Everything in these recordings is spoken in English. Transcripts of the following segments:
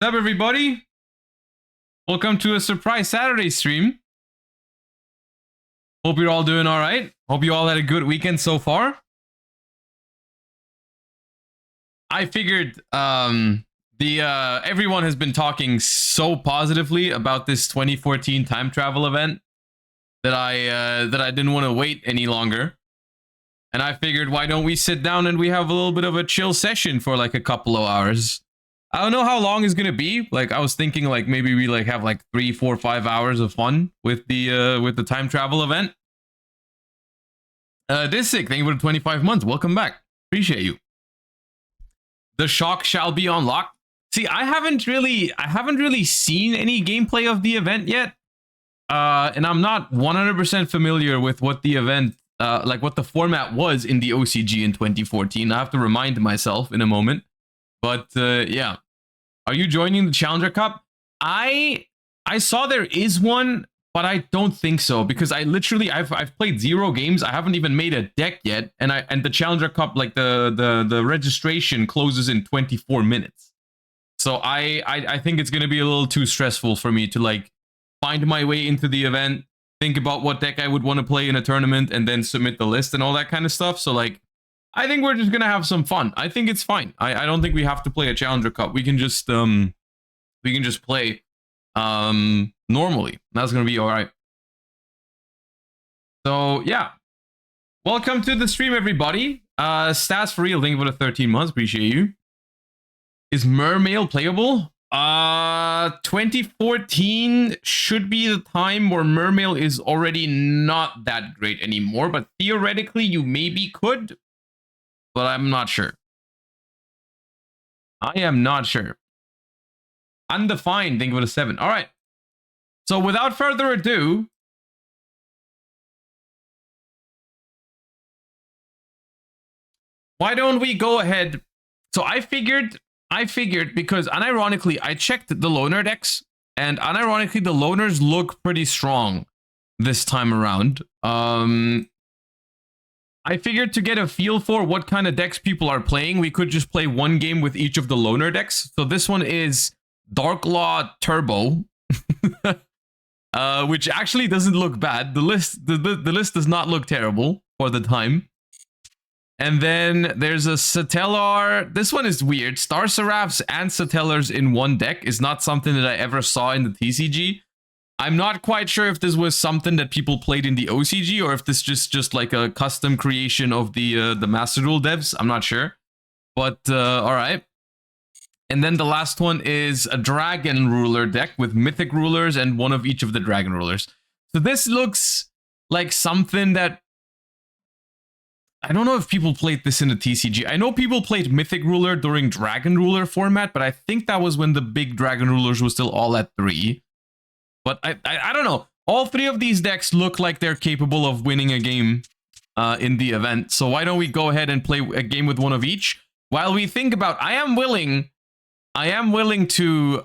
What's up, everybody? Welcome to a surprise Saturday stream. Hope you're all doing all right. Hope you all had a good weekend so far. I figured everyone has been talking so positively about this 2014 time travel event that I didn't want to wait any longer. And I figured, why don't we sit down and we have a little bit of a chill session for like a couple of hours. I don't know how long it's gonna be. Like, I was thinking like maybe we like have like 3, 4, 5 hours of fun with the time travel event. This sick. Thank you for the 25 months. Welcome back. Appreciate you. The shock shall be unlocked. See, I haven't really seen any gameplay of the event yet. And I'm not 100% familiar with what the event like what the format was in the OCG in 2014. I have to remind myself in a moment. But yeah, are you joining the Challenger Cup? I saw there is one, but I don't think so because I've played 0 games. I haven't even made a deck yet, and the Challenger Cup, like the registration closes in 24 minutes. So I think it's gonna be a little too stressful for me to like find my way into the event, think about what deck I would want to play in a tournament, and then submit the list and all that kind of stuff. So like, I think we're just gonna have some fun. I think it's fine. I don't think we have to play a Challenger Cup. We can just play normally. That's gonna be all right. So yeah, welcome to the stream, everybody. Stats for real. Thank you for the 13 months. Appreciate you. Is Mermail playable? 2014 should be the time where Mermail is already not that great anymore, but theoretically you maybe could. But I'm not sure. I am not sure. Undefined, think of it as 7. All right. So without further ado, why don't we go ahead? So I figured because unironically, I checked the loner decks, and unironically, the loners look pretty strong this time around. I figured to get a feel for what kind of decks people are playing, we could just play one game with each of the loner decks. So this one is Dark Law Turbo, which actually doesn't look bad. The list does not look terrible for the time. And then there's a Satellar. This one is weird. Star Seraphs and Satellars in one deck is not something that I ever saw in the TCG. I'm not quite sure if this was something that people played in the OCG or if this just like a custom creation of the Master Duel devs. I'm not sure, but all right. And then the last one is a Dragon Ruler deck with Mythic Rulers and one of each of the Dragon Rulers. So this looks like something that I don't know if people played this in the TCG. I know people played Mythic Ruler during Dragon Ruler format, but I think that was when the big Dragon Rulers were still all at 3. But I don't know. All 3 of these decks look like they're capable of winning a game in the event. So why don't we go ahead and play a game with one of each? While we think about, I am willing to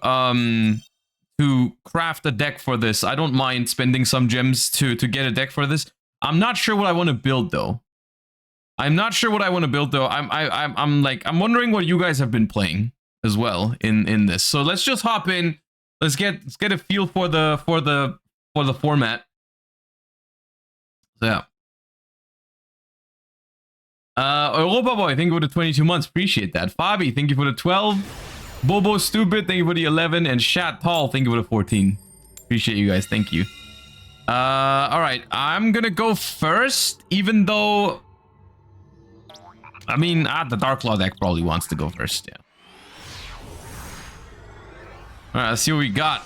craft a deck for this. I don't mind spending some gems to get a deck for this. I'm not sure what I want to build though. I'm wondering what you guys have been playing as well in this. So let's just hop in. Let's get a feel for the format. So yeah. Europa Boy, thank you for the 22 months. Appreciate that. Fabi, thank you for the 12. Bobo Stupid, thank you for the 11. And Shat Tall, thank you for the 14. Appreciate you guys. Thank you. All right. I'm gonna go first, even though I mean, the Dark Law deck probably wants to go first. Yeah. All right, let's see what we got.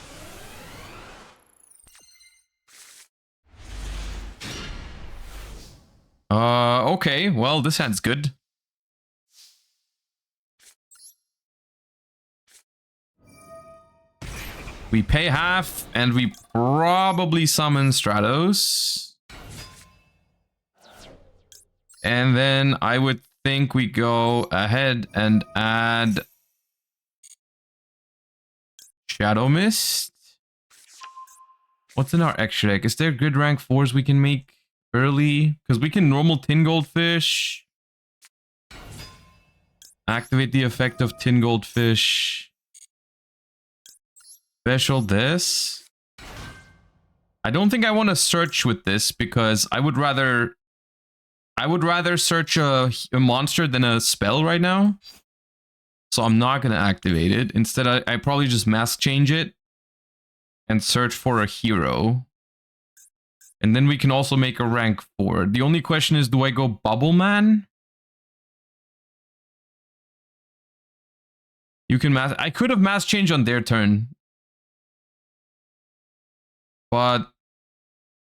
Okay. Well, this hand's good. We pay half, and we probably summon Stratos. And then I would think we go ahead and add Shadow Mist. What's in our extra deck? Is there good rank 4s we can make early? Because we can normal Tin Goldfish. Activate the effect of Tin Goldfish. Special this. I don't think I want to search with this because I would rather search a monster than a spell right now. So I'm not going to activate it. Instead, I probably just mask change it and search for a hero. And then we can also make a rank 4. The only question is, do I go Bubble Man? You can mask... I could have mask change on their turn. But...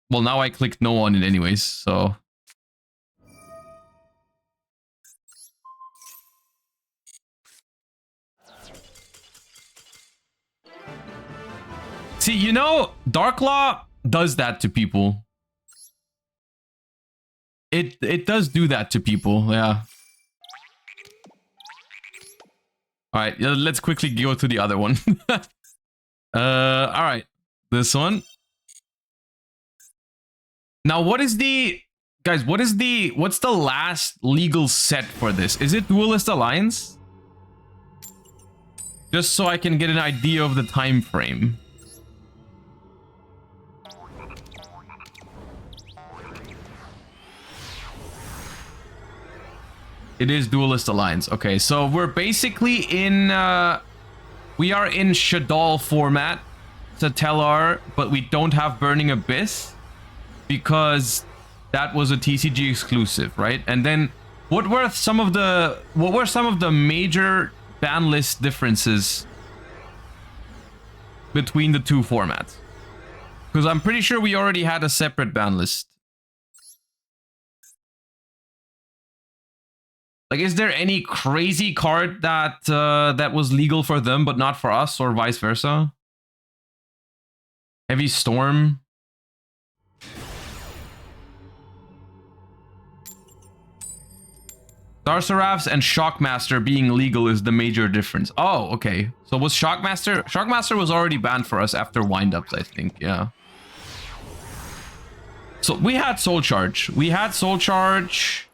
well, now I clicked no on it anyways, so... see, you know, Darklaw does that to people. It does do that to people, yeah. Alright, let's quickly go to the other one. Alright. This one. Now, what is the... guys, what's the last legal set for this? Is it Duelist Alliance? Just so I can get an idea of the time frame. It is Duelist Alliance. Okay, so we're basically in... we are in Shadoll format. Satellar, but we don't have Burning Abyss. Because that was a TCG exclusive, right? And then what were some of the major ban list differences between the two formats? Because I'm pretty sure we already had a separate ban list. Like, is there any crazy card that that was legal for them but not for us, or vice versa? Heavy Storm. Saraphs and Shockmaster being legal is the major difference. Oh, okay. So was Shockmaster... Shockmaster was already banned for us after windups, I think. Yeah. So we had Soul Charge. We had Soul Charge.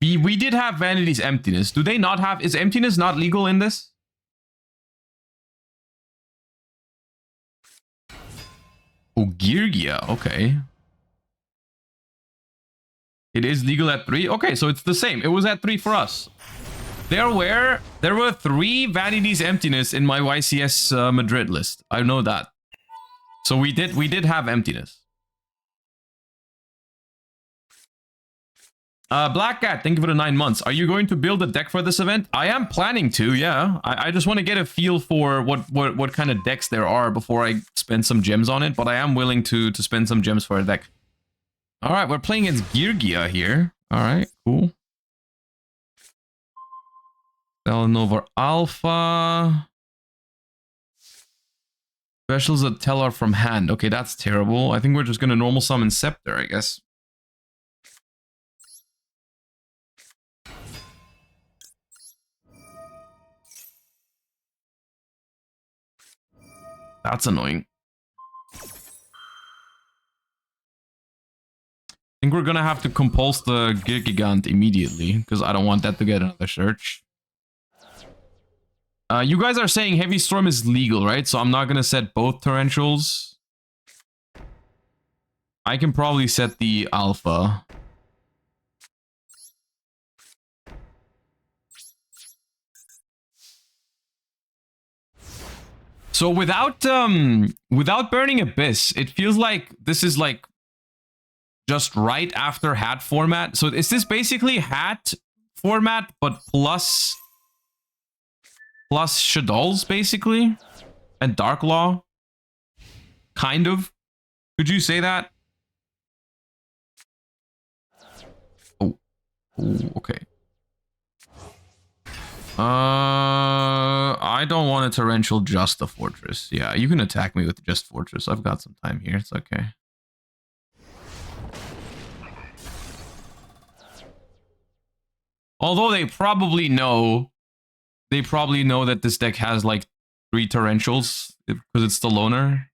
We did have Vanity's Emptiness. Do they not have... is Emptiness not legal in this? Oh, Yugioh. Okay. It is legal at 3? Okay, so it's the same. It was at 3 for us. There were 3 Vanity's Emptiness in my YCS Madrid list. I know that. So we did have Emptiness. Black Cat, thank you for the 9 months. Are you going to build a deck for this event? I am planning to, yeah. I just want to get a feel for what kind of decks there are before I spend some gems on it, but I am willing to spend some gems for a deck. Alright, we're playing against Yugioh here. Alright, cool. Telenova Alpha. Specials that Tellar from hand. Okay, that's terrible. I think we're just gonna normal summon Scepter, I guess. That's annoying. I think we're gonna have to compulse the Gigant immediately, because I don't want that to get another search. You guys are saying Heavy Storm is legal, right? So I'm not gonna set both Torrentials. I can probably set the Alpha. So without Burning Abyss, it feels like this is like just right after Hat format. So is this basically Hat format but plus Shadolls basically, and Darklaw? Kind of. Could you say that? Oh, okay. I don't want a Torrential, just a Fortress. Yeah, you can attack me with just Fortress. I've got some time here. It's okay. Although they probably know that this deck has like 3 Torrentials because it's the loner.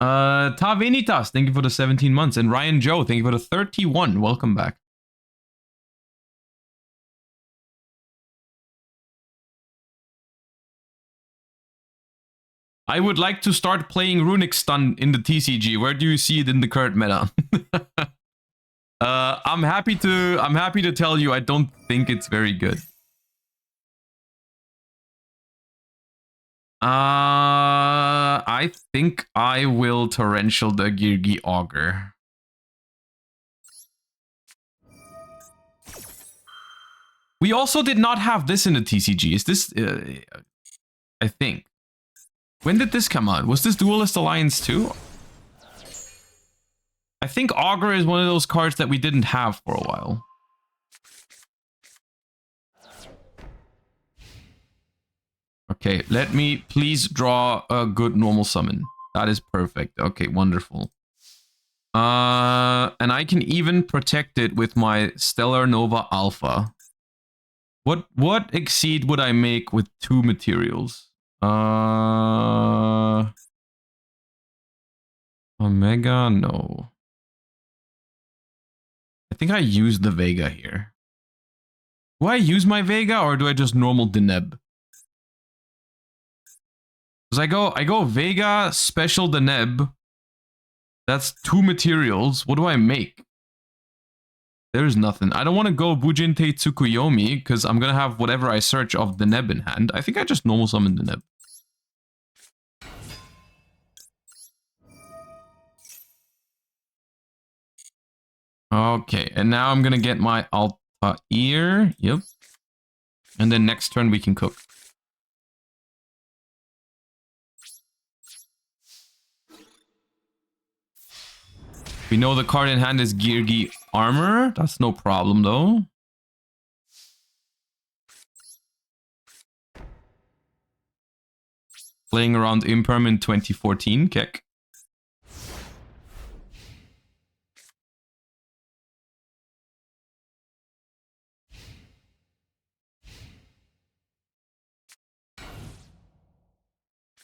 Tavenitas, thank you for the 17 months. And Ryan Joe, thank you for the 31. Welcome back. I would like to start playing Runic Stun in the TCG. Where do you see it in the current meta? I'm happy to tell you I don't think it's very good. I think I will torrential the Girgi Augur. We also did not have this in the TCG. Is this? I think. When did this come out? Was this Duelist Alliance 2? I think Augur is one of those cards that we didn't have for a while. Okay, let me please draw a good normal summon. That is perfect. Okay, wonderful. And I can even protect it with my Stellar Nova Alpha. What exceed would I make with 2 materials? Omega, no. I think I use the Vega here. Do I use my Vega or do I just normal Deneb? Because I go Vega, special Deneb. That's 2 materials. What do I make? There's nothing. I don't want to go Bujinte Tsukuyomi because I'm going to have whatever I search of Deneb in hand. I think I just normal summon Deneb. Okay, and now I'm going to get my Altair. Yep. And then next turn we can cook. We know the card in hand is Girgi Armor. That's no problem, though. Playing around Imperm in 2014, Kek.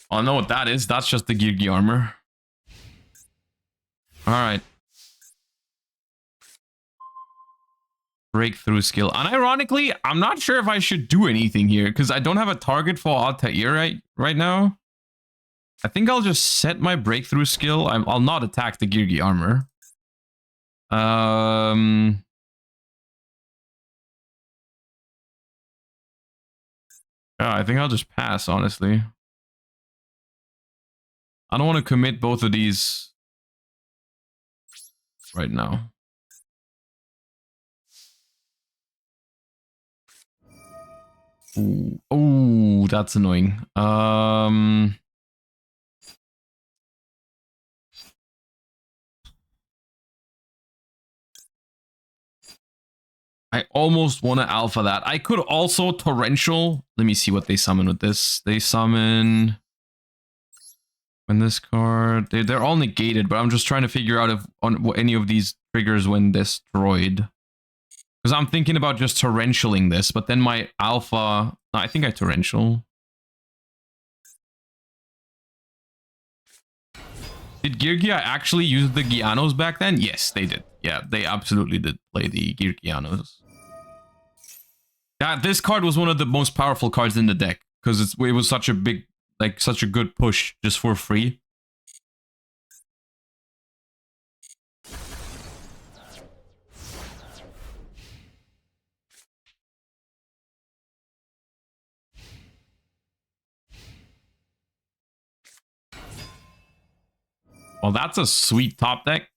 I know what that is. That's just the Girgi Armor. Alright. Breakthrough skill. Unironically, I'm not sure if I should do anything here because I don't have a target for Altair right now. I think I'll just set my breakthrough skill. I'll not attack the Girgi Armor. Yeah, I think I'll just pass, honestly. I don't want to commit both of these right now. Ooh, ooh, that's annoying. I almost want to alpha that. I could also torrential. Let me see what they summon with this. They summon when this card. They're all negated, but I'm just trying to figure out if on any of these triggers when destroyed. Because I'm thinking about just torrentialing this, but then my alpha. No, I think I torrential. Did Girgia actually use the Gianos back then? Yes, they did. Yeah, they absolutely did play the Girgianos. Yeah, this card was one of the most powerful cards in the deck because it was such a big, like such a good push just for free. Well, that's a sweet top deck.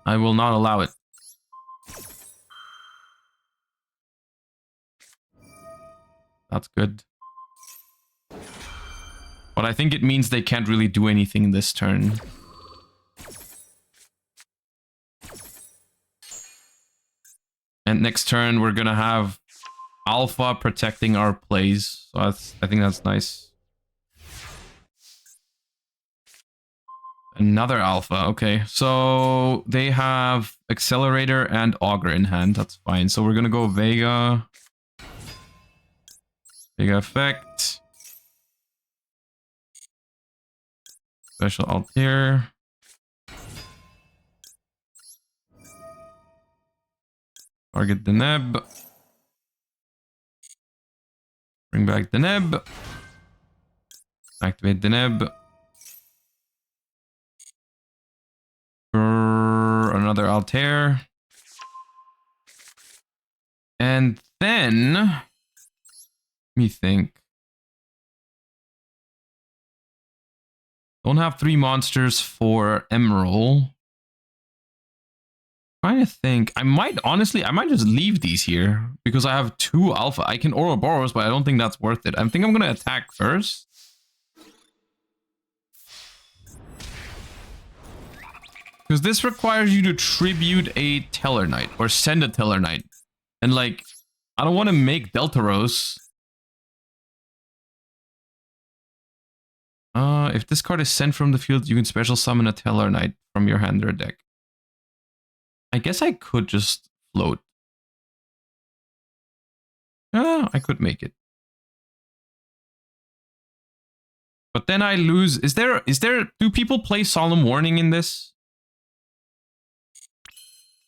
I will not allow it. That's good. But I think it means they can't really do anything this turn. And next turn, we're gonna have Alpha protecting our plays. So I think that's nice. Another Alpha. Okay, so they have Accelerator and Augur in hand. That's fine. So we're gonna go Vega. Vega effect. Special Altair. Target the Neb. Bring back the Neb. Activate the Neb. Another Altair. And then... Let me think. Don't have 3 monsters for Emerald. Trying to think. I might just leave these here because I have 2 alpha. I can Ouroboros, but I don't think that's worth it. I think I'm gonna attack first. Because this requires you to tribute a Teller Knight or send a Teller Knight. And like, I don't want to make Deltaros. If this card is sent from the field, you can special summon a Teller Knight from your hand or deck. I guess I could just float. I could make it. But then I lose. Do people play Solemn Warning in this?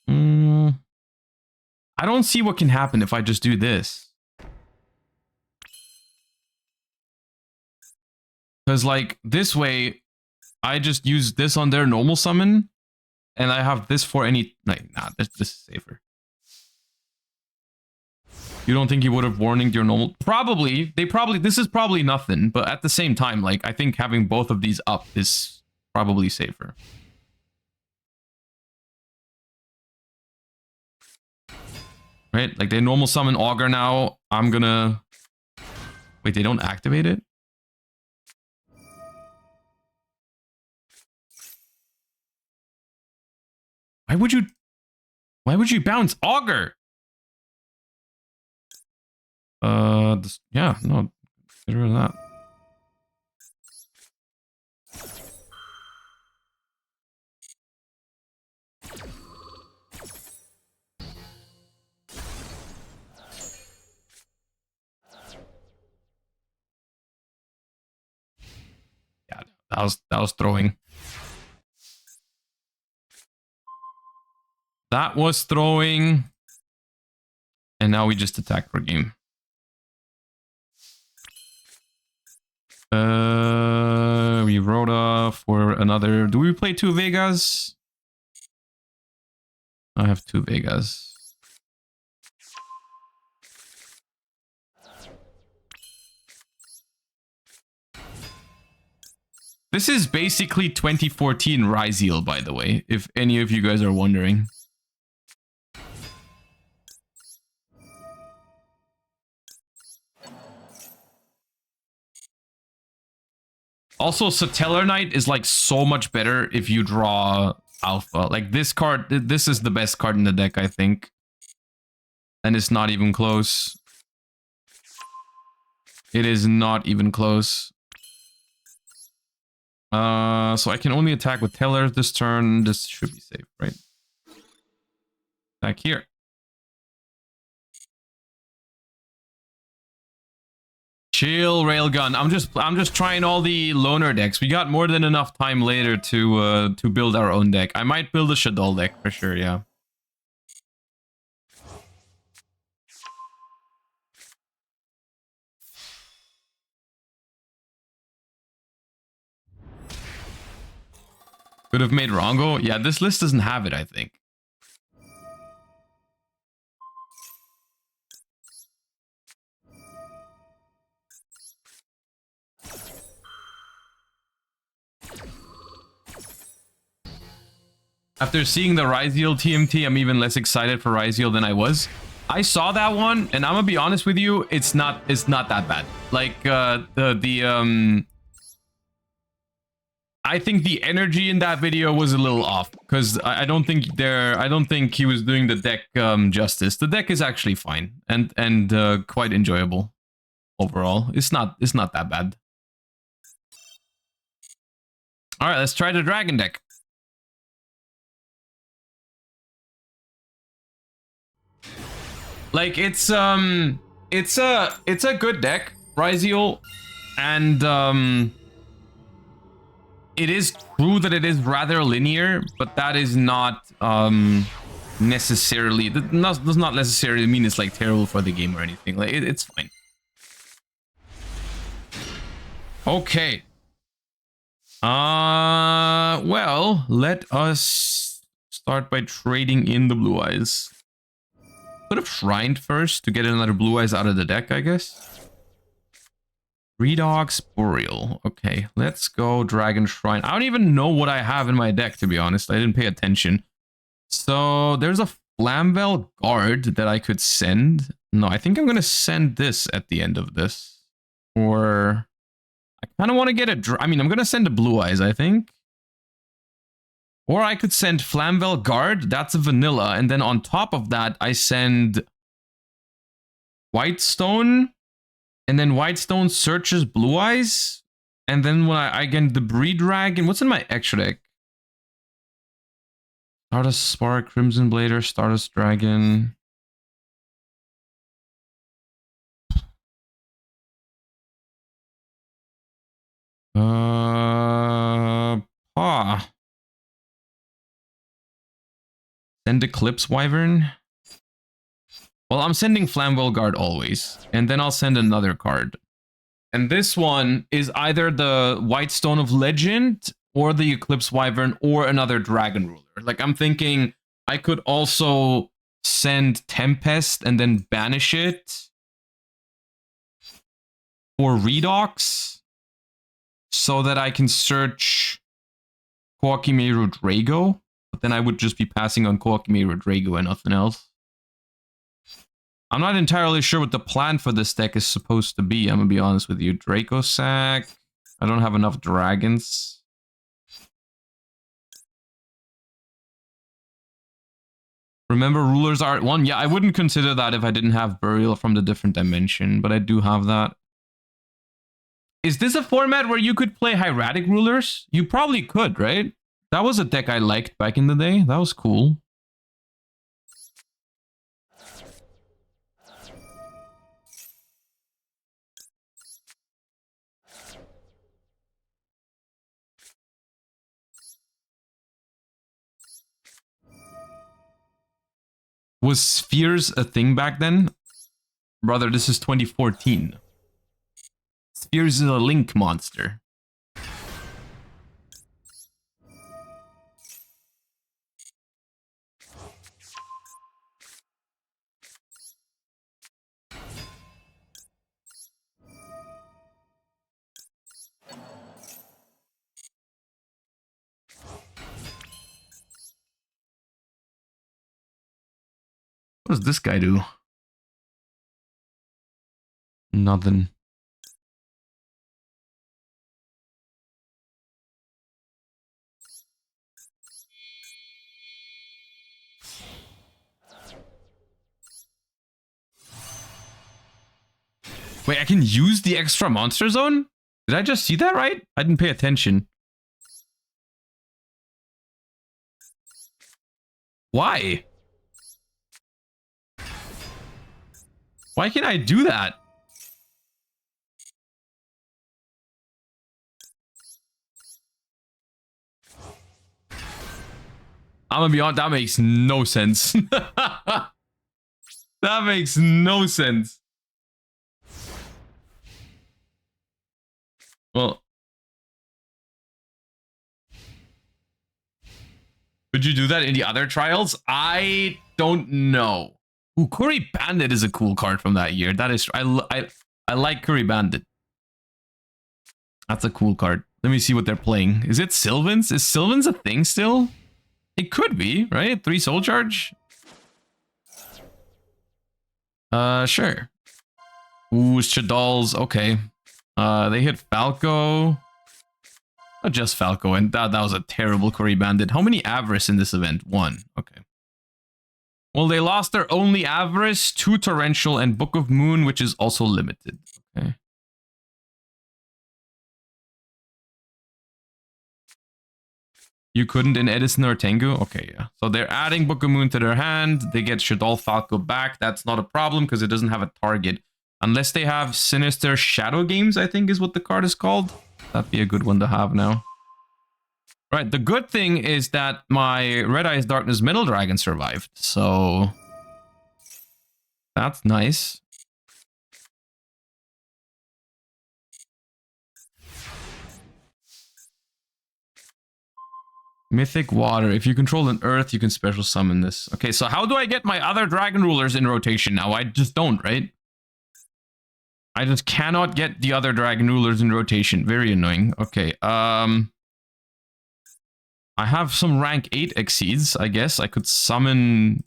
I don't see what can happen if I just do this. Because, like, this way, I just use this on their normal summon, and I have this for any... Like, nah, this is safer. You don't think you would have warninged your normal... Probably. This is probably nothing, but at the same time, like, I think having both of these up is probably safer. Right? Like, they normal summon Augur now. I'm gonna... Wait, they don't activate it? Why would you bounce Augur? Yeah, no, consider that. Yeah, that was throwing. That was throwing. And now we just attack for game. We wrote off for another... Do we play 2 Vegas? I have 2 Vegas. This is basically 2014 Ryziel, by the way, if any of you guys are wondering. Also, Satellar Knight is like so much better if you draw alpha. Like this card, this is the best card in the deck, I think. And it's not even close. It is not even close. So I can only attack with Teller this turn. This should be safe, right? Attack here. Chill, Railgun. I'm just trying all the loner decks. We got more than enough time later to build our own deck. I might build a Shadoll deck for sure, yeah. Could have made Rongo. Yeah, this list doesn't have it, I think. After seeing the Ryziel TMT, I'm even less excited for Ryziel than I was. I saw that one, and I'm gonna be honest with you, it's not that bad. Like I think the energy in that video was a little off because I don't think he was doing the deck justice. The deck is actually fine and quite enjoyable overall. It's not that bad. All right, let's try the dragon deck. Like it's a good deck, Ryziel, and it is true that it is rather linear, but that is not necessarily does not necessarily mean it's like terrible for the game or anything. Like it's fine. Okay. Well, let us start by trading in the blue eyes. Could have shrined first to get another blue eyes out of the deck, I guess. Redox Boreal. Okay, let's go Dragon Shrine. I don't even know what I have in my deck, to be honest. I didn't pay attention. So there's a Flamvel Guard that I could send. No, I think I'm going to send this at the end of this. Or I kind of want to get a... I mean, I'm going to send a Blue Eyes, I think. Or I could send Flamvel Guard. That's a vanilla. And then on top of that, I send Whitestone. And then Whitestone searches Blue Eyes. And then when I get the Breed Dragon. What's in my extra deck? Stardust Spark, Crimson Blader, Stardust Dragon. Send Eclipse Wyvern. Well, I'm sending Flamwell Guard always. And then I'll send another card. And this one is either the Whitestone of Legend or the Eclipse Wyvern or another Dragon Ruler. Like, I'm thinking I could also send Tempest and then banish it for Redox so that I can search Koakimeru Drago. But then I would just be passing on Koakimeru Drago and nothing else. I'm not entirely sure what the plan for this deck is supposed to be. I'm going to be honest with you. Draco Sack. I don't have enough dragons. Remember Rulers Art 1? Yeah, I wouldn't consider that if I didn't have Burial from the different dimension, but I do have that. Is this a format where you could play Hieratic Rulers? You probably could, right? That was a deck I liked back in the day. That was cool. Was Spheres a thing back then? Brother, this is 2014. Spheres is a Link monster. What does this guy do? Nothing. Wait, I can use the extra monster zone? Did I just see that right? I didn't pay attention. Why? Why can't I do that? I'm gonna be honest, that makes no sense. That makes no sense. Well, could you do that in the other trials? I don't know. Ooh, Curry Bandit is a cool card from that year. That is, I like Curry Bandit. That's a cool card. Let me see what they're playing. Is it Sylvans? Is Sylvans a thing still? It could be, right? 3 soul charge? Sure. Ooh, Shadolls. Okay. They hit Falco. Not just Falco, and that was a terrible Curry Bandit. How many Avarice in this event? 1. Okay. Well, they lost their only Avarice, 2 Torrential, and Book of Moon, which is also limited. Okay. You couldn't in Edison or Tengu? Okay, yeah. So they're adding Book of Moon to their hand. They get Shadoll Falco back. That's not a problem because it doesn't have a target. Unless they have Sinister Shadow Games, I think is what the card is called. That'd be a good one to have now. Right, the good thing is that my Red Eyes Darkness Metal Dragon survived, so that's nice. Mythic Water. If you control an Earth, you can special summon this. Okay, so how do I get my other Dragon Rulers in rotation now? I just don't, right? I just cannot get the other Dragon Rulers in rotation. Very annoying. Okay, I have some rank 8 Exceeds, I guess. I could summon...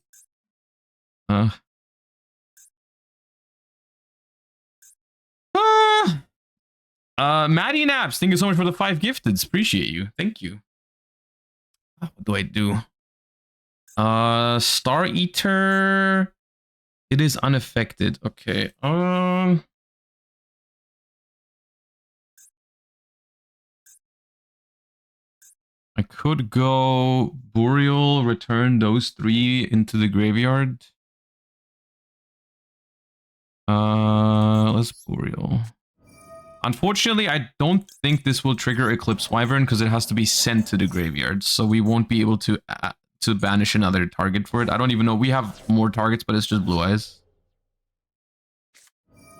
Maddie Naps, thank you so much for the 5 gifteds. Appreciate you. Thank you. What do I do? Star Eater. It is unaffected. Okay. I could go Burial, return those 3 into the graveyard. Let's Burial. Unfortunately, I don't think this will trigger Eclipse Wyvern because it has to be sent to the graveyard, so we won't be able to banish another target for it. I don't even know. We have more targets, but it's just Blue Eyes.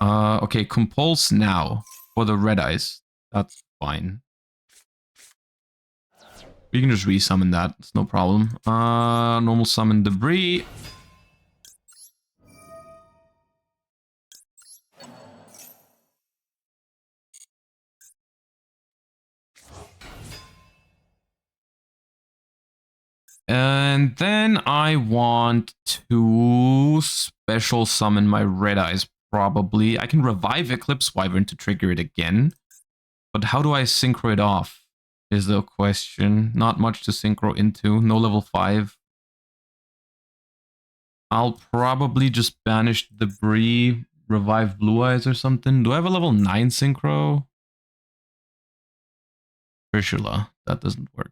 Okay, Compulse now for the Red Eyes. That's fine. We can just resummon that. It's no problem. Normal summon Debris. And then I want to special summon my Red Eyes, probably. I can revive Eclipse Wyvern to trigger it again. But how do I synchro it off, is the question. Not much to synchro into. No level 5. I'll probably just banish Debris, revive Blue Eyes or something. Do I have a level 9 synchro? Trishula. That doesn't work.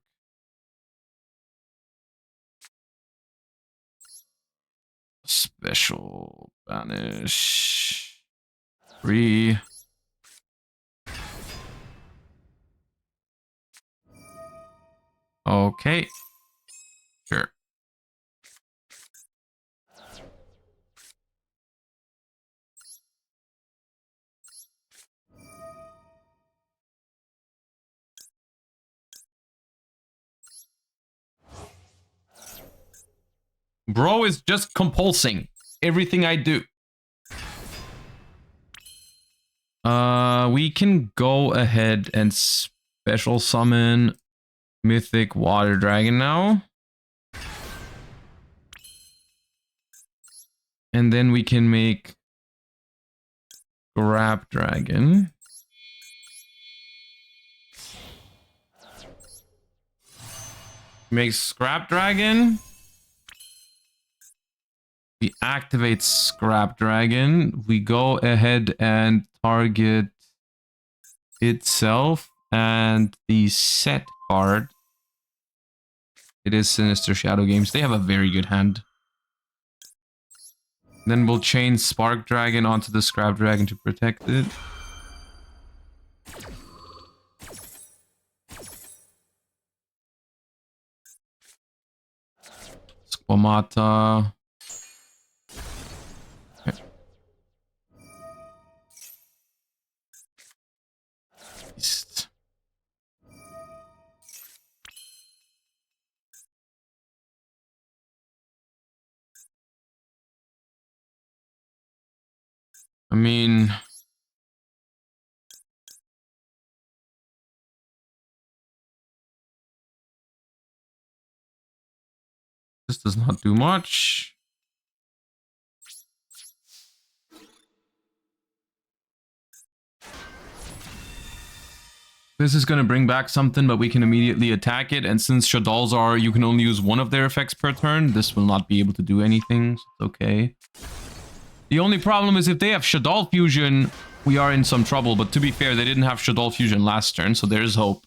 Special banish 3. Okay. Sure. Bro is just compulsing everything I do. We can go ahead and special summon Mythic Water Dragon now. And then we can make Scrap Dragon. Make Scrap Dragon. We activate Scrap Dragon. We go ahead and target itself and the set card. It is Sinister Shadow Games. They have a very good hand. Then we'll chain Spark Dragon onto the Scrap Dragon to protect it. Squamata. Okay. Beast. I mean, this does not do much. This is going to bring back something, but we can immediately attack it. And since Shadolls are, you can only use one of their effects per turn, this will not be able to do anything. So it's okay. The only problem is if they have Shadoll Fusion, we are in some trouble. But to be fair, they didn't have Shadoll Fusion last turn, so there's hope.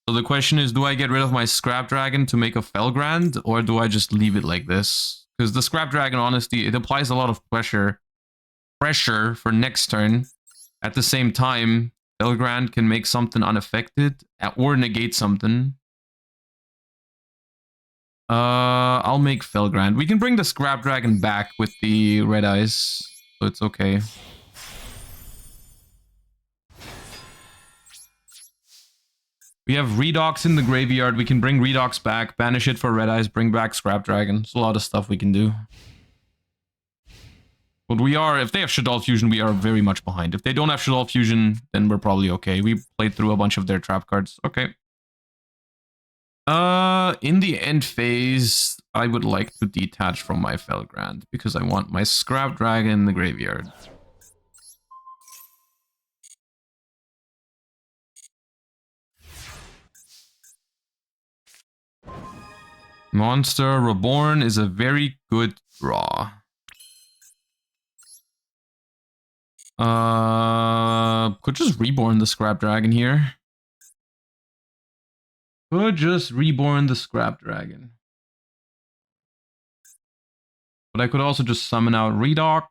So the question is, do I get rid of my Scrap Dragon to make a Felgrand, or do I just leave it like this? Because the Scrap Dragon, honestly, it applies a lot of pressure for next turn. At the same time, Felgrand can make something unaffected or negate something. I'll make Felgrand. We can bring the Scrap Dragon back with the red eyes, so it's okay. We have Redox in the graveyard. We can bring Redox back, banish it for red eyes, bring back Scrap Dragon. There's a lot of stuff we can do. But we are, if they have Shadoll Fusion, we are very much behind. If they don't have Shadoll Fusion, then we're probably okay. We played through a bunch of their trap cards. Okay. In the end phase, I would like to detach from my Felgrand because I want my Scrap Dragon in the graveyard. Monster Reborn is a very good draw. Could just reborn the Scrap Dragon here. Could just reborn the Scrap Dragon. But I could also just summon out Redox.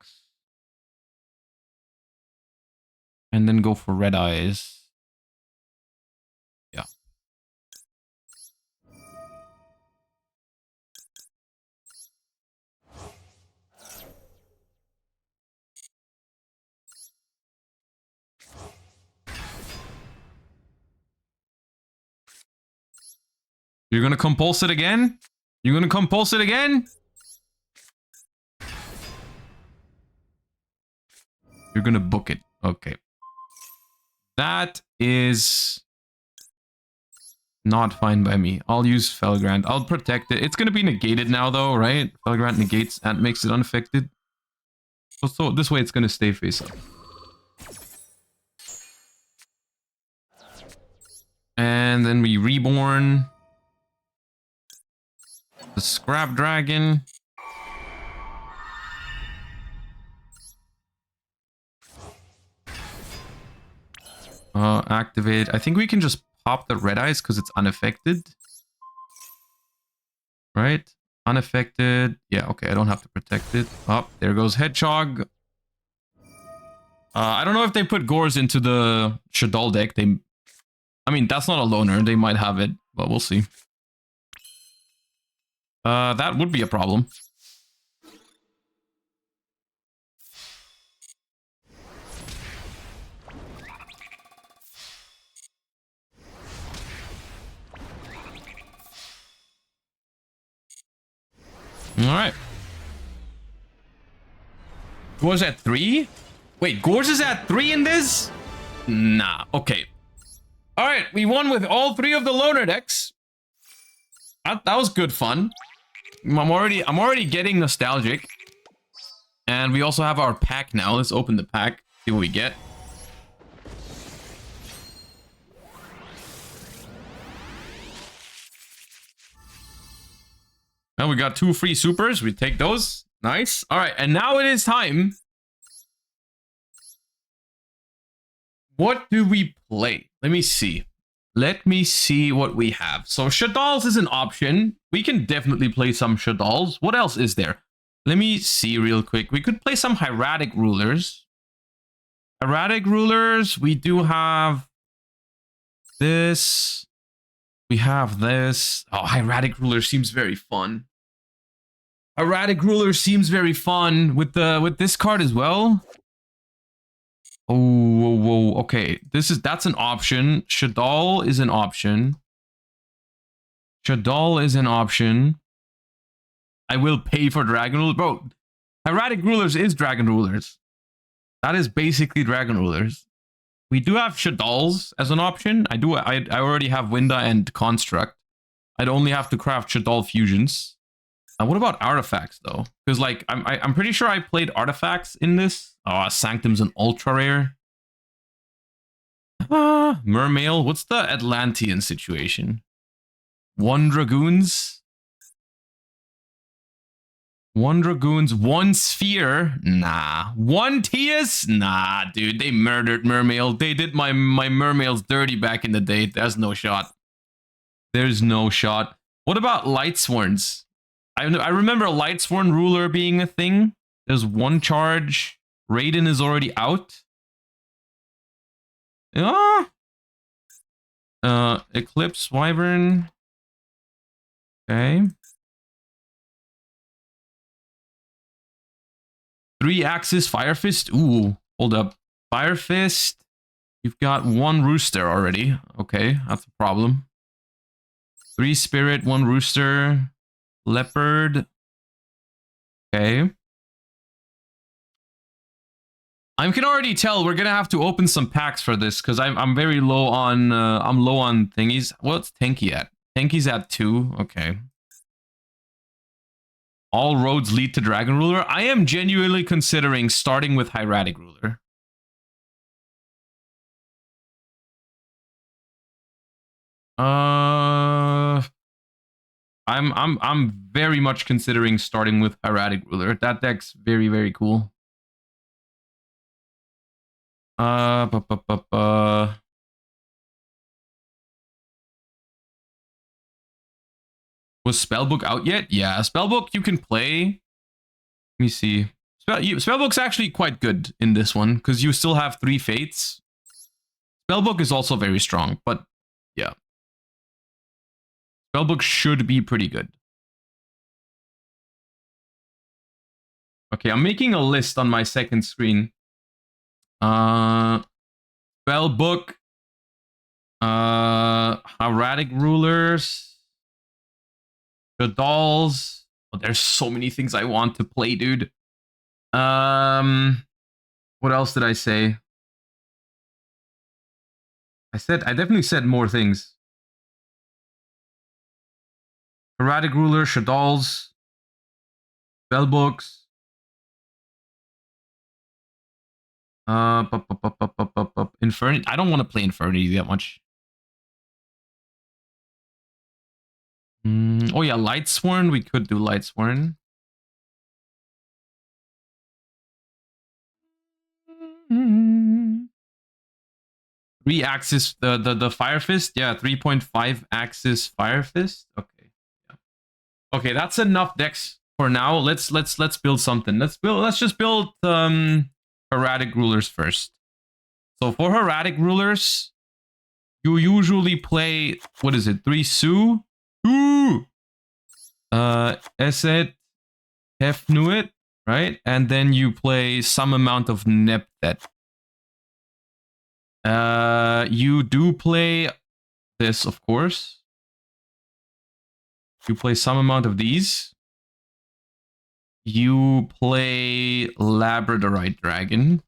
And then go for red eyes. Yeah. You're gonna compulse it again? You're gonna compulse it again? You're gonna book it. Okay. That is not fine by me. I'll use Felgrand. I'll protect it. It's gonna be negated now though, right? Felgrand negates and makes it unaffected. So this way it's gonna stay face up. And then we reborn the Scrap Dragon. Activate. I think we can just pop the red eyes because it's unaffected. Right? Unaffected. Yeah, okay, I don't have to protect it. Oh, there goes Hedgehog. I don't know if they put Gores into the Shadoll deck. I mean, that's not a loner. They might have it, but we'll see. That would be a problem. Alright. Gores at 3? Wait, Gores is at 3 in this? Nah, okay. Alright, we won with all 3 of the loner decks. That was good fun. I'm already getting nostalgic. And we also have our pack now. Let's open the pack, see what we get. Now we got 2 free supers. We take those. Nice. All right, and now it is time. What do we play? Let me see. Let me see what we have. So Shadolls is an option. We can definitely play some Shadolls. What else is there? Let me see real quick. We could play some Hieratic Rulers. Hieratic Rulers, we do have this. We have this. Oh, Hieratic Ruler seems very fun. Hieratic Ruler seems very fun with this card as well. Oh, whoa, whoa. Okay, that's an option. Shadoll is an option. Shadoll is an option. I will pay for Dragon Rulers. Bro, Hieratic Rulers is Dragon Rulers. That is basically Dragon Rulers. We do have Shadolls as an option. I already have Winda and Construct. I'd only have to craft Shadoll fusions. What about artifacts though? Because like I'm pretty sure I played artifacts in this. Oh, Sanctum's an ultra rare. Mermail. What's the Atlantean situation? 1 Dragoons. 1 Dragoons, 1 Sphere. Nah. 1 Tias? Nah, dude. They murdered Mermail. They did my Mermails dirty back in the day. There's no shot. There's no shot. What about Lightsworns? I remember Lightsworn Ruler being a thing. There's 1 charge. Raiden is already out. Eclipse Wyvern. Okay. 3-axis Fire Fist. Ooh, hold up. Fire Fist. You've got 1 rooster already. Okay, that's a problem. 3 spirit, 1 rooster. Leopard. Okay. I can already tell we're gonna have to open some packs for this because I'm very low on I'm low on thingies. What's Tenki at? Tenki's at 2. Okay. All roads lead to Dragon Ruler. I am genuinely considering starting with Hieratic Ruler. I'm very much considering starting with Hieratic Ruler. That deck's very, very cool. Was Spellbook out yet? Yeah, Spellbook you can play. Let me see. Spellbook's actually quite good in this one because you still have 3 fates. Spellbook is also very strong, but yeah. Spellbook should be pretty good. Okay, I'm making a list on my second screen. Spellbook. Hieratic Rulers. Shadolls. Oh, there's so many things I want to play, dude. What else did I say? I definitely said more things. Hieratic Ruler, Shadolls, Spellbooks. Infernity. I don't want to play Infernity that much. Oh yeah, Lightsworn. We could do Lightsworn. Three axis, the Fire Fist. Yeah, 3.5 axis Fire Fist. Okay. Yeah. Okay, that's enough decks for now. Let's build something. Let's just build Hieratic Rulers first. So for Hieratic Rulers, you usually play, what is it? 3 Su? Ooh! Eset, Hefnuit, right? And then you play some amount of Neptet. You do play this, of course. You play some amount of these. You play Labradorite Dragon.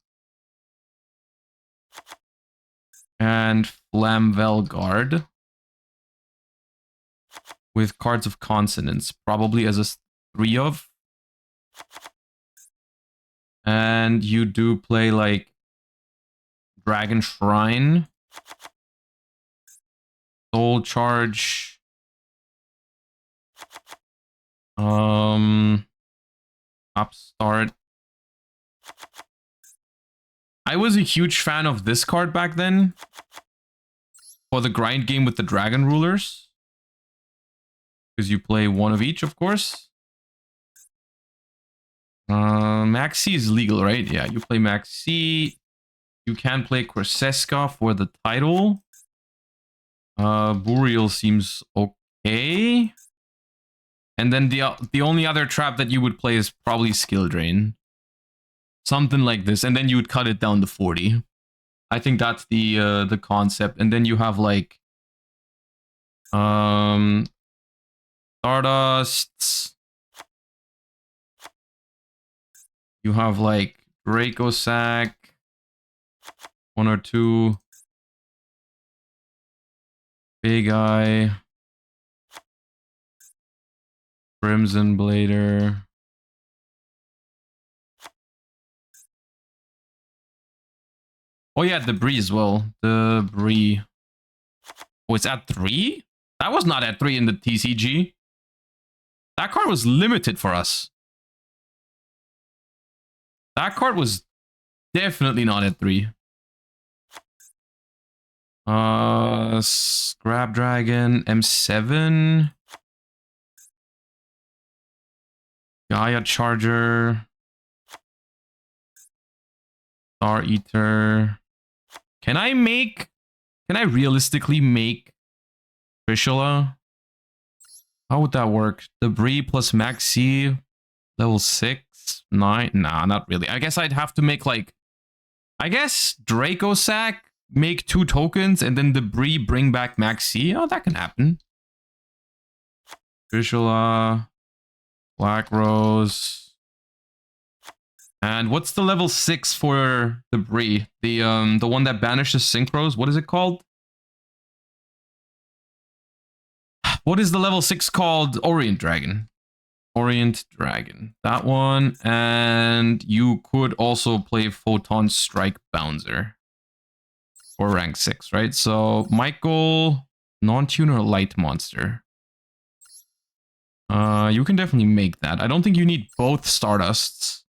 And Flamvel Guard. With cards of consonants, probably as a 3 of. And you do play like Dragon Shrine, Soul Charge, Upstart. I was a huge fan of this card back then for the grind game with the Dragon Rulers. Because you play 1 of each, of course. Maxi is legal, right? Yeah, you play Maxi. You can play Korseska for the title. Burial seems okay. And then the only other trap that you would play is probably Skill Drain. Something like this. And then you would cut it down to 40. I think that's the concept. And then you have like Stardusts. You have like Draco Sack. 1 or 2. Big Eye. Crimson Blader. Oh yeah, Debris as well. Debris. Oh, it's at 3? That was not at 3 in the TCG. That card was limited for us. That card was definitely not at 3. Scrap Dragon, M7. Gaia Charger. Star Eater. Can I realistically make Trishula? How would that work? Debris plus Maxi, level 6. 9? Nah, not really. I guess I'd have to make like... I guess Draco Sack, make 2 tokens, and then Debris bring back Max C. Oh, that can happen. Trishula, Black Rose. And what's the level 6 for Debris? The one that banishes Synchros? What is it called? What is the level 6 called? Orient Dragon. Orient Dragon. That one. And you could also play Photon Strike Bouncer. Or rank 6, right? So, Michael, non-tuner, light monster. You can definitely make that. I don't think you need both Stardusts.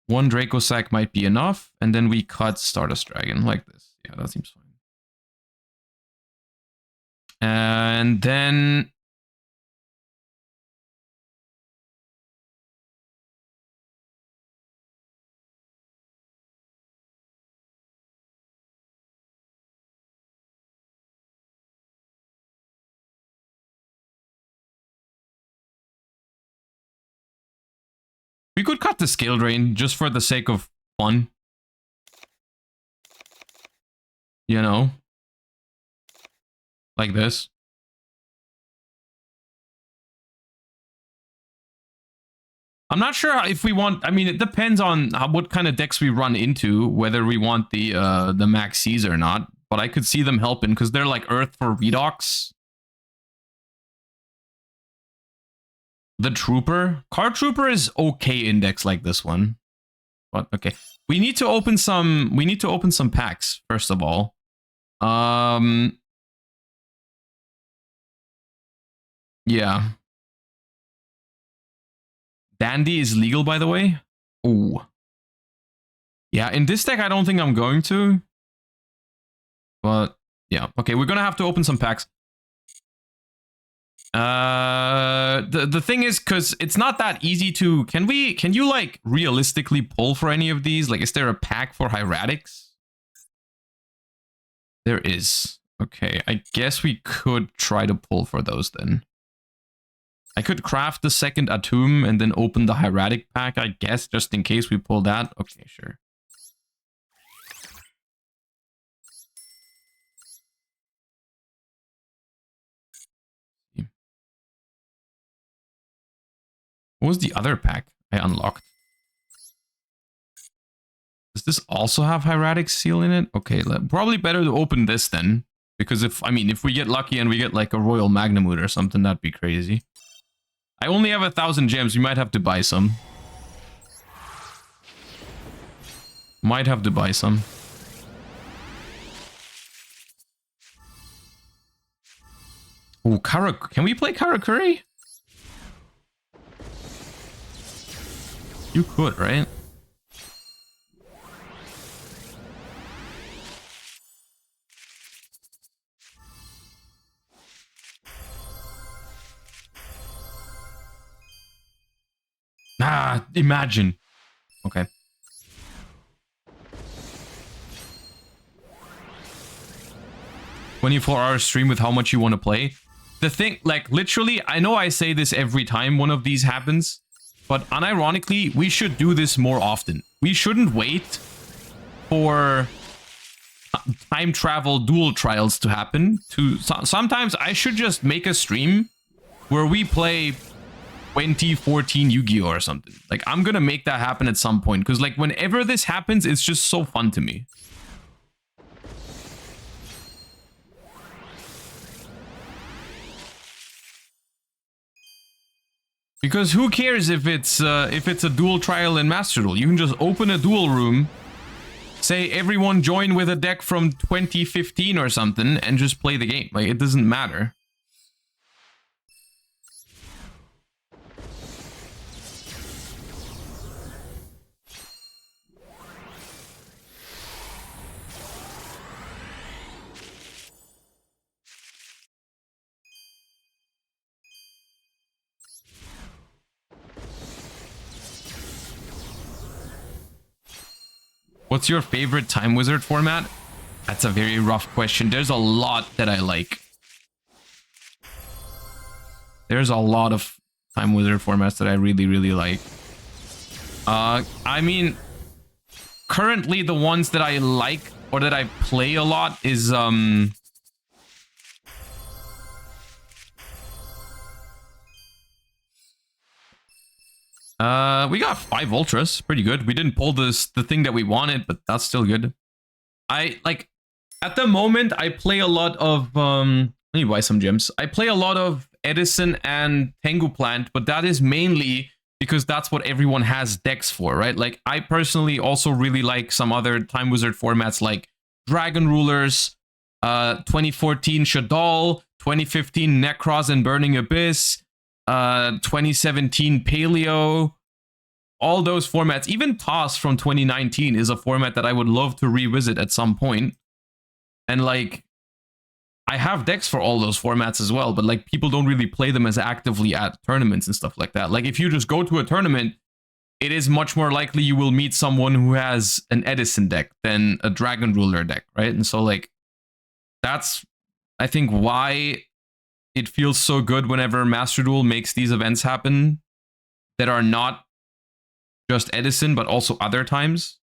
1 Draco Sack might be enough. And then we cut Stardust Dragon like this. Yeah, that seems fine. And then... we could cut the skill drain just for the sake of fun. You know? Like this. I'm not sure if we want... I mean, it depends on what kind of decks we run into, whether we want the Max Cs or not. But I could see them helping, because they're like Earth for Redox. The Trooper. Card Trooper is okay in decks like this one. But okay. We need to open some packs, first of all. Yeah. Dandy is legal, by the way. Ooh. Yeah, in this deck, I don't think I'm going to. But, yeah. Okay, we're gonna have to open some packs. The thing is, because it's not that easy to... Can you, like, realistically pull for any of these? Like, is there a pack for Hieratics? There is. Okay, I guess we could try to pull for those then. I could craft the second Atum and then open the Hieratic pack, I guess, just in case we pull that. Okay, sure. What was the other pack I unlocked? Does this also have Hieratic Seal in it? Okay, probably better to open this then. Because if we get lucky and we get like a Royal Magnamute or something, that'd be crazy. I only have 1,000 gems. We might have to buy some. Might have to buy some. Oh, can we play Karakuri? You could, right? Ah, imagine. Okay. "24-hour stream with how much you want to play." The thing, like, literally, I know I say this every time one of these happens, but unironically, we should do this more often. We shouldn't wait for time travel duel trials to happen. Sometimes I should just make a stream where we play 2014 Yu-Gi-Oh or something. Like, I'm gonna make that happen at some point, because like whenever this happens, it's just so fun to me. Because who cares if it's a duel trial in Master Duel? You can just open a duel room, say everyone join with a deck from 2015 or something, and just play the game. Like, it doesn't matter. What's your favorite Time Wizard format? That's a very rough question. There's a lot that I like. There's a lot of Time Wizard formats that I really, really like. I mean, currently the ones that I like or that I play a lot is we got 5 ultras, pretty good. We didn't pull the thing that we wanted, but that's still good. I like at the moment I play a lot of let me buy some gems. I play a lot of Edison and Tengu Plant, but that is mainly because that's what everyone has decks for, right? Like I personally also really like some other Time Wizard formats like Dragon Rulers, 2014 Shadoll, 2015 Necros and Burning Abyss, 2017 Paleo, all those formats. Even Toss from 2019 is a format that I would love to revisit at some point. And like, I have decks for all those formats as well, but like people don't really play them as actively at tournaments and stuff like that. Like if you just go to a tournament, it is much more likely you will meet someone who has an Edison deck than a Dragon Ruler deck, right? And so like, that's, I think, why it feels so good whenever Master Duel makes these events happen that are not just Edison, but also other times.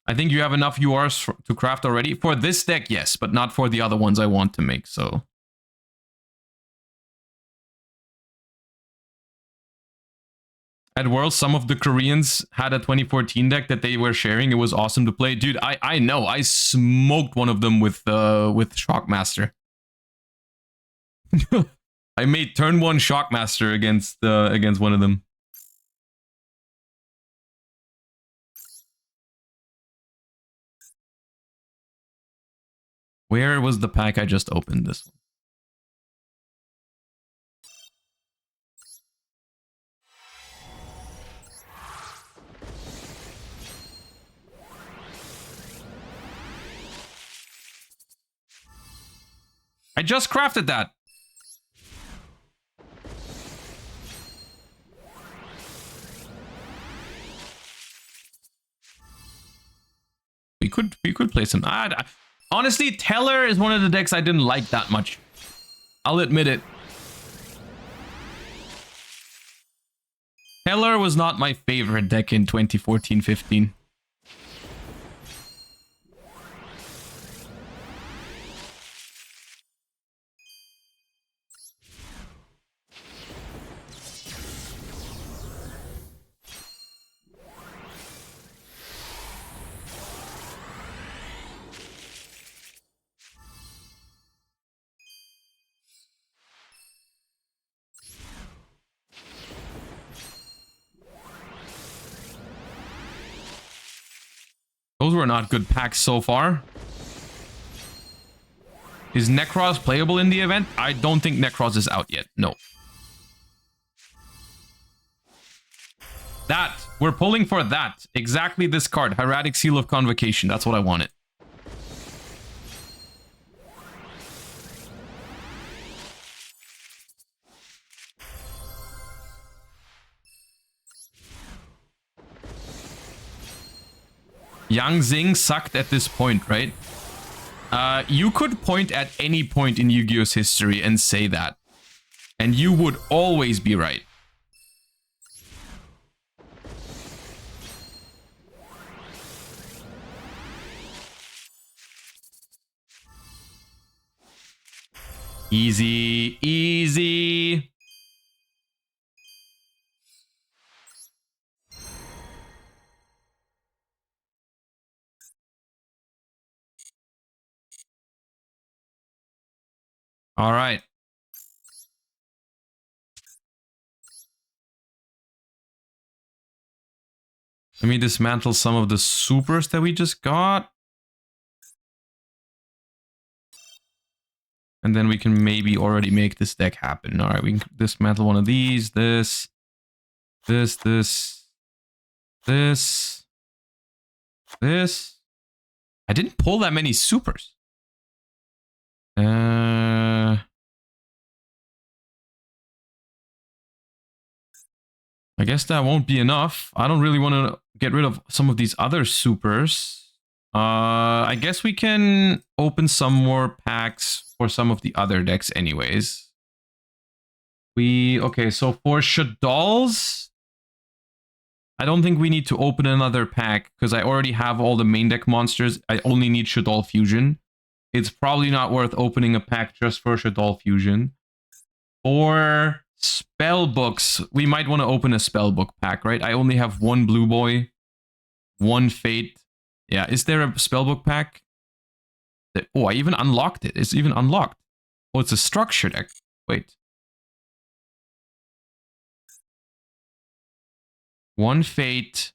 I think you have enough URs to craft already. For this deck, yes, but not for the other ones I want to make, so... At Worlds, some of the Koreans had a 2014 deck that they were sharing. It was awesome to play. Dude, I know. I smoked one of them with Shockmaster. I made turn 1 Shockmaster against one of them. Where was the pack I just opened? This one. I just crafted that. We could play some. Honestly, Teller is one of the decks I didn't like that much. I'll admit it. Teller was not my favorite deck in 2014-15. Those were not good packs so far. Is Necros playable in the event? I don't think Necros is out yet. No. That. We're pulling for that. Exactly this card. Hieratic Seal of Convocation. That's what I wanted. Yang Xing sucked at this point, right? You could point at any point in Yu-Gi-Oh's history and say that. And you would always be right. Easy, easy. All right. Let me dismantle some of the supers that we just got. And then we can maybe already make this deck happen. All right, we can dismantle one of these. This. I didn't pull that many supers. I I guess that won't be enough. I don't really want to get rid of some of these other supers. I guess we can open some more packs for some of the other decks anyways. Okay, so for Shadolls, I don't think we need to open another pack because I already have all the main deck monsters. I only need Shadoll Fusion. It's probably not worth opening a pack just for Shadoll Fusion. For Spellbooks, we might want to open a Spellbook pack, right? I only have one Blue Boy, one Fate. Yeah, is there a Spellbook pack? Oh, I even unlocked it. It's even unlocked. Oh, it's a structure deck. Wait. One Fate,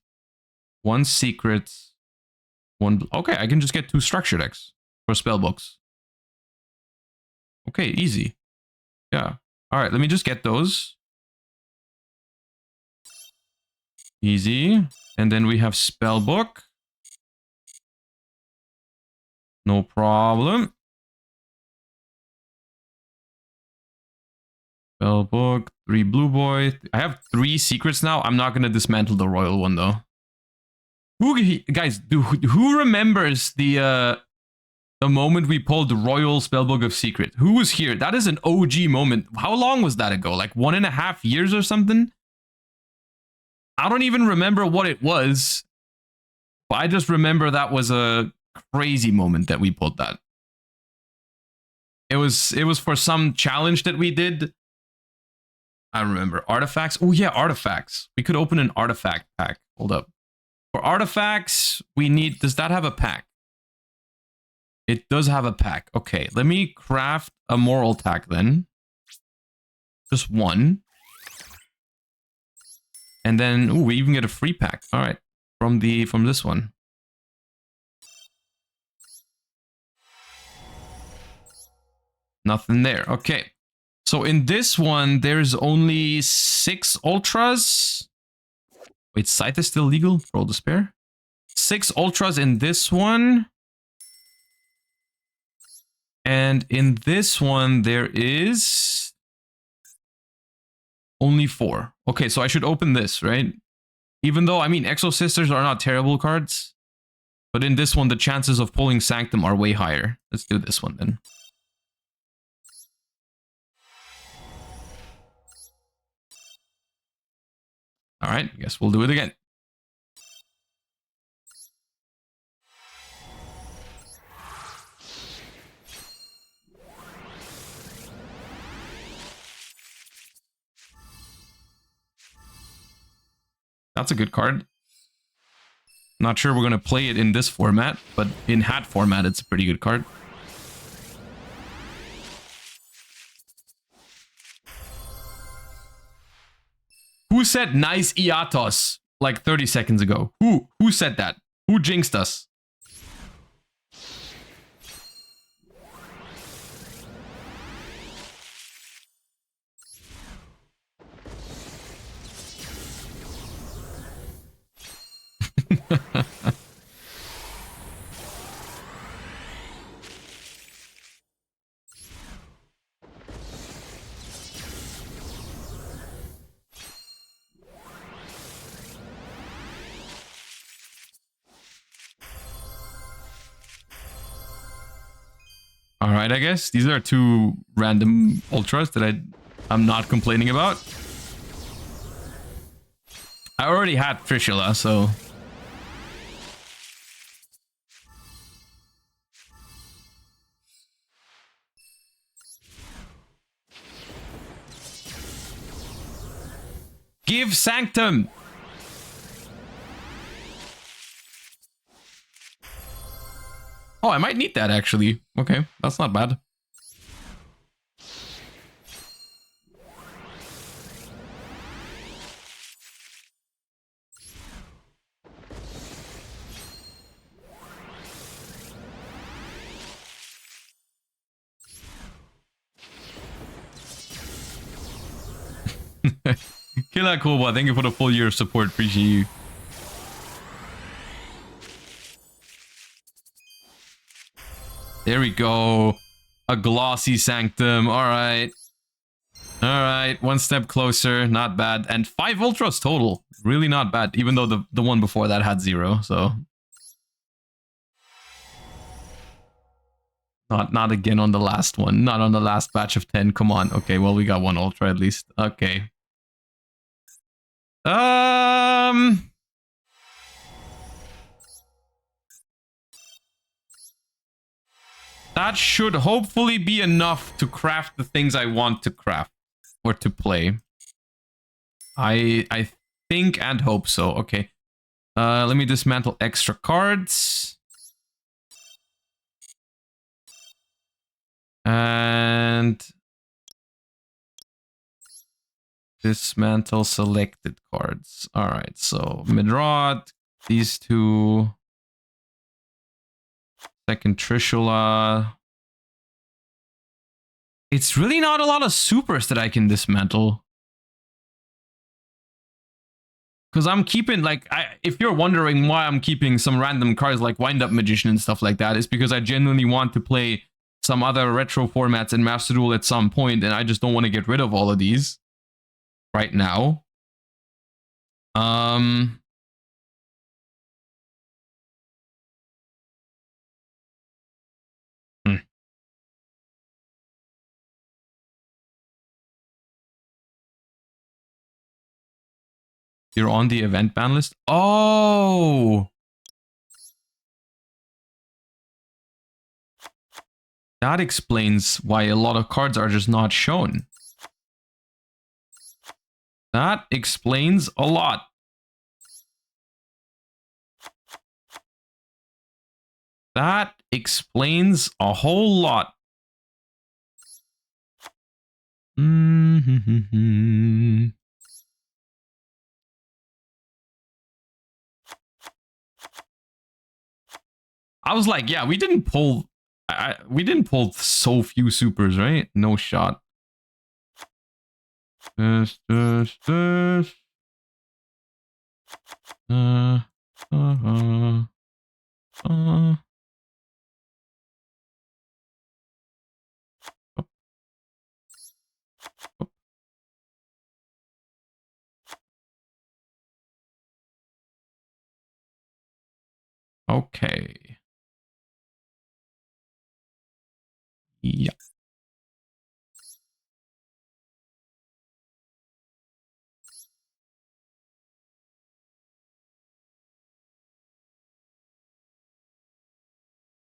one Secret, one... Okay, I can just get 2 structure decks for Spellbooks. Okay, easy. Yeah. All right, let me just get those. Easy. And then we have Spellbook. No problem. Spellbook, 3 Blue Boy. I have 3 secrets now. I'm not going to dismantle the royal one, though. Guys, who remembers the moment we pulled the royal Spellbook of Secret? Who was here? That is an OG moment. How long was that ago? Like 1.5 years or something? I don't even remember what it was. But I just remember that was a crazy moment that we pulled that. It was for some challenge that we did. I remember. Artifacts. Oh yeah, artifacts. We could open an artifact pack. Hold up. For artifacts, we need... Does that have a pack? It does have a pack. Okay, let me craft a moral tack then. Just one. And then, ooh, we even get a free pack. All right, from this one. Nothing there. Okay. So in this one, there's only 6 ultras. Wait, Scythe is still legal? Roll Despair. 6 ultras in this one. And in this one, there is only 4. Okay, so I should open this, right? Even though, I mean, Exo Sisters are not terrible cards. But in this one, the chances of pulling Sanctum are way higher. Let's do this one then. All right, I guess we'll do it again. That's a good card. Not sure we're going to play it in this format, but in hat format, it's a pretty good card. Who said nice Iatos like 30 seconds ago? Who said that? Who jinxed us? All right, I guess these are 2 random ultras that I'm not complaining about. I already had Trishula, so give Sanctum. Oh, I might need that actually. Okay, that's not bad. Killer Koba, thank you for the full year of support. Appreciate you. There we go. A glossy Sanctum. All right. All right, one step closer. Not bad. And 5 ultras total. Really not bad. Even though the one before that had 0. So not again on the last one. Not on the last batch of 10. Come on. Okay, well we got 1 ultra at least. Okay. That should hopefully be enough to craft the things I want to craft or to play. I think and hope so. Okay. Let me dismantle extra cards. And dismantle selected cards. All right. So Midrod, these two. Second Trishula. It's really not a lot of supers that I can dismantle. Because I'm keeping, like, if you're wondering why I'm keeping some random cards like Wind Up Magician and stuff like that, it's because I genuinely want to play some other retro formats in Master Duel at some point, and I just don't want to get rid of all of these right now. You're on the event ban list? Oh! That explains why a lot of cards are just not shown. That explains a lot. That explains a whole lot. I was like, yeah, we didn't pull so few supers, right? No shot. Okay. Yeah.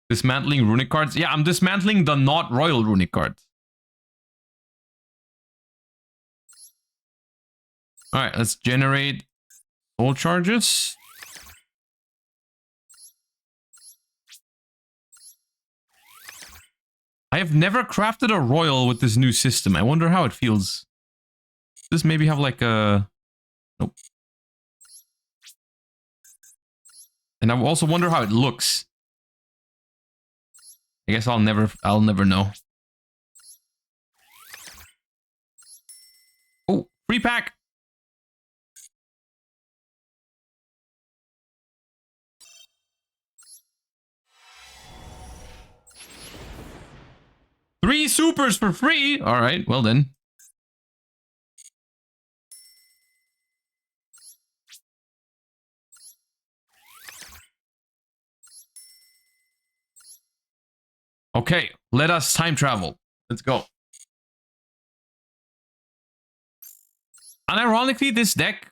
Dismantling runic cards? Yeah, I'm dismantling the not royal runic cards. Alright, let's generate soul charges. I have never crafted a royal with this new system. I wonder how it feels. Does this maybe have like a... Nope. And I also wonder how it looks. I guess I'll never know. Oh, free pack! Three supers for free! Alright, well then. Okay, let us time travel. Let's go. Unironically, this deck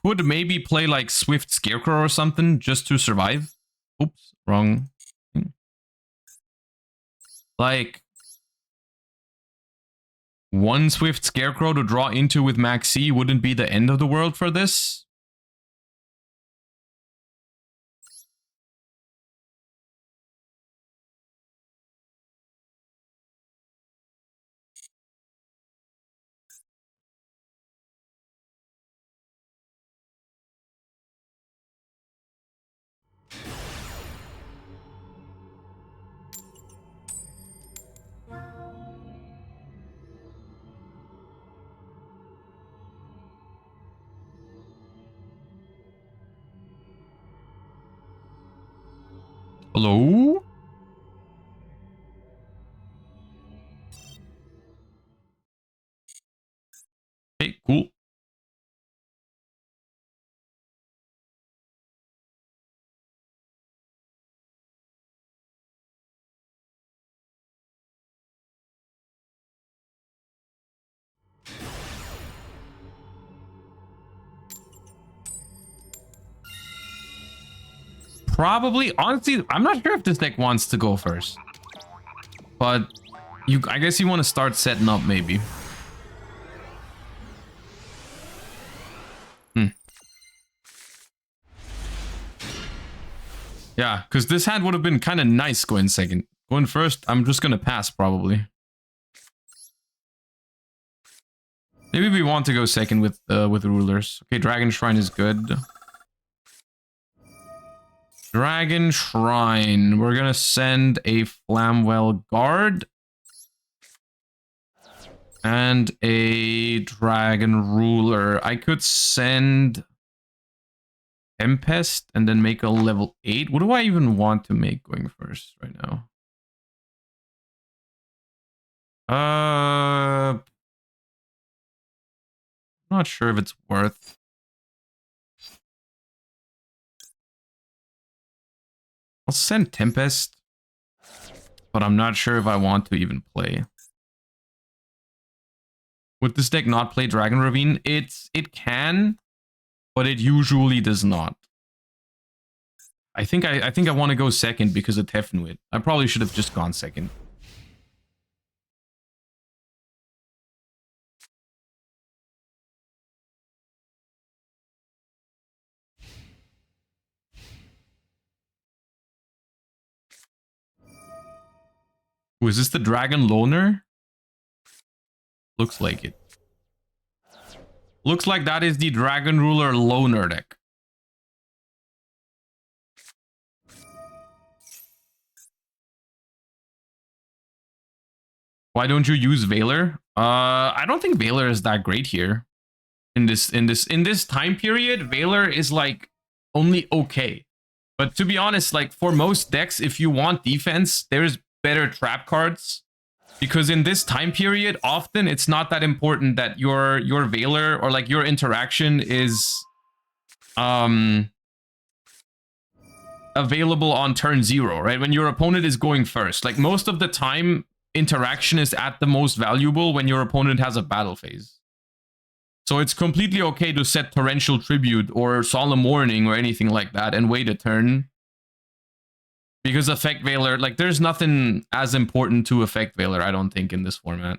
could maybe play like Swift Scarecrow or something just to survive. Oops, wrong thing. Like, one Swift Scarecrow to draw into with Max C wouldn't be the end of the world for this. Hello? Probably, honestly, I'm not sure if this deck wants to go first. But I guess you want to start setting up, maybe. Yeah, because this hand would have been kind of nice going second. Going first, I'm just going to pass, probably. Maybe we want to go second with rulers. Okay, Dragon Shrine is good. Dragon Shrine. We're going to send a Flamwell Guard. And a Dragon Ruler. I could send Tempest and then make a level 8. What do I even want to make going first right now? Not sure if it's worth. I'll send Tempest, but I'm not sure if I want to even play. Would this deck not play Dragon Ravine? It can, but it usually does not. I think I want to go second because of Tefnuit. I probably should have just gone second. Ooh, is this the Dragon Loner? Looks like it. Looks like that is the Dragon Ruler Loner deck. Why don't you use Valor? I don't think Valor is that great here. In this time period, Valor is like only okay. But to be honest, like for most decks, if you want defense, there's better trap cards. Because in this time period, often it's not that important that your Valor or like your interaction is available on turn 0, right? When your opponent is going first. Like most of the time, interaction is at the most valuable when your opponent has a battle phase. So it's completely okay to set Torrential Tribute or Solemn Warning or anything like that and wait a turn. Because Effect Valor, like there's nothing as important to Effect Valor, I don't think, in this format.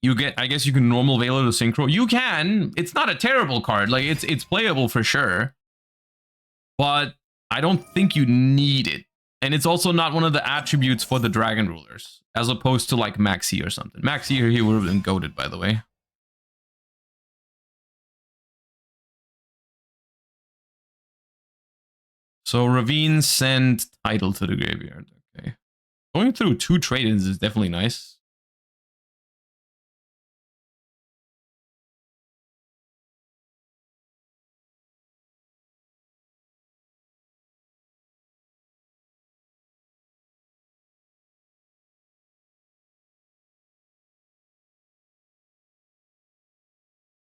You get, I guess you can normal Valor to Synchro. You can. It's not a terrible card. Like it's playable for sure. But I don't think you need it. And it's also not one of the attributes for the Dragon Rulers, as opposed to like Maxi or something. Maxi here would have been goated, by the way. So Ravine sent Title to the graveyard. Okay. Going through 2 trade-ins is definitely nice.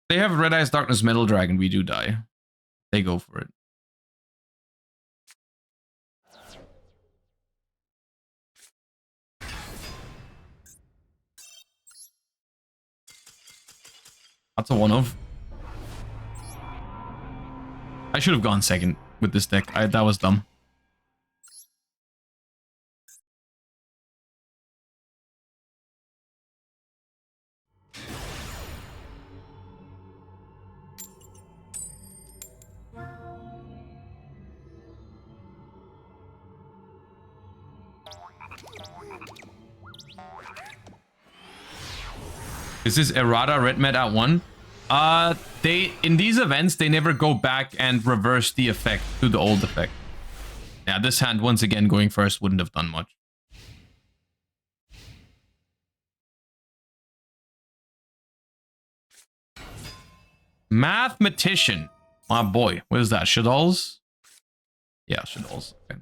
They have Red Eyes Darkness Metal Dragon, we do die. They go for it. That's a one-of. I should have gone second with this deck. That was dumb. Is this errata red met at 1? In these events, they never go back and reverse the effect to the old effect. Yeah, this hand, once again, going first wouldn't have done much. Mathematician. My boy. What is that? Shadolls? Yeah, Shadolls. Okay.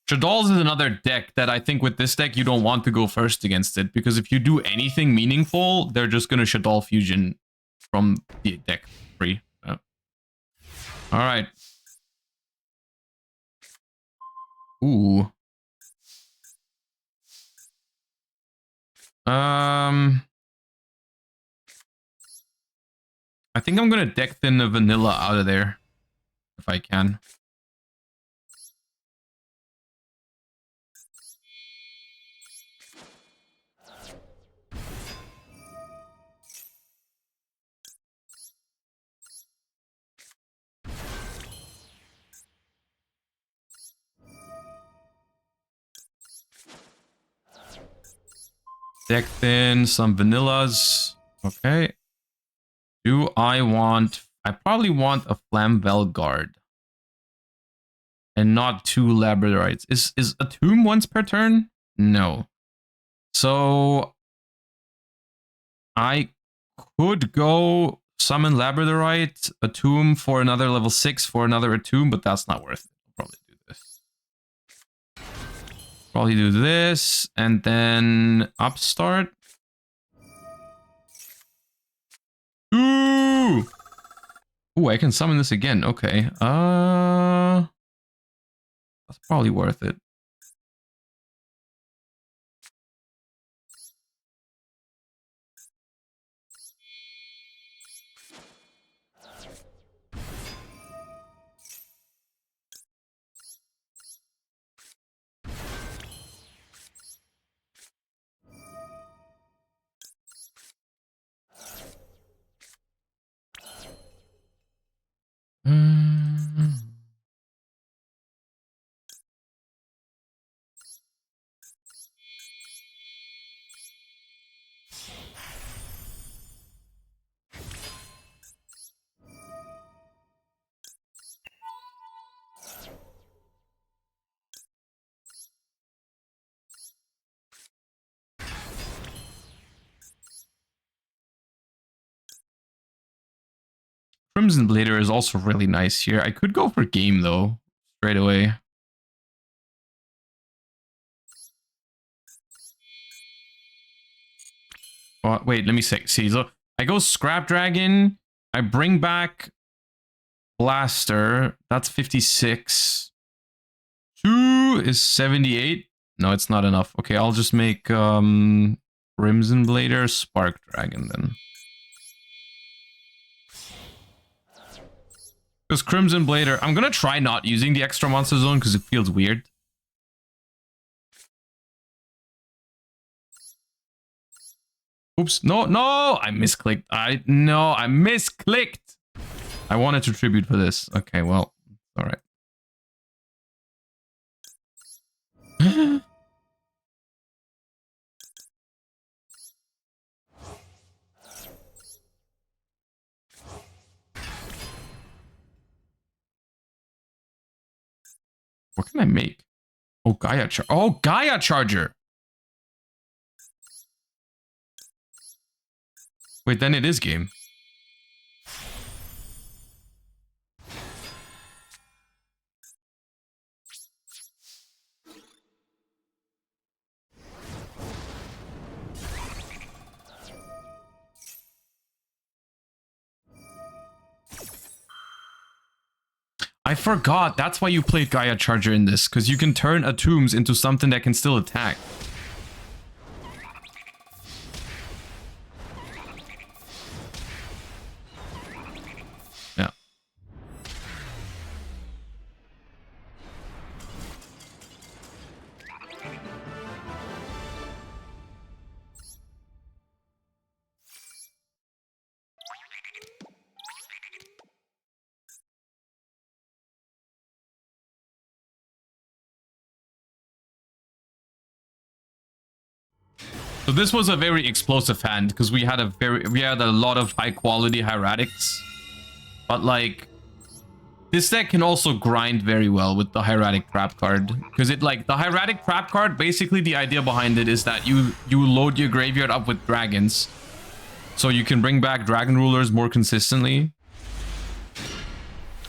Shadolls is another deck that I think with this deck, you don't want to go first against it. Because if you do anything meaningful, they're just going to Shadoll Fusion from the deck free. Oh. All right. Ooh. I think I'm gonna deck thin a vanilla out of there. If I can. Deck thin, some vanillas. Okay. Do I want... I probably want a Flamvel Guard. And not 2 Labradorites. Is a tomb once per turn? No. So... I could go summon Labradorite, a tomb for another level 6 for another tomb, but that's not worth it. I'll probably do this. Probably do this, and then upstart. Ooh! Ooh, I can summon this again. Okay. That's probably worth it. Crimson Blader is also really nice here. I could go for game though, straight away. Oh, wait, let me see. So I go Scrap Dragon. I bring back Blaster. That's 56. 2 is 78. No, it's not enough. Okay, I'll just make Crimson Blader Spark Dragon then. Because Crimson Blader, I'm gonna try not using the extra monster zone because it feels weird. Oops, no, I misclicked. I misclicked. I wanted to tribute for this. Okay, well, all right. What can I make? Oh, Gaia Charger. Wait, then it is game. I forgot. That's why you played Gaia Charger in this, because you can turn a tombs into something that can still attack. Yeah. So this was a very explosive hand because we had a lot of high quality hieratics. But like this deck can also grind very well with the hieratic trap card. Because it like the hieratic trap card, basically the idea behind it is that you load your graveyard up with dragons. So you can bring back dragon rulers more consistently.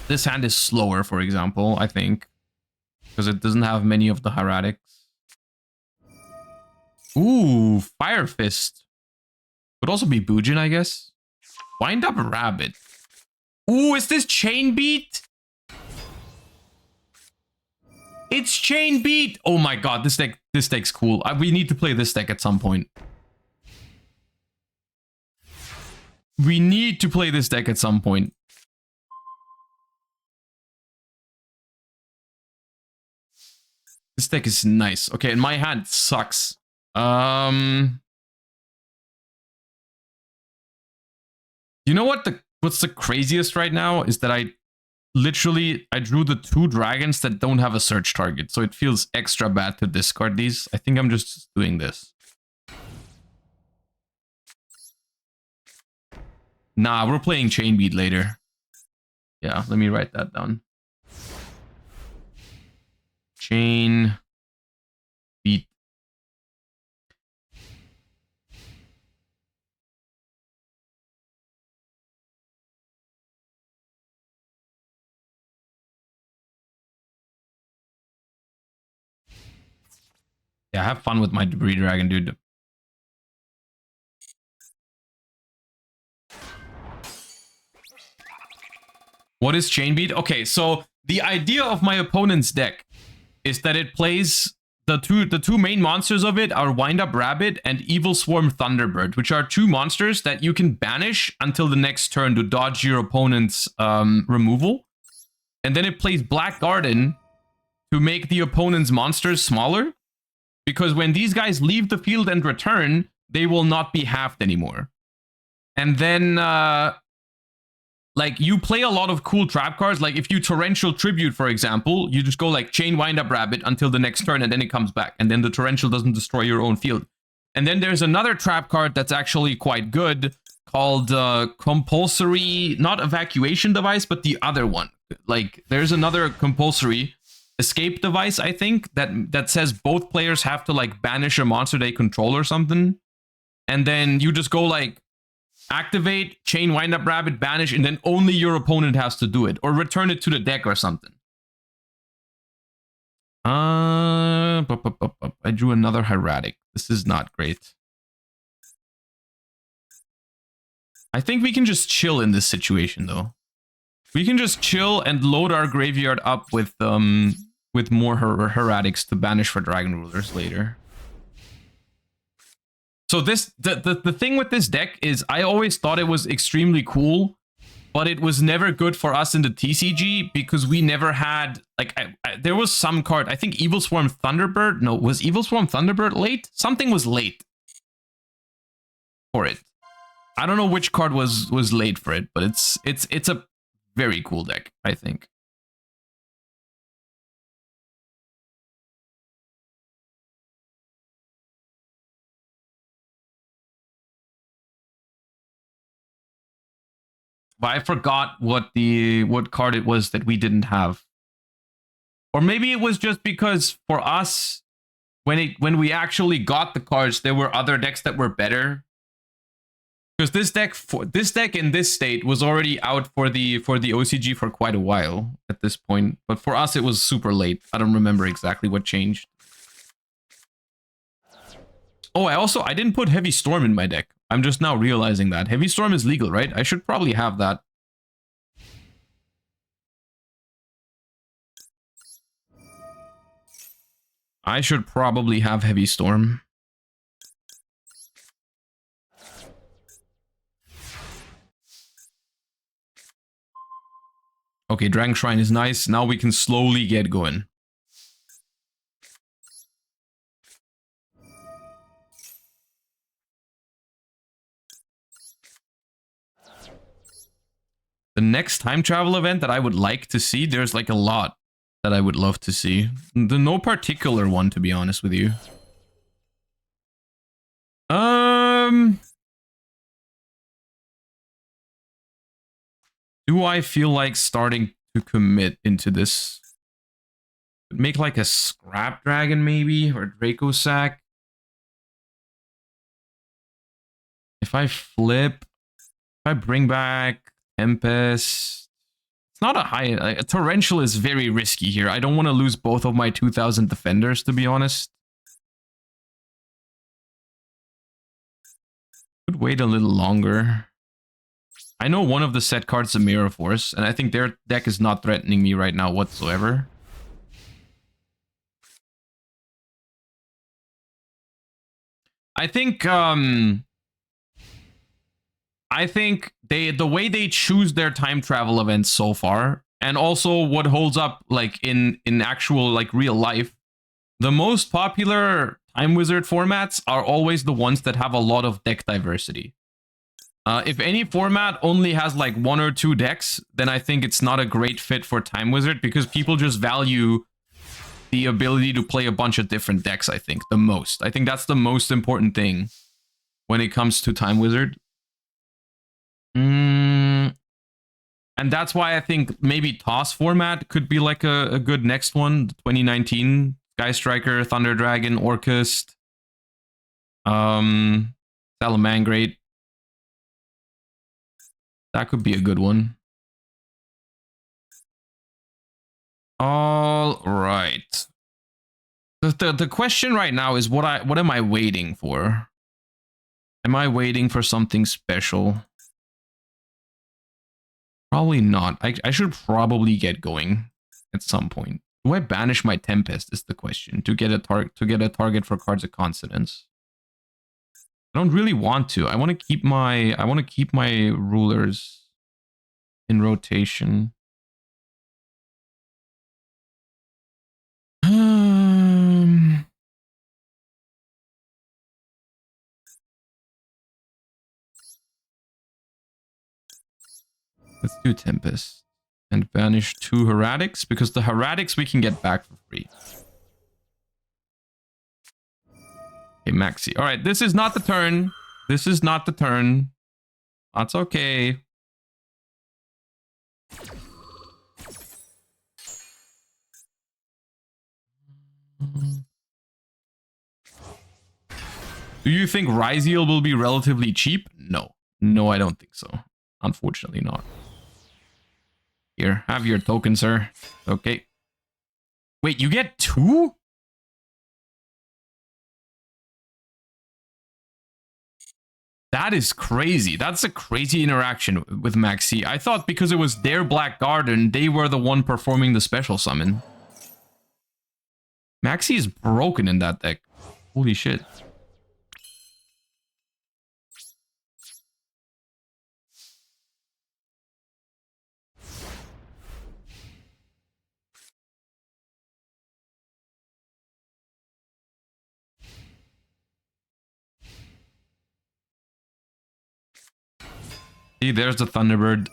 This hand is slower, for example, I think. Because it doesn't have many of the hieratics. Ooh, Fire Fist. Could also be Bujin, I guess. Wind Up Rabbit. Ooh, is this Chain Beat? It's Chain Beat! Oh my god, this deck's cool. We need to play this deck at some point. we need to play this deck at some point. This deck is nice. Okay, and my hand sucks. You know what's the craziest right now is that I drew the 2 dragons that don't have a search target, so it feels extra bad to discard these. I think I'm just doing this. Nah, we're playing Chainbeat later. Yeah, let me write that down. Chain beat. Yeah, have fun with my debris dragon, dude. What is Chainbeat? Okay, so the idea of my opponent's deck is that it plays the two main monsters of it are Wind Up Rabbit and Evil Swarm Thunderbird, which are 2 monsters that you can banish until the next turn to dodge your opponent's removal. And then it plays Black Garden to make the opponent's monsters smaller. Because when these guys leave the field and return, they will not be halved anymore. And then, like, you play a lot of cool trap cards. Like, if you Torrential Tribute, for example, you just go, like, Chain Wind Up Rabbit until the next turn, and then it comes back. And then the Torrential doesn't destroy your own field. And then there's another trap card that's actually quite good called Compulsory, not Evacuation Device, but the other one. Like, there's another compulsory escape device, I think, that says both players have to, like, banish a monster they control or something. And then you just go, like, activate, Chain Wind Up Rabbit, banish, and then only your opponent has to do it. Or return it to the deck or something. I drew another Hieratic. This is not great. I think we can just chill in this situation, though. We can just chill and load our graveyard up with more Hieratics to banish for Dragon Rulers later. So the thing with this deck is I always thought it was extremely cool, but it was never good for us in the TCG because we never had, like, there was some card, I think Evil Swarm Thunderbird. No, was Evil Swarm Thunderbird late? Something was late for it. I don't know which card was late for it, but it's a very cool deck, I think. But I forgot what card it was that we didn't have. Or maybe it was just because for us, when we actually got the cards, there were other decks that were better. Because this deck in this state was already out for the OCG for quite a while at this point. But for us, it was super late. I don't remember exactly what changed. Oh, I didn't put Heavy Storm in my deck. I'm just now realizing that. Heavy Storm is legal, right? I should probably have that. I should probably have Heavy Storm. Okay, Dragon Shrine is nice. Now we can slowly get going. The next time travel event that I would like to see, there's like a lot that I would love to see. No particular one, to be honest with you. Do I feel like starting to commit into this? Make like a Scrap Dragon maybe, or Draco Sack. If I flip, if I bring back Tempest, it's not a high. A Torrential is very risky here. I don't want to lose both of my 2000 defenders, to be honest. Could wait a little longer. I know one of the set cards is a Mirror Force, and I think their deck is not threatening me right now whatsoever. I think I think the way they choose their time travel events so far, and also what holds up like in actual like real life, the most popular Time Wizard formats are always the ones that have a lot of deck diversity. If any format only has like 1 or 2 decks, then I think it's not a great fit for Time Wizard because people just value the ability to play a bunch of different decks, I think, the most. I think that's the most important thing when it comes to Time Wizard. And that's why I think maybe Toss format could be like a good next one. 2019 Sky Striker, Thunder Dragon, Orcust, Salamangreat. That could be a good one. All right. The question right now is what am I waiting for? Am I waiting for something special? Probably not. I should probably get going at some point. Do I banish my Tempest is the question to get a target for cards of consonance. I don't really want to. I want to keep my rulers in rotation. Let's do Tempest and banish 2 Hieratics because the Hieratics we can get back for free. Okay, Maxi. All right, this is not the turn. This is not the turn. That's okay. Do you think Ryziel will be relatively cheap? No. No, I don't think so. Unfortunately not. Here, have your token, sir. Okay. Wait, you get 2? That is crazy. That's a crazy interaction with Maxi. I thought because it was their Black Garden, they were the one performing the special summon. Maxi is broken in that deck. Holy shit. See, there's the Thunderbird.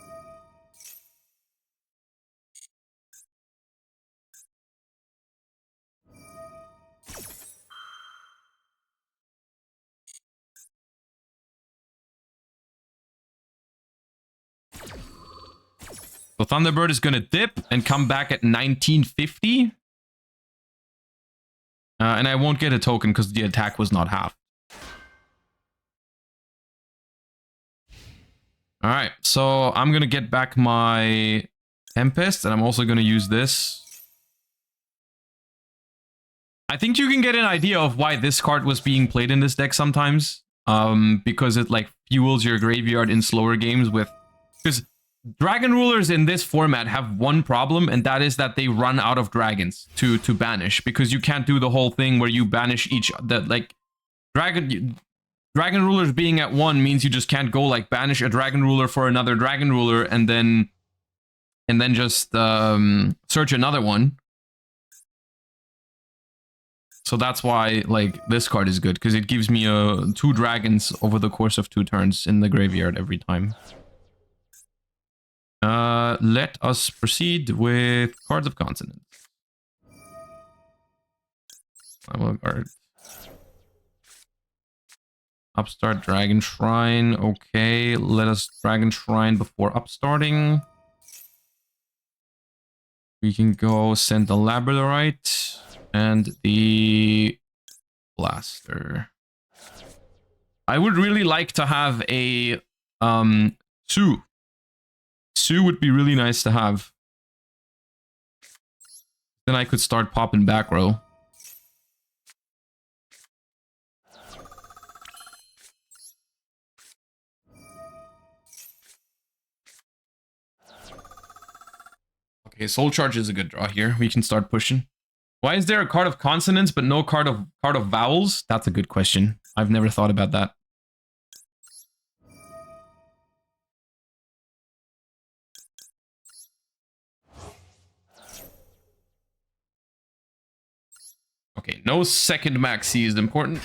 So Thunderbird is going to dip and come back at 1950. And I won't get a token because the attack was not half. All right, so I'm going to get back my Tempest, and I'm also going to use this. I think you can get an idea of why this card was being played in this deck sometimes. Because it like fuels your graveyard in slower games with... Because Dragon Rulers in this format have one problem, and that is that they run out of dragons to banish. Because you can't do the whole thing where you banish each... Dragon Rulers being at 1 means you just can't go like banish a Dragon Ruler for another Dragon Ruler and then just search another one. So that's why like this card is good because it gives me 2 dragons over the course of 2 turns in the graveyard every time. Let us proceed with cards of consonance. I will guard. Upstart Dragon Shrine. Okay, let us Dragon Shrine before upstarting. We can go send the Labradorite and the Blaster. I would really like to have a Sue. Sue would be really nice to have. Then I could start popping back row. Okay, Soul Charge is a good draw here. We can start pushing. Why is there a card of consonants but no card of vowels? That's a good question. I've never thought about that. Okay, no second maxi is important.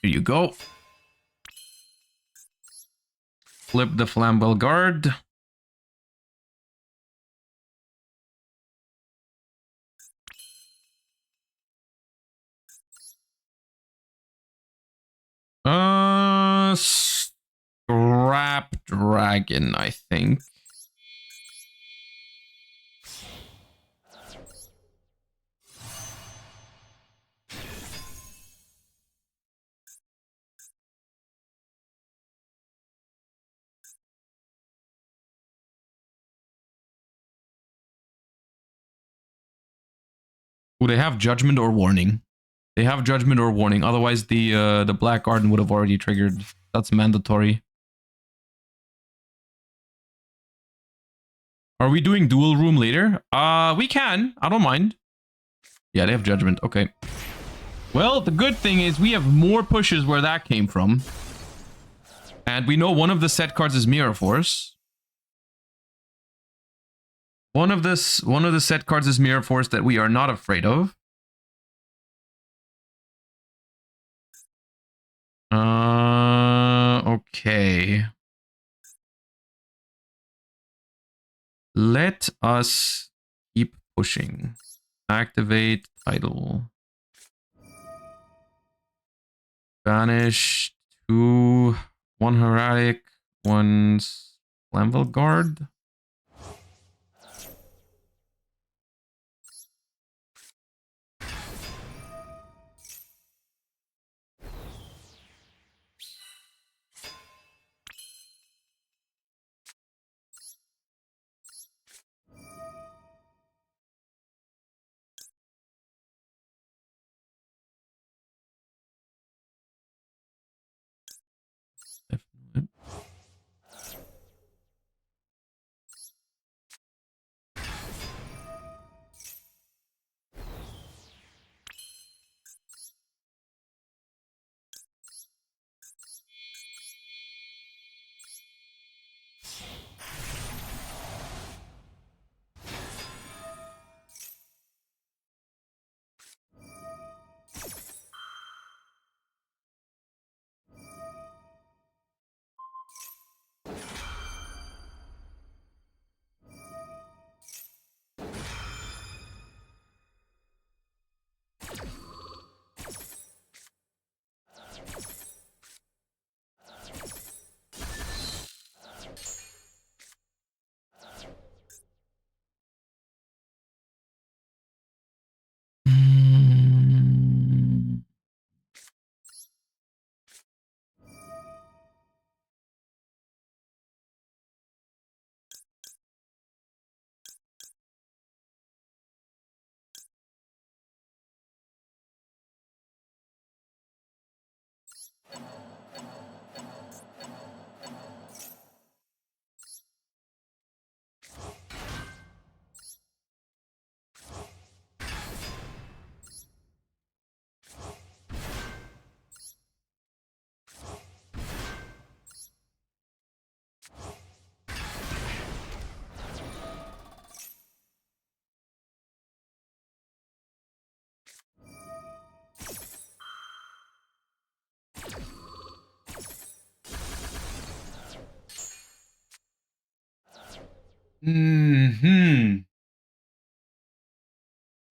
Here you go. Flip the Flamwell Guard. Scrap Dragon, I think. Oh, they have Judgment or Warning. They have Judgment or Warning. Otherwise, the Black Garden would have already triggered. That's mandatory. Are we doing Duel Room later? We can. I don't mind. Yeah, they have Judgment. Okay. Well, the good thing is we have more pushes where that came from. And we know one of the set cards is Mirror Force. One of the set cards is Mirror Force that we are not afraid of. Okay. Let us keep pushing. Activate title. Banish 2, 1 Hieratic, 1 Flamwell Guard.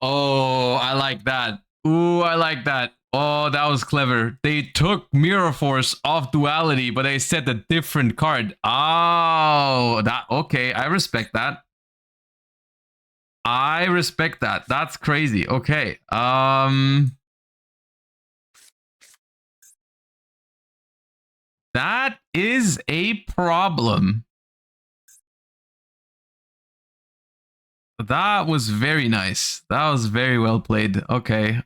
Oh, I like that. Ooh, I like that. Oh, that was clever. They took Mirror Force off Duality, but they set a different card. Oh, that okay. I respect that. I respect that. That's crazy. Okay. That is a problem. That was very nice. That was very well played. Okay.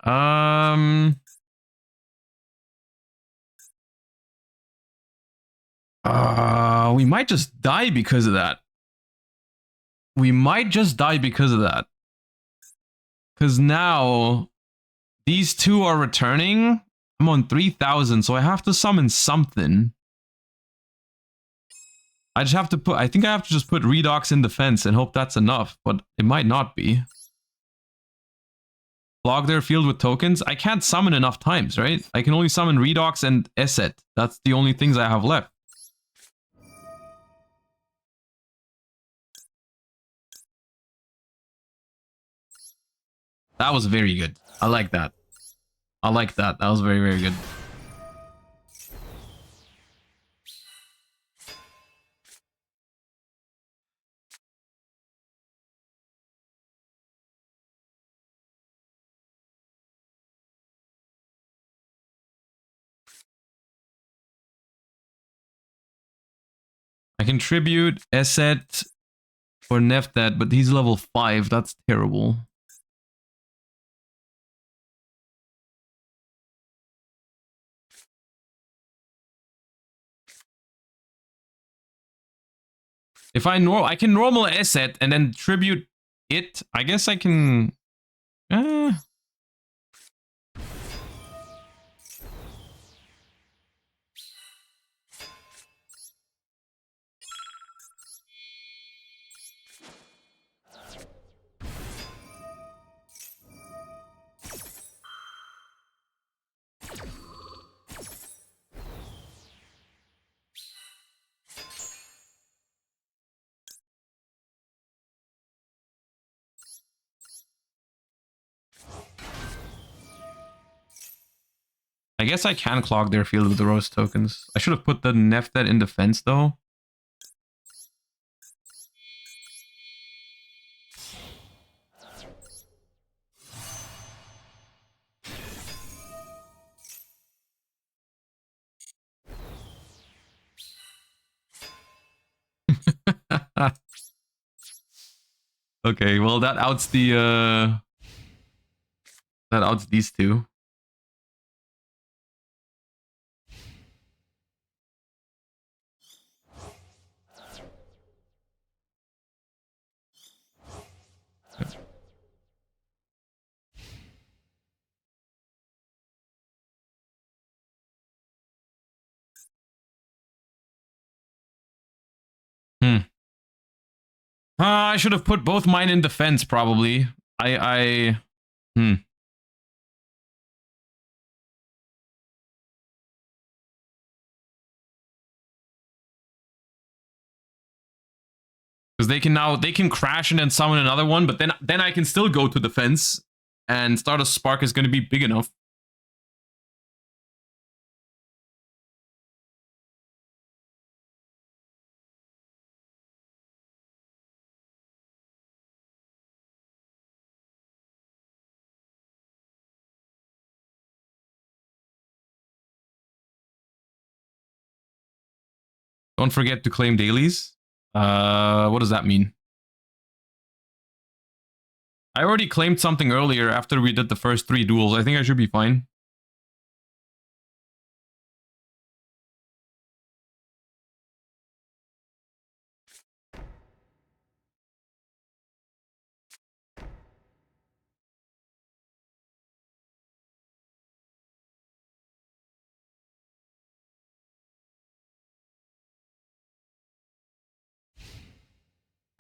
We might just die because of that. We might just die because of that. Because now these two are returning. I'm on 3,000, so I have to summon something. I just have to put, I think I have to just put Redox in defense and hope that's enough, but it might not be. Clog their field with tokens. I can't summon enough times, right? I can only summon Redox and Esset. That's the only things I have left. That was very good. I like that. I like that. That was very, very good. I can tribute Esset for Neftet, but he's level 5. That's terrible. If I can normal Esset and then tribute it. I guess I can. I guess I can clog their field with the rose tokens. I should have put the Neftet in defense though. Okay, well that outs the that outs these two. I should have put both mine in defense, probably. Because they can crash and then summon another one, but then I can still go to defense and start a spark is going to be big enough. Don't forget to claim dailies. What does that mean? I already claimed something earlier after we did the first 3 duels. I think I should be fine.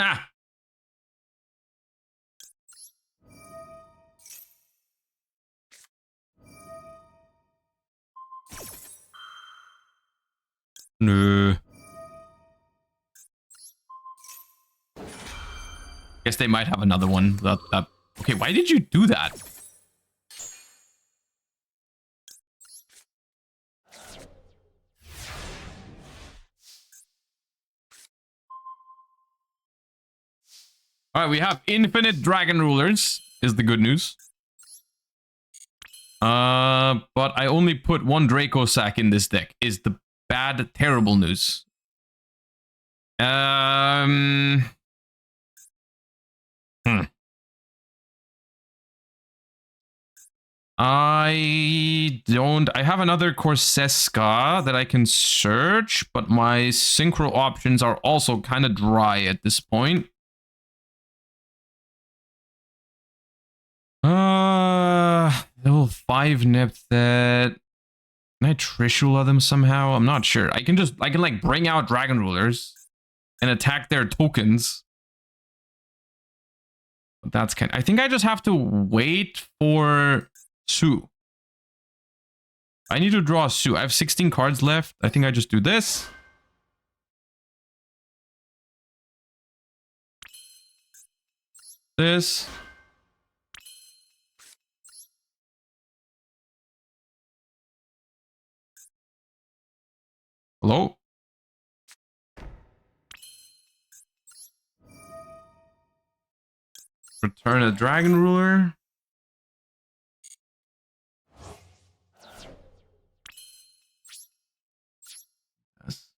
Ah! No. Guess they might have another one. Okay, why did you do that? Alright, we have infinite dragon rulers, is the good news. But I only put 1 Draco sack in this deck, is the bad, terrible news. I have another Corseska that I can search, but my synchro options are also kind of dry at this point. Level 5 Nepthet. Can I Trishula them somehow? I'm not sure. I can like bring out Dragon Rulers. and attack their tokens. But that's kind. I think I just have to wait for Sue. I need to draw a Sue. I have 16 cards left. I think I just do this. This. Hello? Return a Dragon Ruler. Yes.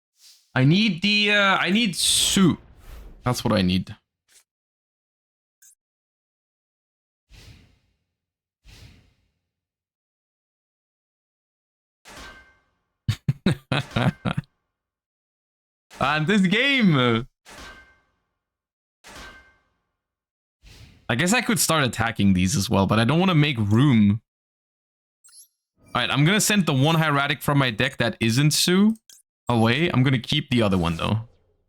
I need Sue. That's what I need. And this game. I guess I could start attacking these as well, but I don't want to make room. Alright, I'm gonna send the one Hieratic from my deck that isn't Sue away. I'm gonna keep the other one though.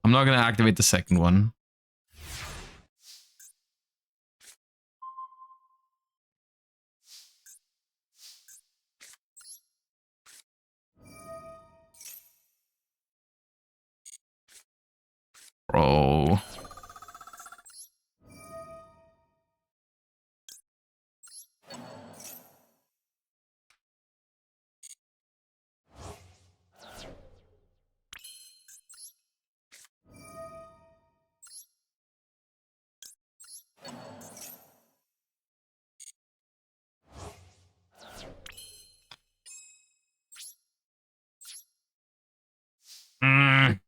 I'm not gonna activate the second one. Bro. Mm.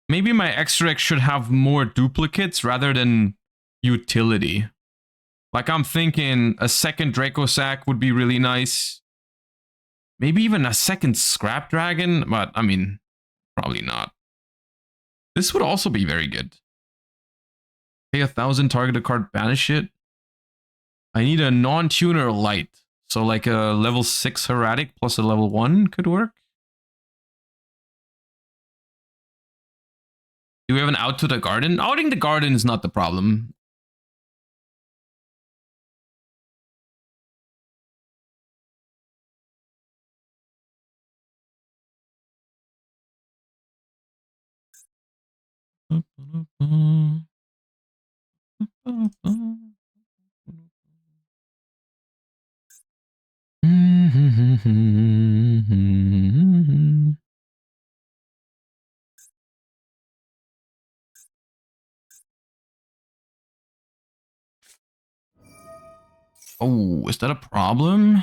Maybe my extra should have more duplicates rather than utility. Like I'm thinking a second Draco Sack would be really nice. Maybe even a second Scrap Dragon, but I mean, probably not. This would also be very good. Pay 1,000, target a card, banish it. I need a non-tuner light. So like a level 6 Hieratic plus a level 1 could work. Do we have an out to the garden? Outing the garden is not the problem. Oh, is that a problem?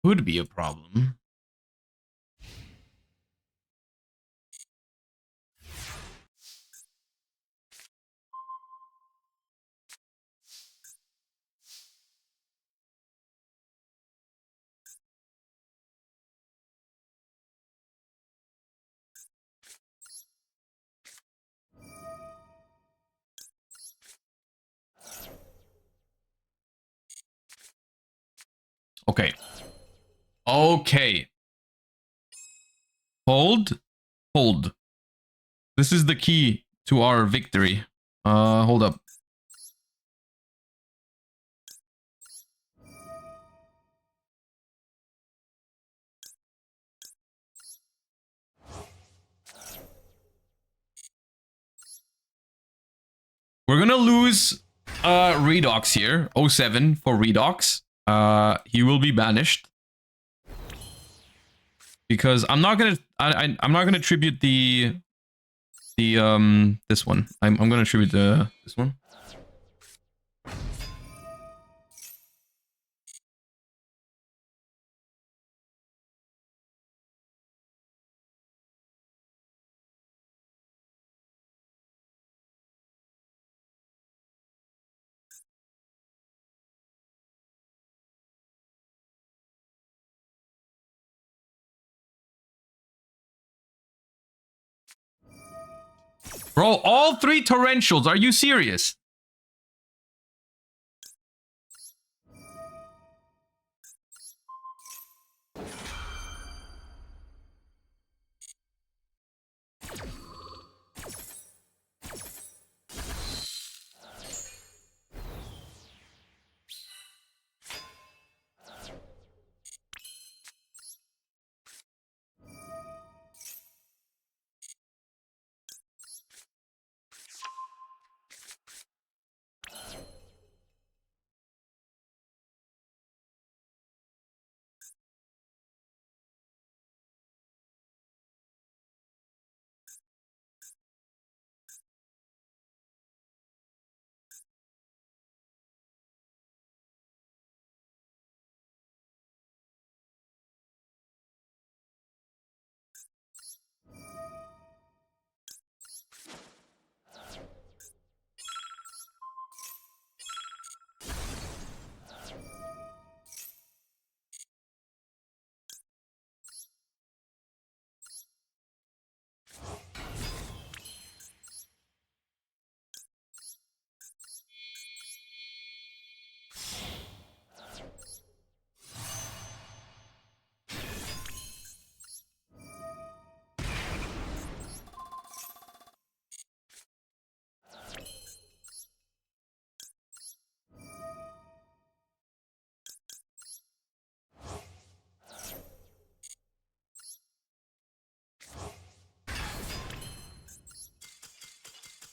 Could be a problem. Okay. Okay. Hold. Hold. This is the key to our victory. Hold up. We're gonna lose Redox here. 07 for Redox. He will be banished. Because I'm not gonna I'm not gonna tribute the this one. I'm gonna tribute this one. Bro, all 3 torrentials. Are you serious?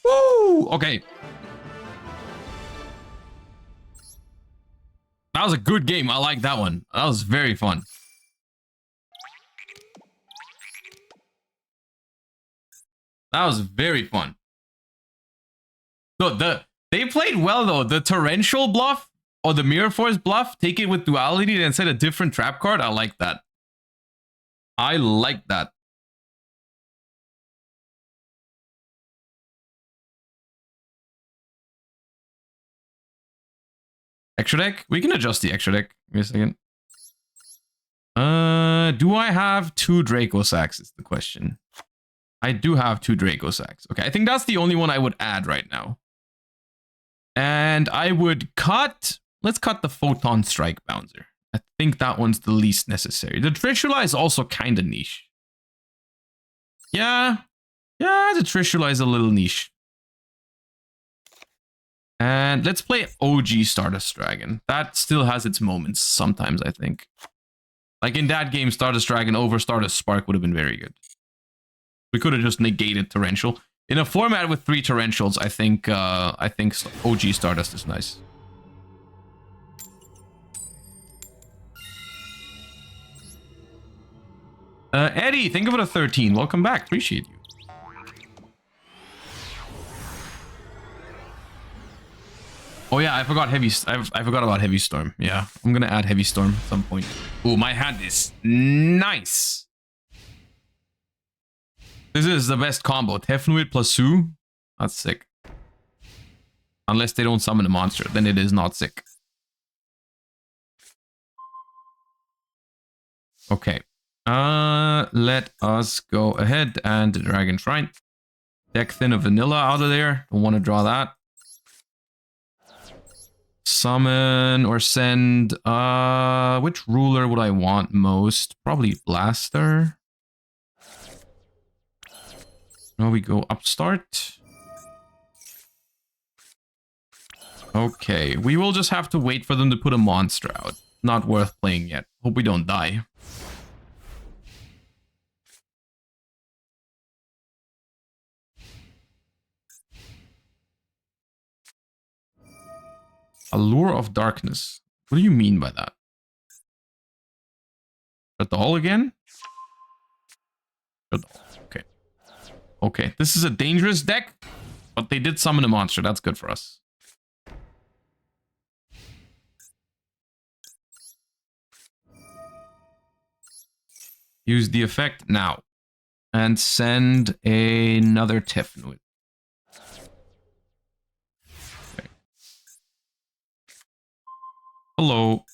Woo! Okay. That was a good game. I like that one. That was very fun. That was very fun. No, they played well though. The torrential bluff or the mirror force bluff, take it with duality and set a different trap card. I like that. I like that. Extra deck? We can adjust the extra deck. Give me a second. Do I have 2 Draco Sacks is the question. I do have 2 Draco Sacks. Okay, I think that's the only one I would add right now. And I would cut... Let's cut the Photon Strike Bouncer. I think that one's the least necessary. The Trishula is also kind of niche. Yeah. Yeah, the Trishula is a little niche. And let's play OG Stardust Dragon. That still has its moments sometimes, I think. Like in that game, Stardust Dragon over Stardust Spark would have been very good. We could have just negated Torrential. In a format with 3 Torrentials, I think OG Stardust is nice. Eddie, think of it a 13. Welcome back. Appreciate you. Oh yeah, I forgot I forgot about Heavy Storm. Yeah, I'm gonna add Heavy Storm at some point. Oh, my hand is nice. This is the best combo. Tefnuit plus Su. That's sick. Unless they don't summon a monster, then it is not sick. Okay. Let us go ahead and Dragon Shrine. Deck Thin of Vanilla out of there. Don't want to draw that. Summon or send, which ruler would I want most? Probably Blaster. Now we go Upstart. Okay, we will just have to wait for them to put a monster out. Not worth playing yet. Hope we don't die. Allure of Darkness. What do you mean by that? Shut the hole again? Shut the hole. Okay. Okay, this is a dangerous deck, but they did summon a monster. That's good for us. Use the effect now. And send another Tefnuit. Okay. Hello.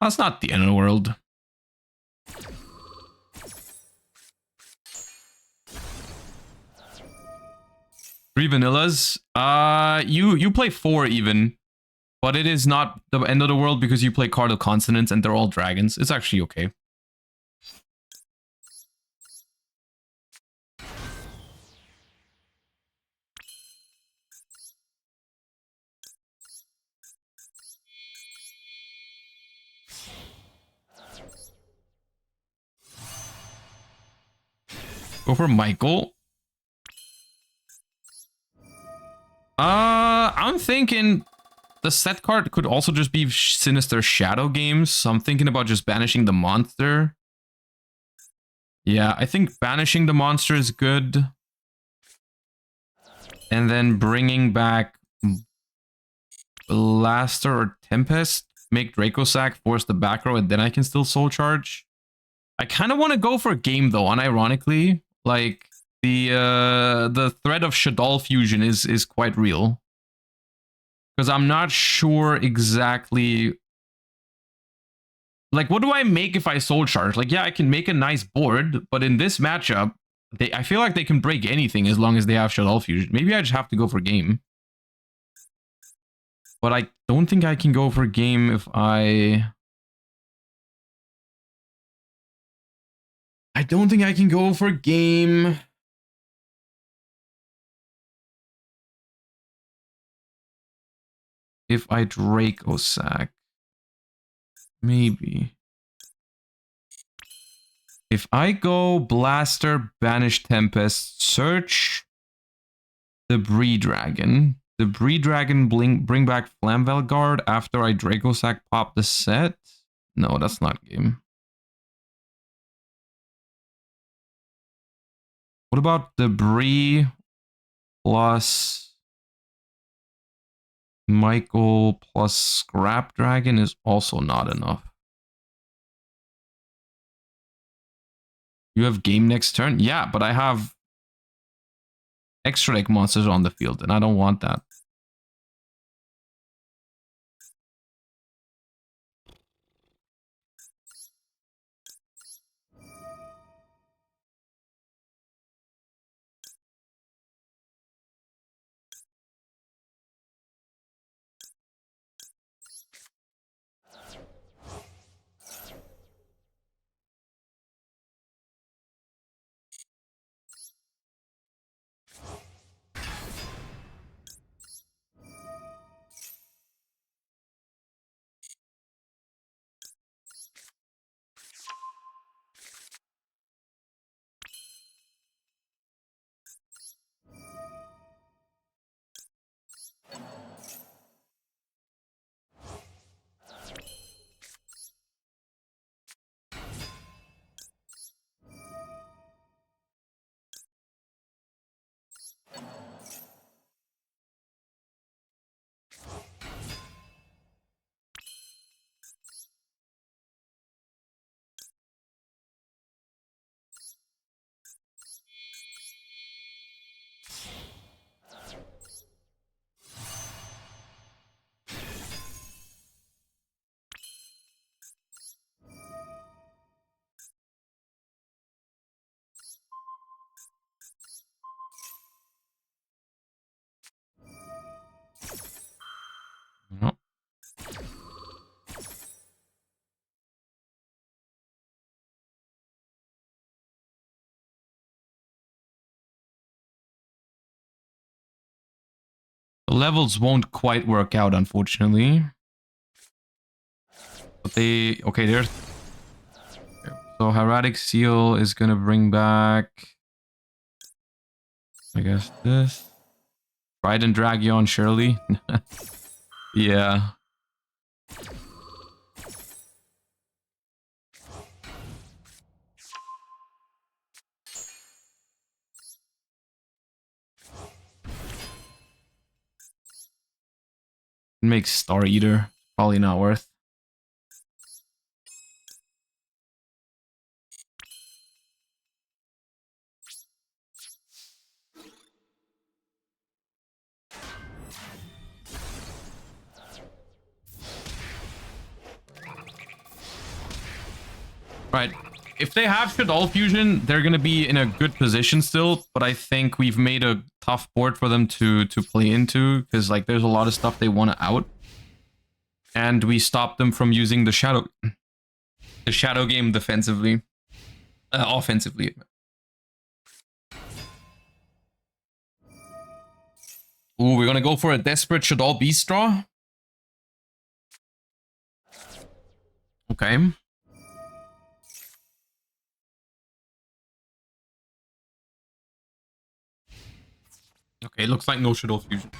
That's not the end of the world. Three vanillas. You play 4 even, but it is not the end of the world because you play Card of Consonants and they're all dragons. It's actually okay. Go for Michael. I'm thinking the set card could also just be Sinister Shadow Games. So I'm thinking about just banishing the monster. Yeah, I think banishing the monster is good. And then bringing back Blaster or Tempest. Make Draco Sack, force the back row, and then I can still Soul Charge. I kind of want to go for a game though, unironically. Like, the threat of Shadoll fusion is quite real. Because I'm not sure exactly... Like, what do I make if I Soul Charge? Like, yeah, I can make a nice board, but in this matchup, I feel like they can break anything as long as they have Shadoll fusion. Maybe I just have to go for game. But I don't think I can go for game if I don't think I can go for game. If I Draco Sack. Maybe. If I go Blaster, Banish Tempest, search Debris Dragon. Debris Dragon bring back Flamvel Guard after I Draco Sack pop the set. No, that's not game. What about Debris plus Michael plus Scrap Dragon is also not enough. You have game next turn? Yeah, but I have extra deck monsters on the field, and I don't want that. No. The levels won't quite work out, unfortunately. But they... Okay, there's... So Hieratic Seal is gonna bring back... I guess this. Trident Dragion, surely. Yeah. Makes Star Eater. Probably not worth. Right. If they have Shadoll fusion, they're gonna be in a good position still, but I think we've made a tough board for them to play into, because like there's a lot of stuff they want to out. And we stopped them from using the shadow game defensively. Offensively. Ooh, we're gonna go for a desperate Shadoll Beast draw. Okay. Okay, looks like no Shadoll fusion.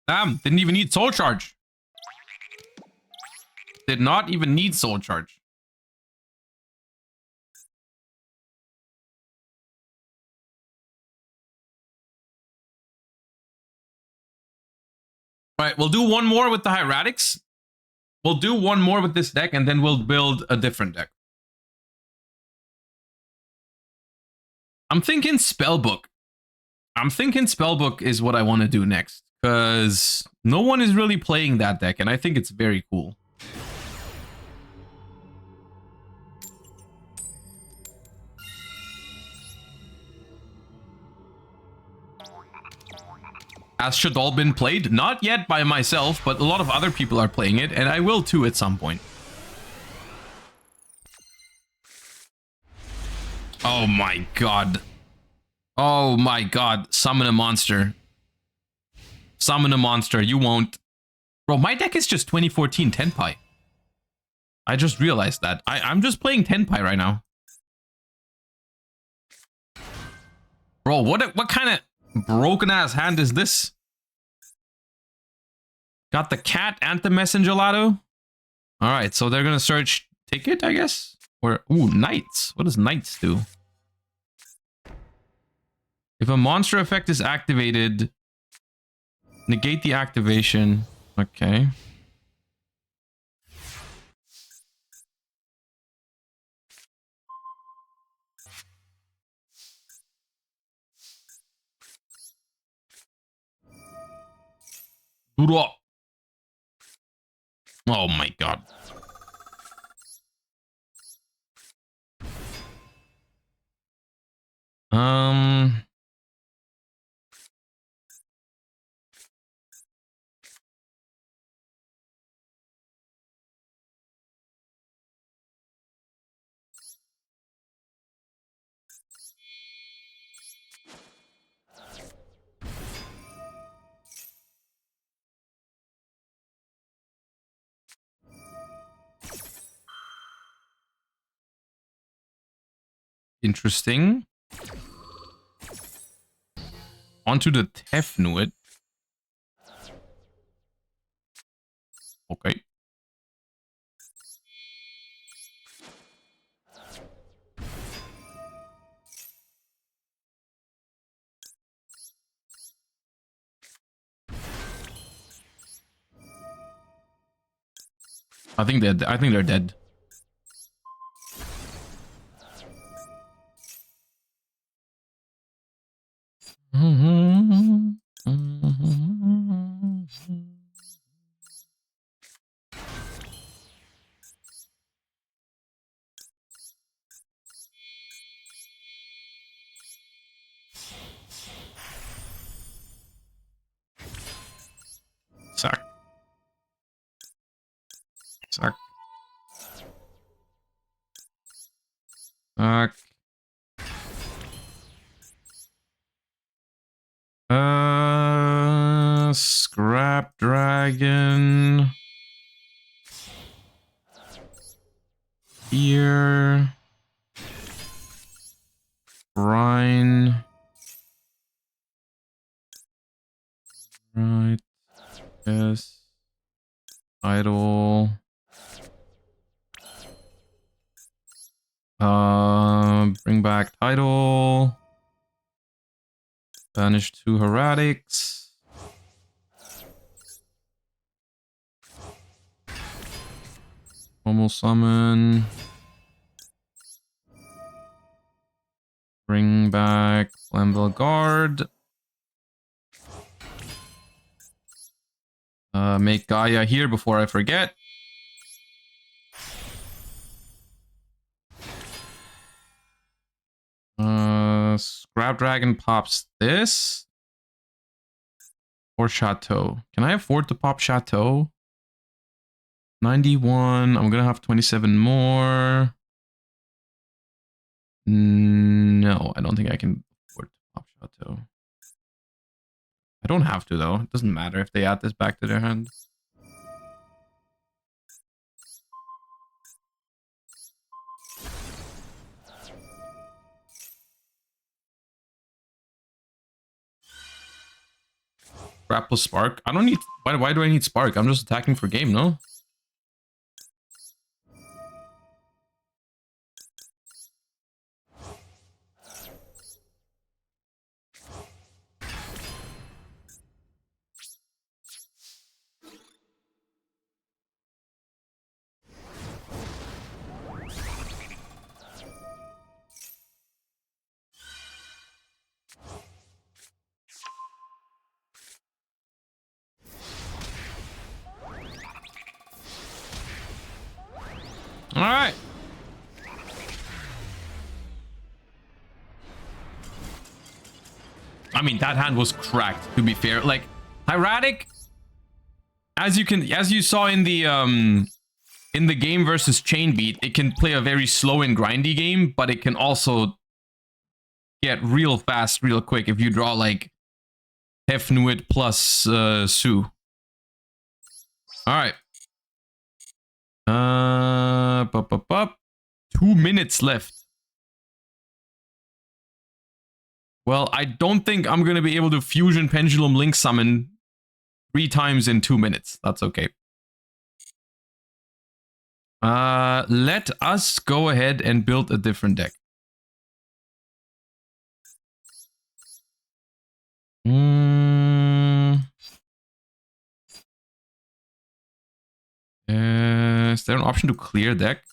Damn, didn't even need Soul Charge. Did not even need Soul Charge. Right, we'll do one more with the Hieratics. We'll do one more with this deck, and then we'll build a different deck. I'm thinking Spellbook. I'm thinking Spellbook is what I want to do next, because no one is really playing that deck, and I think it's very cool. Has Shadoll been played? Not yet by myself, but a lot of other people are playing it, and I will too at some point. Oh my god. Oh my god. Summon a monster. Summon a monster. You won't. Bro, my deck is just 2014 Tenpai. I just realized that. I'm just playing Tenpai right now. Bro, what kind of broken ass hand is this? Got the cat and the messenger lotto. All right, so they're gonna search ticket, I guess. Or ooh, knights. What does knights do? If a monster effect is activated, negate the activation. Okay. Oh my god. Interesting. Onto the Tefnuit. Okay. I think they're dead. Suck. Suck. Suck. Scrap Dragon. Here. Brine. Right. Yes. Idle. Bring back title. Banish 2 Hieratics. Normal summon. Bring back Flamville Guard. Make Gaia here before I forget. Scrap Dragon pops this. Or Chateau. Can I afford to pop Chateau? 91. I'm gonna have 27 more. No, I don't think I can afford to pop Chateau. I don't have to, though. It doesn't matter if they add this back to their hand. Grapple Spark. I don't need... Why do I need Spark? I'm just attacking for game, no? All right. I mean, that hand was cracked, to be fair. Like, Hieratic, as you saw in the game versus Chainbeat, it can play a very slow and grindy game, but it can also get real fast, real quick if you draw like Hefnuit plus Su. All right. 2 minutes left. Well, I don't think I'm gonna be able to Fusion Pendulum Link Summon 3 times in 2 minutes. That's okay. Let us go ahead and build a different deck. Is there an option to clear deck?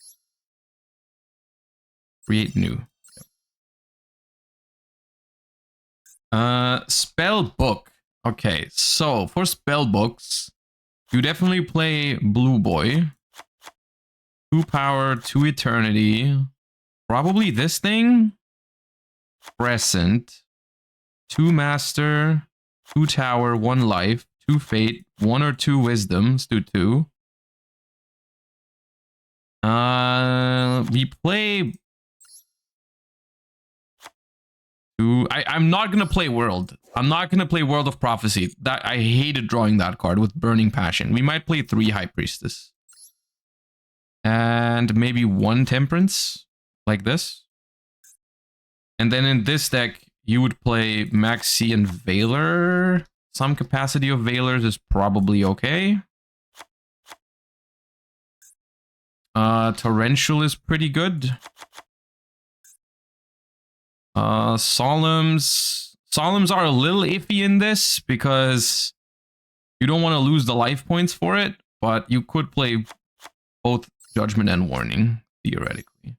Create new. Spellbook. Okay, so for spellbooks, you definitely play Blue Boy. 2 power, 2 eternity. Probably this thing. Crescent. 2 master, 2 tower, 1 life, 2 fate, 1 or 2 wisdom. Let's do 2. We play... I'm not gonna play World. I'm not gonna play World of Prophecy. That I hated drawing that card with Burning Passion. We might play 3 High Priestess. And maybe 1 Temperance, like this. And then in this deck, you would play Maxi and Veiler. Some capacity of Veilers is probably okay. Torrential is pretty good. Solemns are a little iffy in this because you don't want to lose the life points for it, but you could play both Judgment and Warning, theoretically.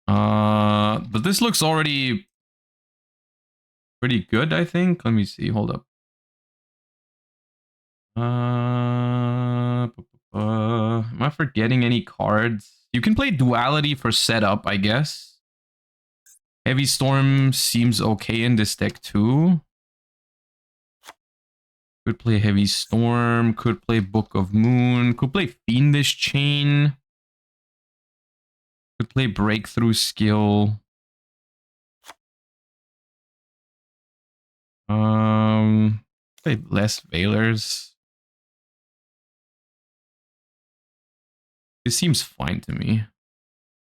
But this looks already pretty good, I think. Let me see, hold up. Am I forgetting any cards? You can play Duality for setup, I guess. Heavy Storm seems okay in this deck too. Could play Heavy Storm, could play Book of Moon, could play Fiendish Chain. Could play Breakthrough Skill. Play less Veilers. This seems fine to me.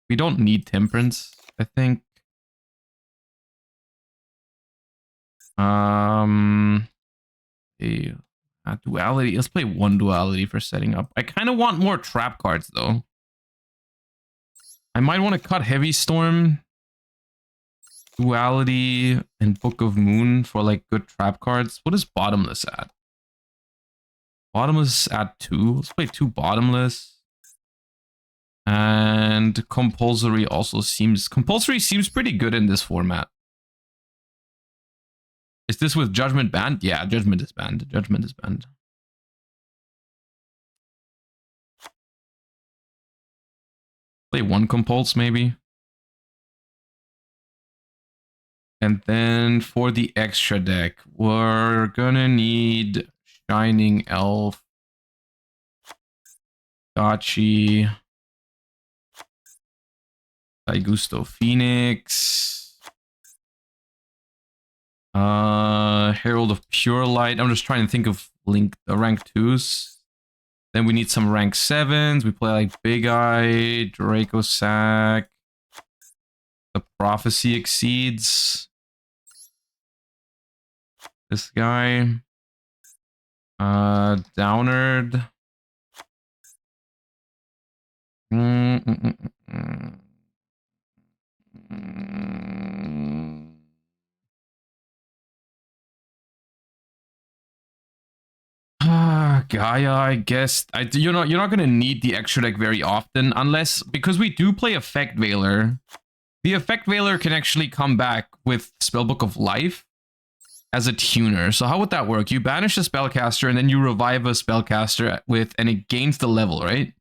We don't need Temperance, I think. Duality. Let's play 1 Duality for setting up. I kind of want more trap cards though. I might want to cut Heavy Storm, Duality, and Book of Moon for like good trap cards. What is Bottomless at? Bottomless at 2. Let's play 2 Bottomless. And compulsory also seems... Compulsory seems pretty good in this format. Is this with Judgment banned? Yeah, Judgment is banned. Judgment is banned. Play one compulse, maybe. And then for the extra deck, we're gonna need Shining Elf, Dachi, Daigusto Phoenix, Herald of Pure Light. I'm just trying to think of rank 2s. Then we need some rank 7s. We play like Big Eye, Draco Sack. The Prophecy Exceeds. This guy. Downard. Gaia, I guess. You're not gonna need the extra deck very often, unless because we do play Effect Veiler. The Effect Veiler can actually come back with Spellbook of Life as a tuner. So how would that work? You banish a spellcaster and then you revive a spellcaster with, and it gains the level, right?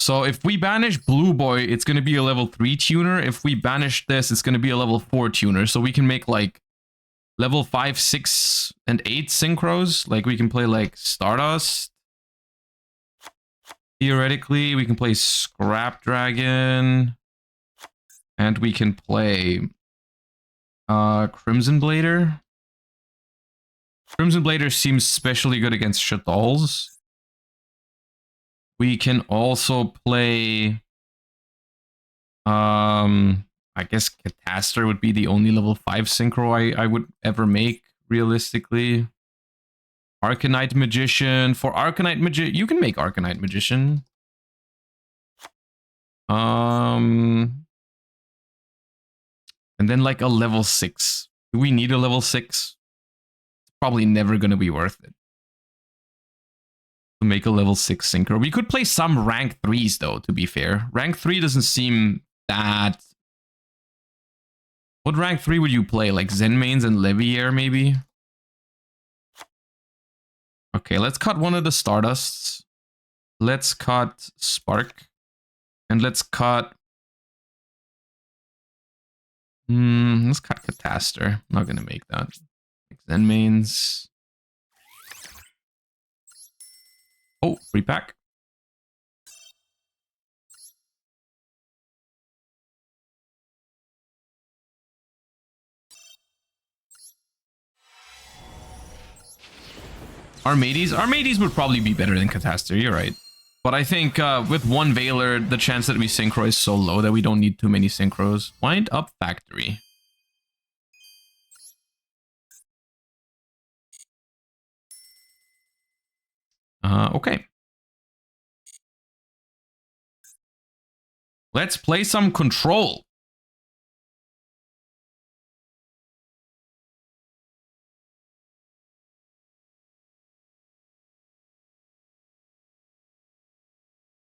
So if we banish Blue Boy, it's gonna be a level 3 tuner. If we banish this, it's gonna be a level 4 tuner. So we can make like level 5, 6, and 8 synchros. Like we can play like Stardust. Theoretically, we can play Scrap Dragon. And we can play Crimson Blader. Crimson Blader seems especially good against Shadolls. We can also play I guess Catastor would be the only level 5 synchro I would ever make, realistically. Arcanite Magician. For Arcanite Magician, you can make Arcanite Magician. And then like a level 6. Do we need a level 6? It's probably never going to be worth it to make a level 6 synchro. We could play some rank 3s though, to be fair. Rank 3 doesn't seem that... What rank 3 would you play? Like Zenmains and Levier, maybe? Okay, let's cut one of the Stardusts. Let's cut Spark. And let's cut... let's cut Catastor. I'm not gonna make that. Zenmains. Oh, free pack. Armades would probably be better than Catastor, you're right. But I think with one Veiler, the chance that we synchro is so low that we don't need too many synchros. Wind Up Factory. Okay. Let's play some Control.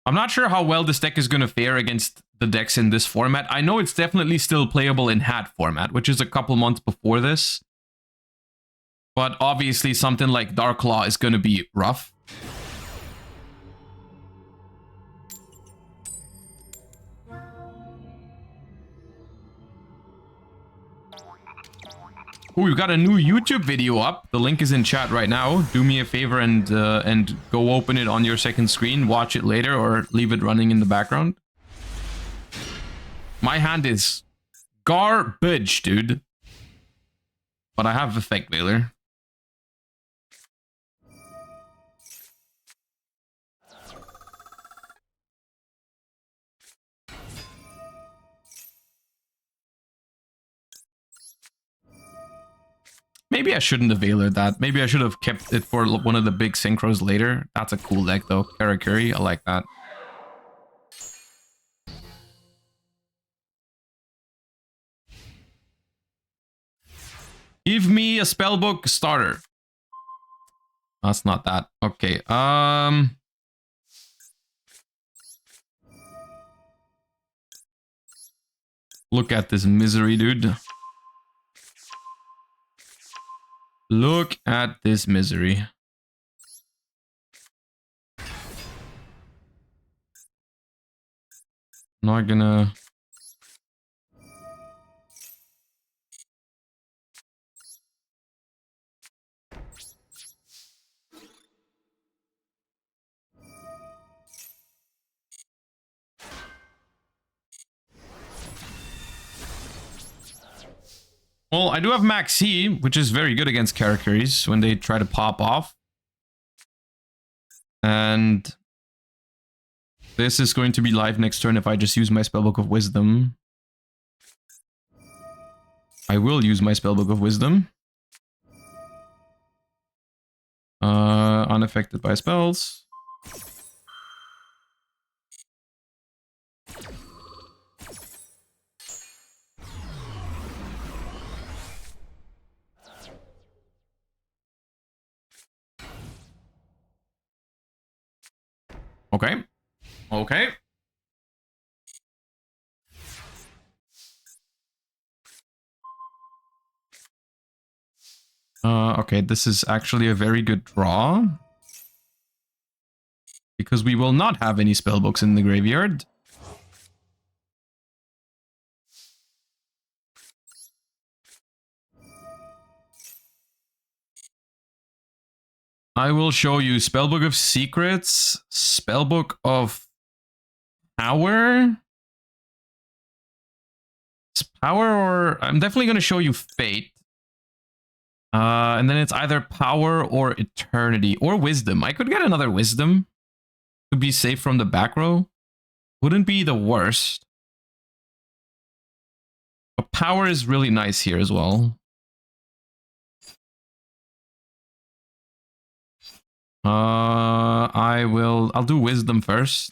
I'm not sure how well this deck is going to fare against the decks in this format. I know it's definitely still playable in Hat format, which is a couple months before this. But obviously something like Dark Claw is going to be rough. Oh, we've got a new YouTube video up. The link is in chat right now. Do me a favor and go open it on your second screen. Watch it later or leave it running in the background. My hand is garbage, dude. But I have Effect Veiler. Maybe I shouldn't have Veilered that. Maybe I should have kept it for one of the big synchros later. That's a cool deck though. Karakuri, I like that. Give me a Spellbook starter. That's not that. Okay. Look at this misery, dude. Look at this misery. Not gonna... Well, I do have Max E, which is very good against characters when they try to pop off. And this is going to be live next turn if I just use my Spellbook of Wisdom. I will use my Spellbook of Wisdom. Unaffected by spells. Okay. Okay. Okay, this is actually a very good draw. Because we will not have any spellbooks in the graveyard. I will show you Spellbook of Secrets, Spellbook of Power. It's Power or... I'm definitely going to show you Fate. And then it's either Power or Eternity or Wisdom. I could get another Wisdom to be safe from the back row. Wouldn't be the worst. But Power is really nice here as well. I'll do Wisdom first.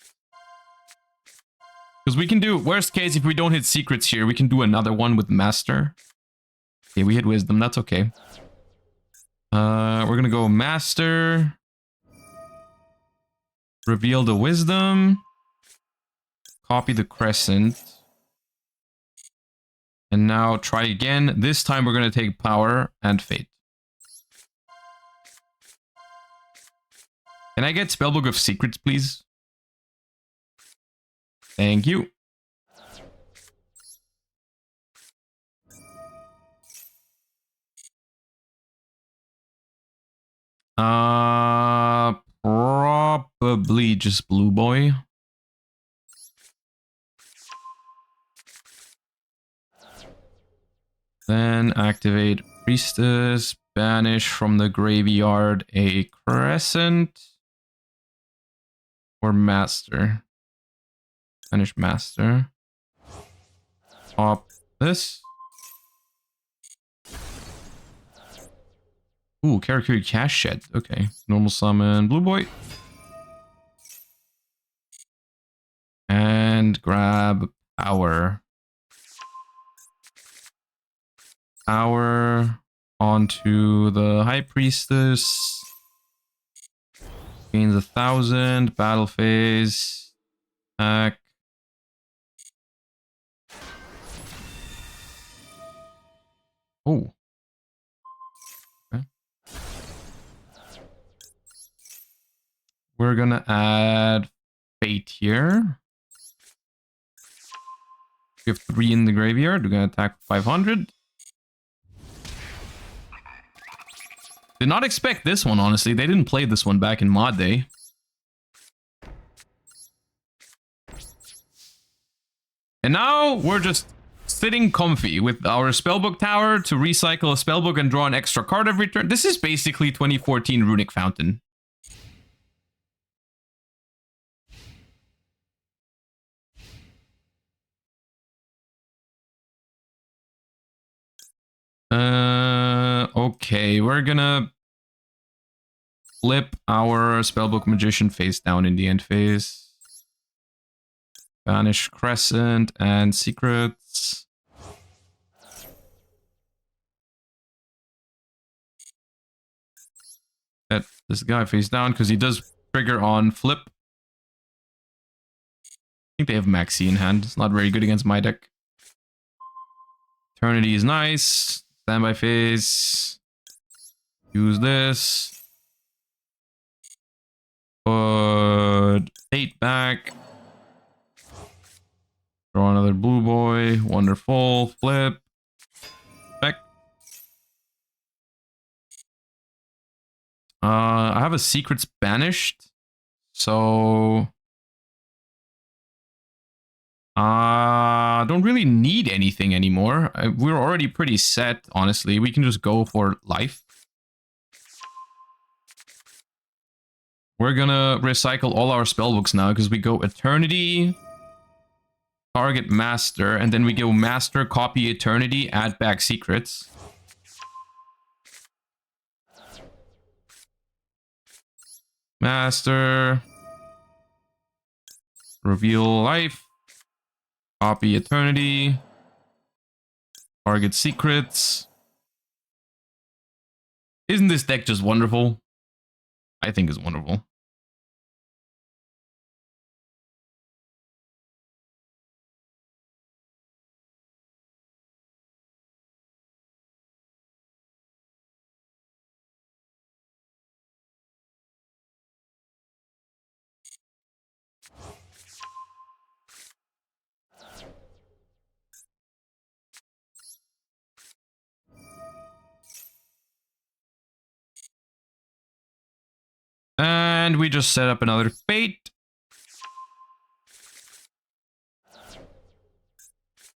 Because we can do, worst case, if we don't hit Secrets here, we can do another one with Master. Okay, we hit Wisdom, that's okay. We're gonna go Master. Reveal the Wisdom. Copy the Crescent. And now try again. This time we're gonna take Power and Fate. Can I get Spellbook of Secrets, please? Thank you. Probably just Blue Boy. Then activate Priestess, banish from the graveyard a Crescent. Or Master. Banish Master. Pop this. Ooh, Karakuri Cash Shed. Okay. Normal summon Blue Boy. And grab Power. Power onto the High Priestess. Gains 1,000. Battle phase. Attack. Oh. Okay. We're gonna add Fate here. We have 3 in the graveyard. We're gonna attack 500. Did not expect this one, honestly. They didn't play this one back in mod day. And now we're just sitting comfy with our Spellbook Tower to recycle a Spellbook and draw an extra card every turn. This is basically 2014 Runic Fountain. Okay, we're gonna flip our Spellbook Magician face down in the end phase. Banish Crescent and Secrets. Set this guy face down because he does trigger on flip. I think they have Maxi in hand. It's not very good against my deck. Eternity is nice. Standby phase. Use this. Put Fate back. Draw another blue boy. Wonderful. Flip. Back. I have a secrets banished. So don't really need anything anymore. We're already pretty set, honestly. We can just go for life. We're gonna recycle all our spellbooks now because we go Eternity, target Master, and then we go Master, copy Eternity, add back secrets. Master, reveal life, copy Eternity, target secrets. Isn't this deck just wonderful? I think it's wonderful. And we just set up another Fate.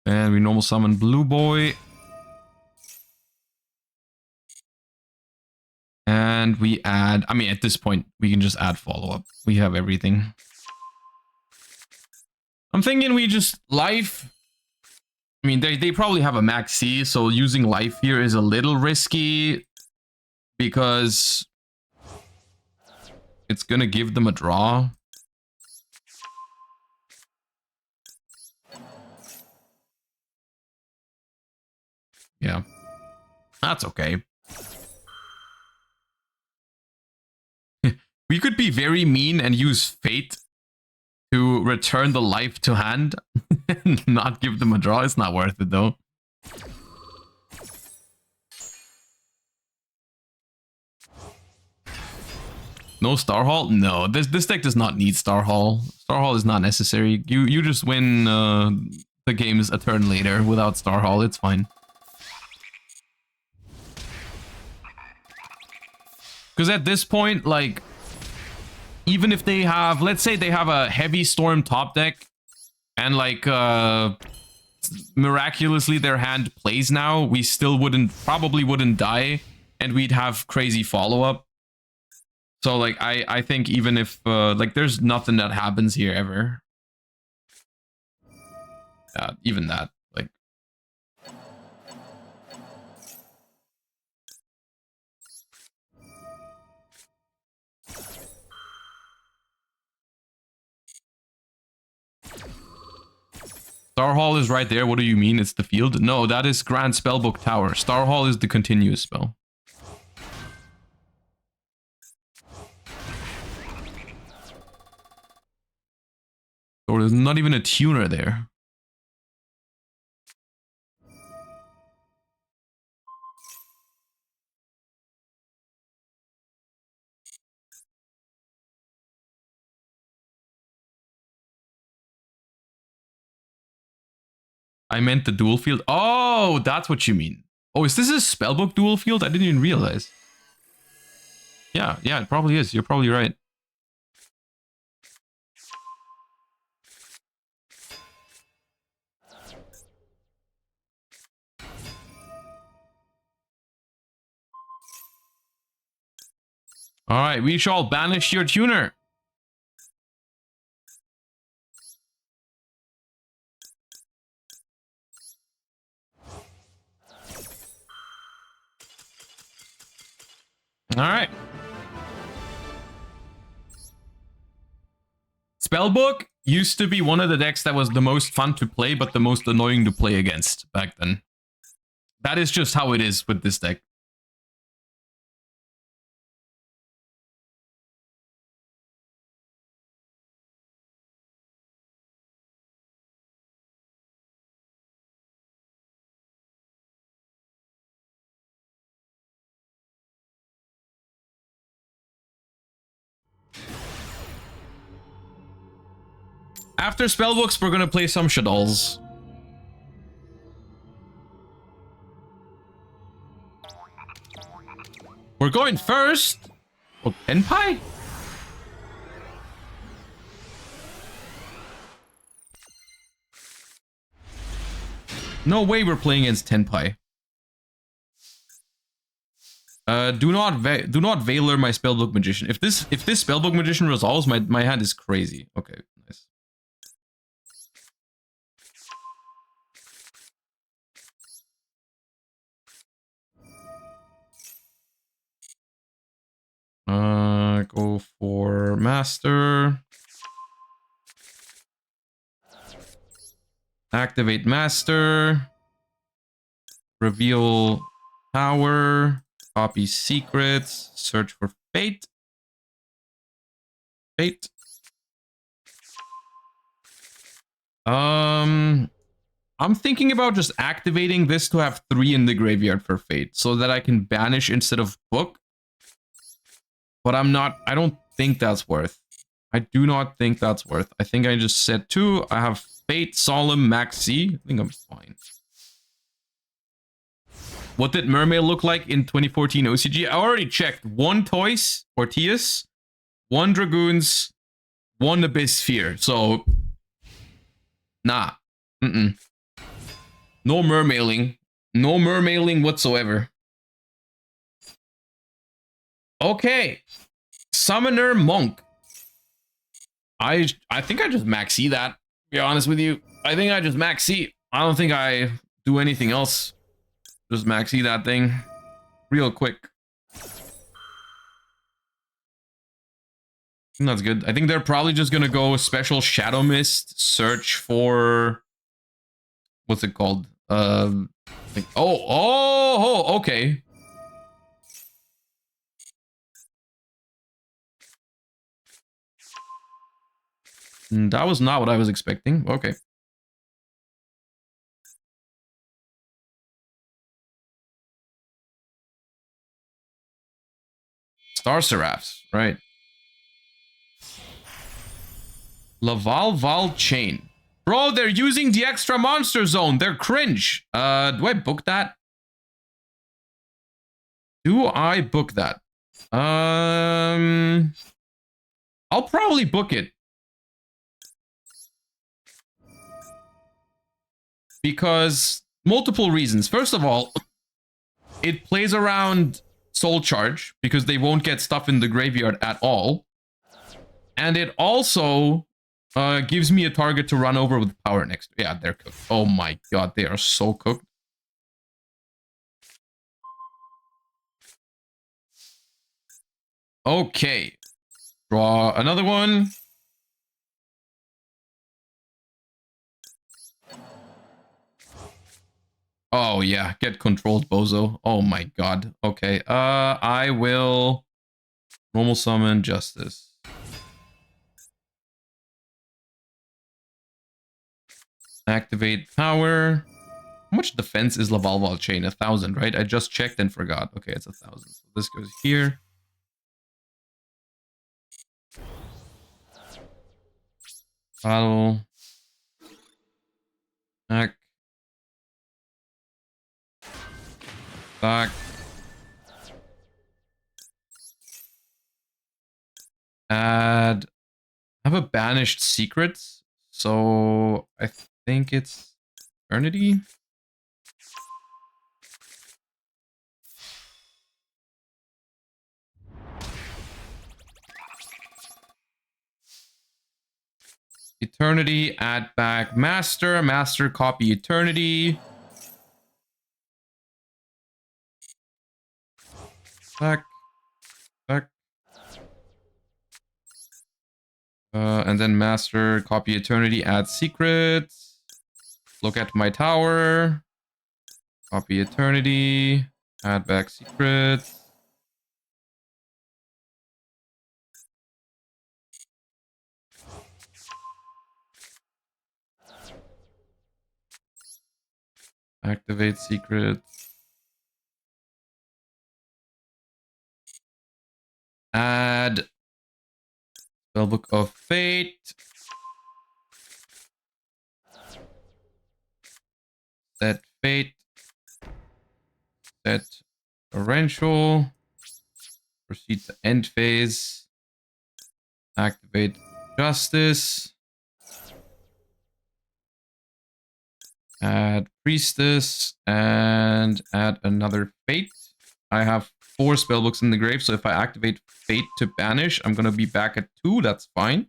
And we normal summon Blue Boy. And we add, I mean, at this point, we can just add follow-up. We have everything. I'm thinking we just life. I mean, they probably have a max C, so using life here is a little risky because it's gonna give them a draw. Yeah, that's okay. We could be very mean and use Fate to return the life to hand and not give them a draw. It's not worth it though. No Star Hall? No, this deck does not need Star Hall. Star Hall is not necessary. You just win the games a turn later without Star Hall. It's fine. Because at this point, like, even if they have, let's say they have a heavy storm top deck and like miraculously their hand plays now, we still probably wouldn't die and we'd have crazy follow-up. So like I think even if like there's nothing that happens here ever. Even that, like, Star Hall is right there. What do you mean? It's the field? No, that is Grand Spellbook Tower. Star Hall is the continuous spell. Or there's not even a tuner there. I meant the dual field. Oh, that's what you mean. Oh, is this a Spellbook dual field? I didn't even realize. Yeah, it probably is. You're probably right. All right, we shall banish your tuner. All right. Spellbook used to be one of the decks that was the most fun to play, but the most annoying to play against back then. That is just how it is with this deck. after spellbooks, we're gonna play some Shadolls. We're going first. Oh, Tenpai? No way we're playing against Tenpai. Do not Veiler my Spellbook Magician. If this Spellbook Magician resolves, my hand is crazy. Okay, nice. Go for Master. Activate Master. Reveal Power. Copy Secrets. Search for Fate. Fate. I'm thinking about just activating this to have 3 in the graveyard for Fate, so that I can banish instead of book. But I don't think that's worth. I do not think that's worth. I think I just set 2. I have Fate, Solemn, Maxi. I think I'm fine. What did Mermaid look like in 2014 OCG? I already checked. 1 Toys, Ortius, 1 Dragoons, 1 Abyss Sphere. So, nah. No mermailing. No mermailing whatsoever. Okay. Summoner Monk. I think I just maxi that, to be honest with you. I think I just maxi. I don't think I do anything else. Just maxi that thing real quick. That's good. I think they're probably just gonna go special Shadow Mist, search for what's it called? Okay. That was not what I was expecting. Okay. Star Seraphs, right. Laval Val Chain. Bro, they're using the extra monster zone. They're cringe. Do I book that? Do I book that? I'll probably book it. Because multiple reasons. First of all, it plays around Soul Charge because they won't get stuff in the graveyard at all. And it also gives me a target to run over with power next. Yeah, they're cooked. Oh my god, they are so cooked. Okay. Draw another one. Oh yeah, get controlled, bozo. Oh my god. Okay. I will normal summon Justice. Activate power. How much defense is Laval Chain? 1,000, right? I just checked and forgot. Okay, it's 1,000. So this goes here. Battle. Back. Back. Add. I have a banished secret, so I think it's Eternity. Eternity, add back Master, Master copy Eternity. Back. And then Master, copy Eternity, add secrets. Look at my tower. Copy Eternity, add back secrets. Activate secrets. Add Spellbook of Fate. Set Fate. Set Torrential. Proceed to end phase. Activate Justice. Add Priestess. And add another Fate. I have 4 spellbooks in the grave, so if I activate Fate to banish, I'm gonna be back at 2. That's fine.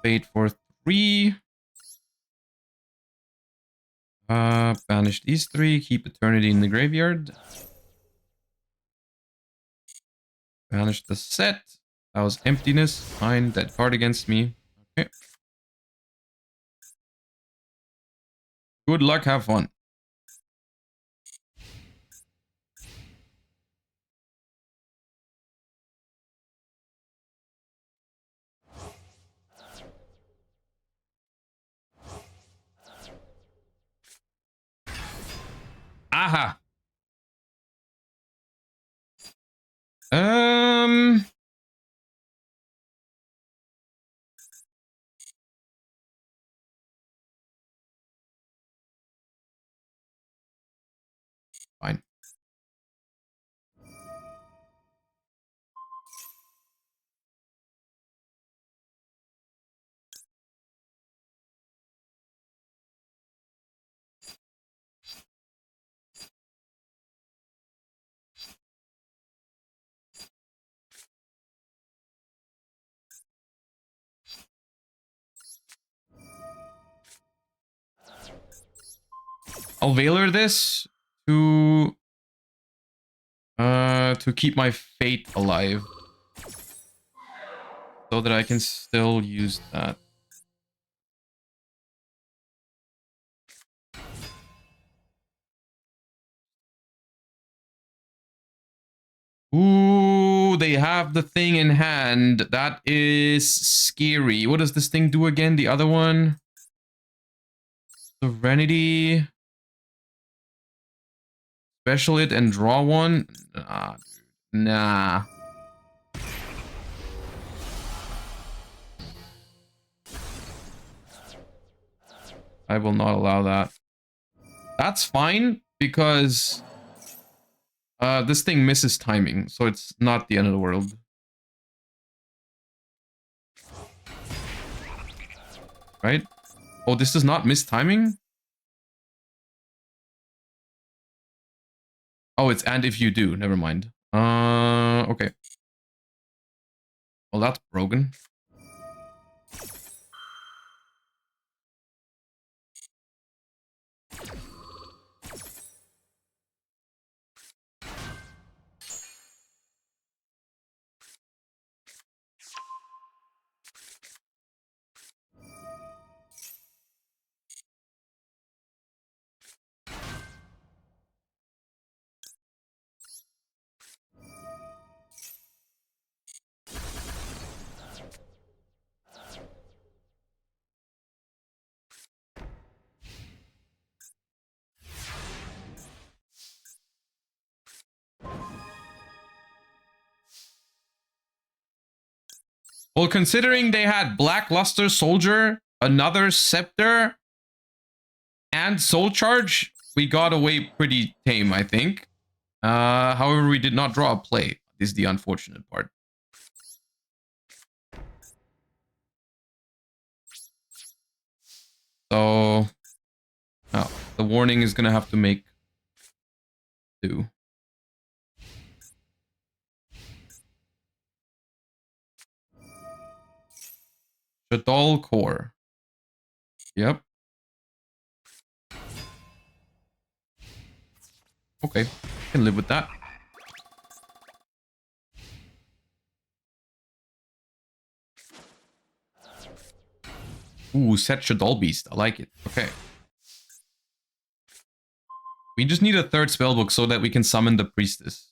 Fate for 3. Banish these 3. Keep Eternity in the graveyard. Banish the set. That was Emptiness. Fine. Dead card against me. Okay. Good luck. Have fun. Aha. Fine. I'll Veiler this to keep my Fate alive. So that I can still use that. Ooh, they have the thing in hand. That is scary. What does this thing do again? The other one? Serenity. Special it and draw one? Nah, dude. Nah. I will not allow that. That's fine, because this thing misses timing, so it's not the end of the world. Right? Oh, this does not miss timing? Oh, it's and if you do. Never mind. Okay. Well, that's broken. Well, considering they had Blackluster Soldier, another Scepter, and Soul Charge, we got away pretty tame, I think. However, we did not draw a play. This is the unfortunate part. So, oh, the warning is gonna have to make do. Shadoll Core. Yep. Okay, can live with that. Ooh, set Shadoll Beast. I like it. Okay. We just need a 3rd spellbook so that we can summon the Priestess.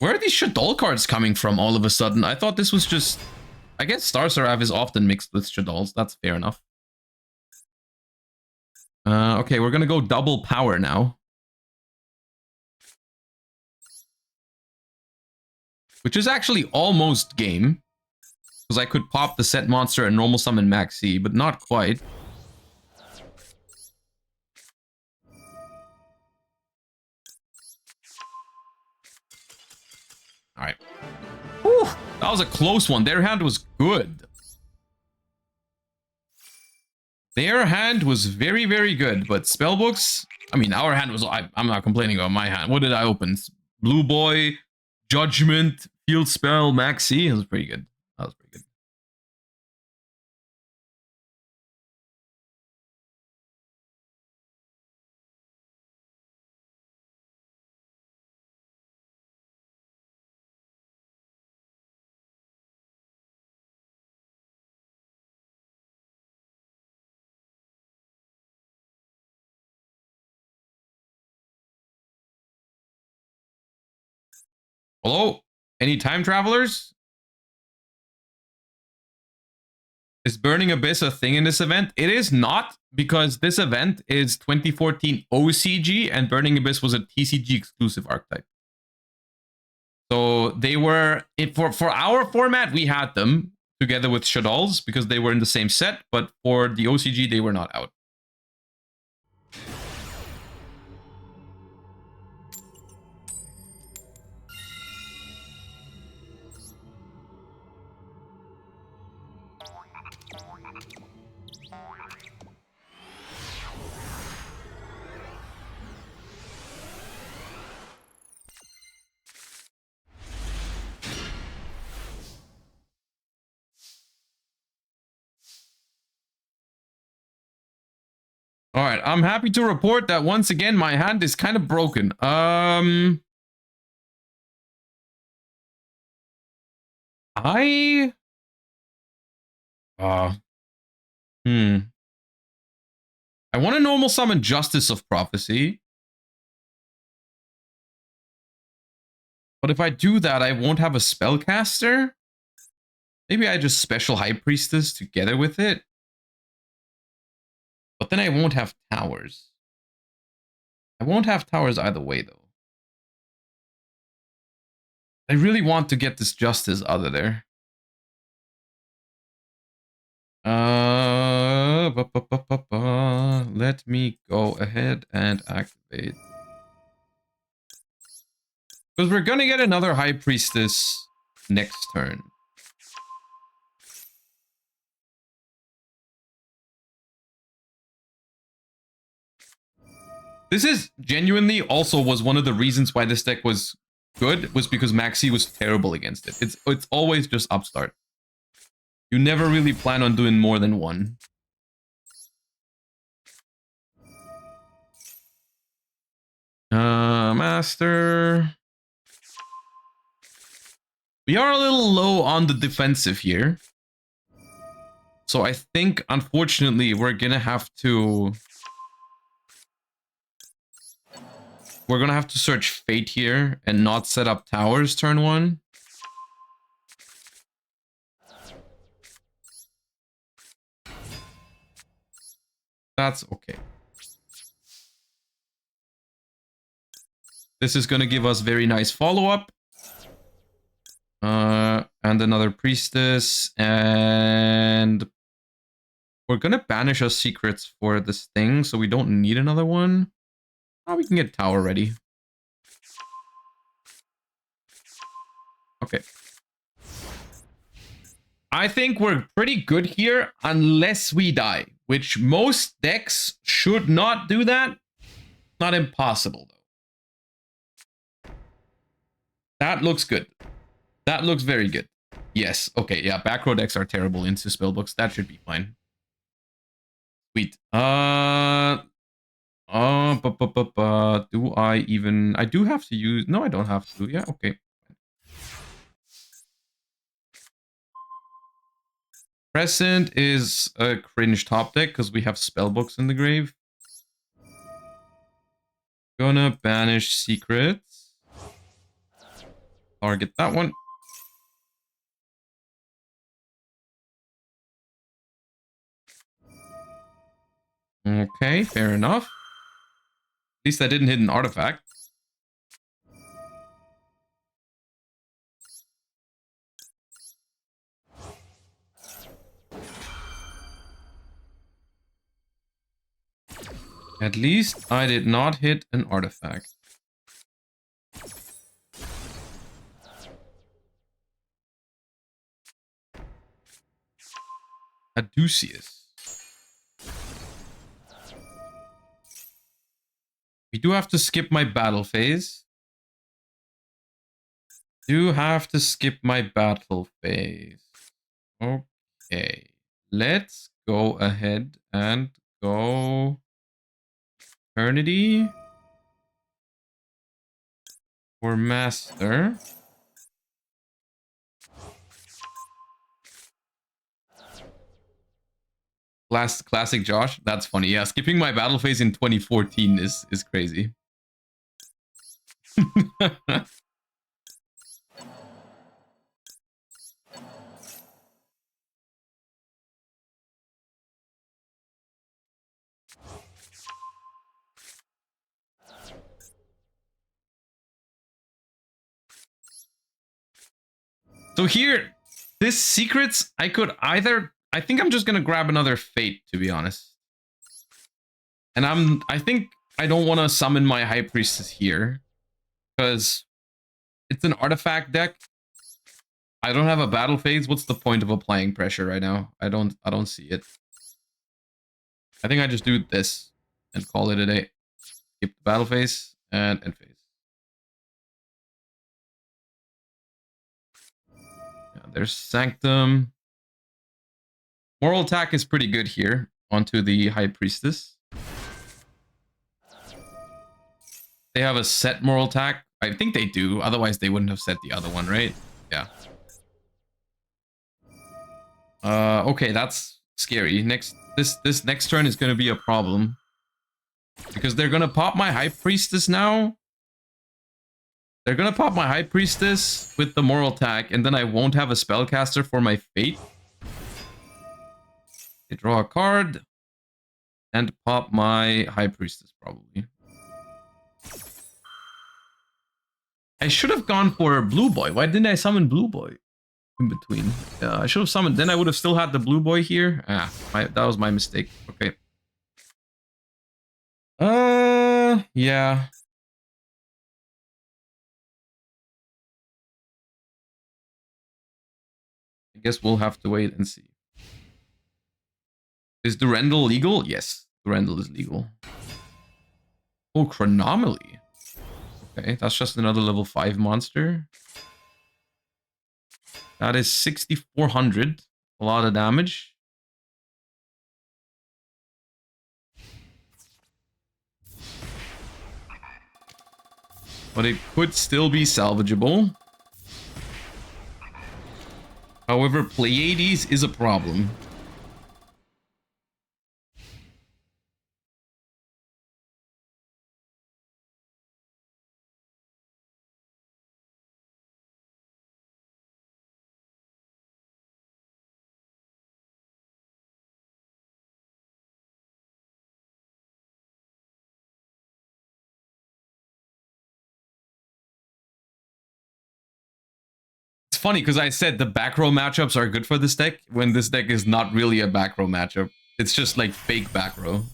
Where are these Shadoll cards coming from all of a sudden? I thought this was just... I guess Star Seraph is often mixed with Shadolls. That's fair enough. Okay, we're gonna go double power now. Which is actually almost game. Because I could pop the set monster and normal summon Maxi, but not quite. Alright. That was a close one. Their hand was good. Their hand was very, very good. But spellbooks... I mean, our hand was... I'm not complaining about my hand. What did I open? Blue Boy, Judgment, Field Spell, Maxi. That was pretty good. That was pretty good. Hello? Any time travelers? Is Burning Abyss a thing in this event? It is not, because this event is 2014 OCG and Burning Abyss was a TCG exclusive archetype. So they were, for our format, we had them together with Shadolls because they were in the same set, but for the OCG, they were not out. All right, I'm happy to report that once again, my hand is kind of broken. I want to normal summon Justice of Prophecy. But if I do that, I won't have a spellcaster. Maybe I just special High Priestess together with it. But then I won't have towers. I won't have towers either way, though. I really want to get this Justice out of there. Let me go ahead and activate. Because we're gonna get another High Priestess next turn. This is genuinely also was one of the reasons why this deck was good, was because Maxi was terrible against it. It's always just upstart. You never really plan on doing more than one. Master. We are a little low on the defensive here. So I think, unfortunately, we're gonna have to... We're gonna have to search Fate here and not set up towers turn one. That's okay. This is gonna give us very nice follow-up. And another Priestess. And we're gonna banish our secrets for this thing, so we don't need another one. Oh, we can get tower ready. Okay. I think we're pretty good here unless we die, which most decks should not do that. Not impossible, though. That looks good. That looks very good. Yes. Okay. Yeah. Back row decks are terrible into spellbooks. That should be fine. Sweet. Do I even... I do have to use... No, I don't have to. Yeah, okay. Crescent is a cringe top deck because we have spellbooks in the grave. Gonna banish secrets. Target that one. Okay, fair enough. At least I didn't hit an artifact. At least I did not hit an artifact. Caduceus. We do have to skip my battle phase. Do have to skip my battle phase. Okay. Let's go ahead and go Eternity for Master. Classic Josh. That's funny. Yeah, skipping my battle phase in 2014 is crazy. So here, this secrets, I could either... I think I'm just gonna grab another Fate, to be honest. And I think I don't want to summon my High Priestess here. Because it's an artifact deck. I don't have a battle phase. What's the point of applying pressure right now? I don't see it. I think I just do this and call it a day. Skip the battle phase and end phase. Yeah, there's Sanctum. Moral attack is pretty good here onto the High Priestess. They have a set moral attack. I think they do. Otherwise, they wouldn't have set the other one, right? Yeah. Okay, that's scary. This next turn is gonna be a problem. Because they're gonna pop my High Priestess now. They're gonna pop my High Priestess with the moral attack, and then I won't have a spellcaster for my Fate. They draw a card and pop my High Priestess, probably. I should have gone for Blue Boy. Why didn't I summon Blue Boy in between? I should have summoned. Then I would have still had the Blue Boy here. That was my mistake. Okay. Yeah. I guess we'll have to wait and see. Is Durendal legal? Yes, Durendal is legal. Oh, Chronomaly. Okay, that's just another level 5 monster. That is 6,400. A lot of damage. But it could still be salvageable. However, Pleiades is a problem. Funny because I said the back row matchups are good for this deck when this deck is not really a back row matchup. It's just like fake back row.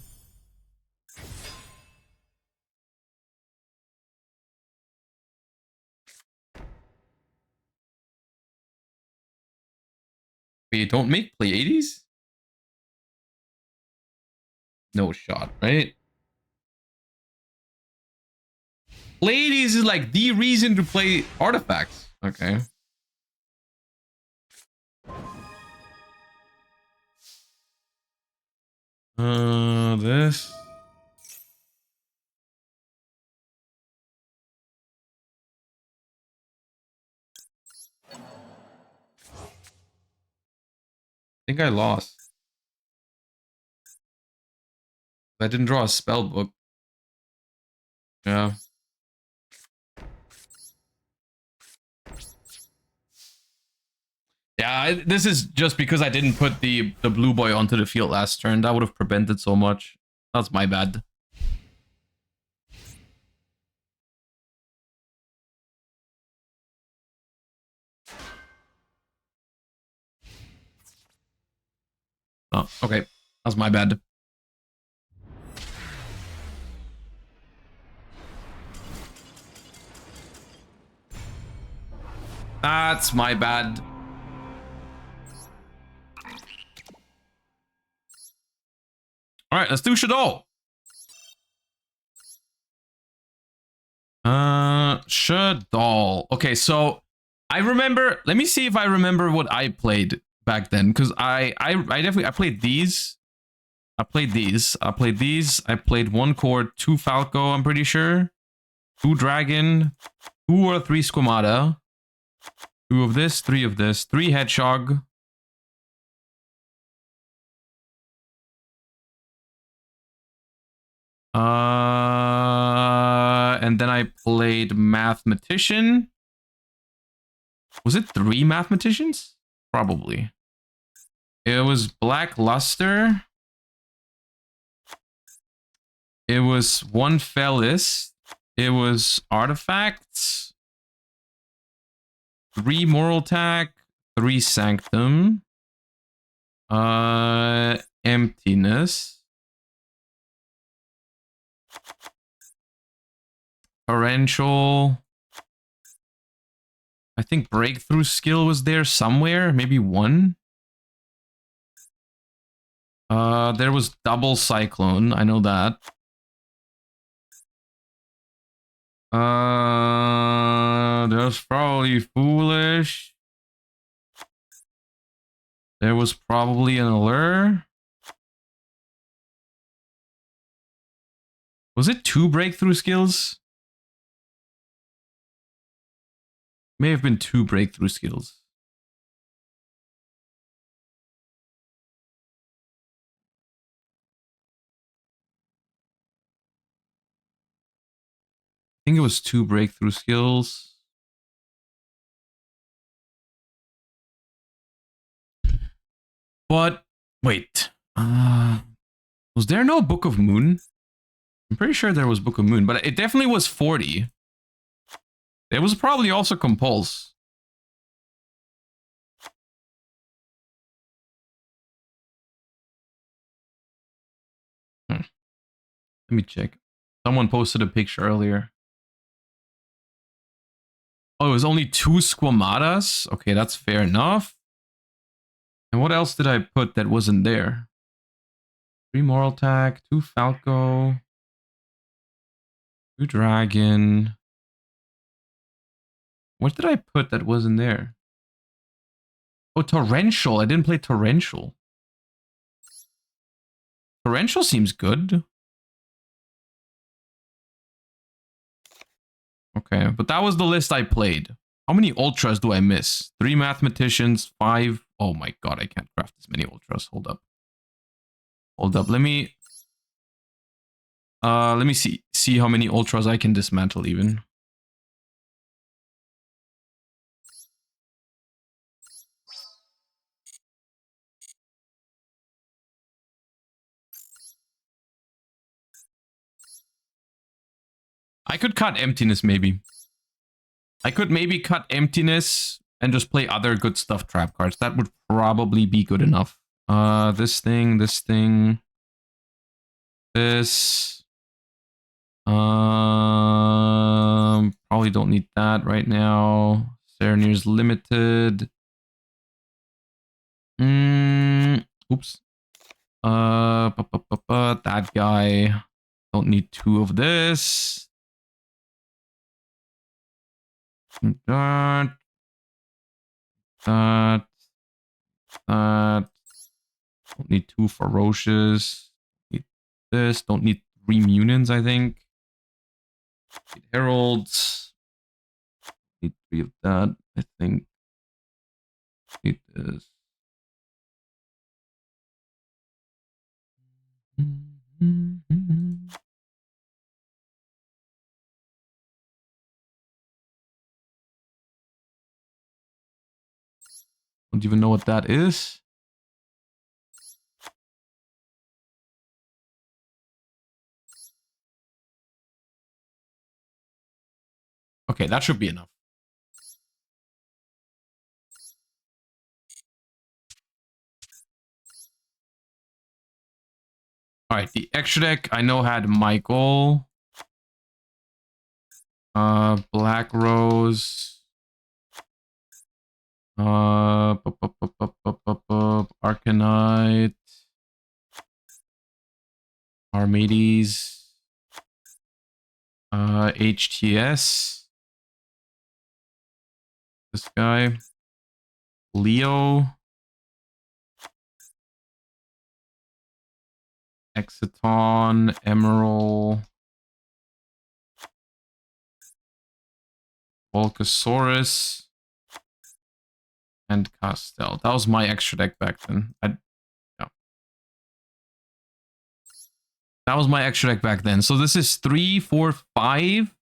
Wait, don't make Pleiades? No shot, right? Pleiades is like the reason to play artifacts. Okay. This. I think I lost. I didn't draw a spell book. Yeah. Yeah, this is just because I didn't put the blue boy onto the field last turn. That would have prevented so much. That's my bad. Oh, okay. That's my bad. That's my bad. All right, let's do Shadoll. Shadoll. Okay, so I remember. Let me see if I remember what I played back then, because I definitely I played these. I played these. I played these. I played 1 core, 2 Falco. I'm pretty sure. 2 Dragon, 2 or 3 Squamata. 2 of this, 3 of this, 3 Hedgehog. And then I played Mathematician. Was it 3 Mathematicians? Probably. It was Blackluster. It was 1 Felis. It was Artifacts. 3 Moral Attack. 3 Sanctum. Emptiness. Torrential. I think Breakthrough Skill was there somewhere. Maybe 1. There was Double Cyclone. I know that. There's probably Foolish. There was probably an Allure. Was it 2 Breakthrough Skills? May have been 2 Breakthrough Skills. I think it was 2 Breakthrough Skills. But wait, was there no Book of Moon? I'm pretty sure there was Book of Moon, but it definitely was 40. It was probably also Compulse. Let me check. Someone posted a picture earlier. Oh, it was only 2 Squamatas? Okay, that's fair enough. And what else did I put that wasn't there? 3 Moral Attack, 2 Falco, 2 Dragon. What did I put that wasn't there? Oh, Torrential. I didn't play Torrential. Torrential seems good. Okay, but that was the list I played. How many Ultras do I miss? 3 Mathematicians, 5. Oh my god, I can't craft this many Ultras. Hold up. Hold up. Let me see how many Ultras I can dismantle even. I could cut Emptiness maybe. I could maybe cut Emptiness and just play other good stuff trap cards. That would probably be good enough. This thing, this thing. This. Probably don't need that right now. Serenir's limited. Oops. That guy. Don't need 2 of this. That. Don't need 2 ferocious. Need this. Don't need 3 Munins, I think. Need heralds. Need 3 of that, I think. Need this. Don't even know what that is. Okay, that should be enough. All right, the extra deck I know had Michael, Black Rose, Arcanite, Armades, HTS, this guy, Leo, Exciton, Emerald, Volcasaurus, and Castel. That was my extra deck back then. Yeah. That was my extra deck back then. So this is 3, 4, 5,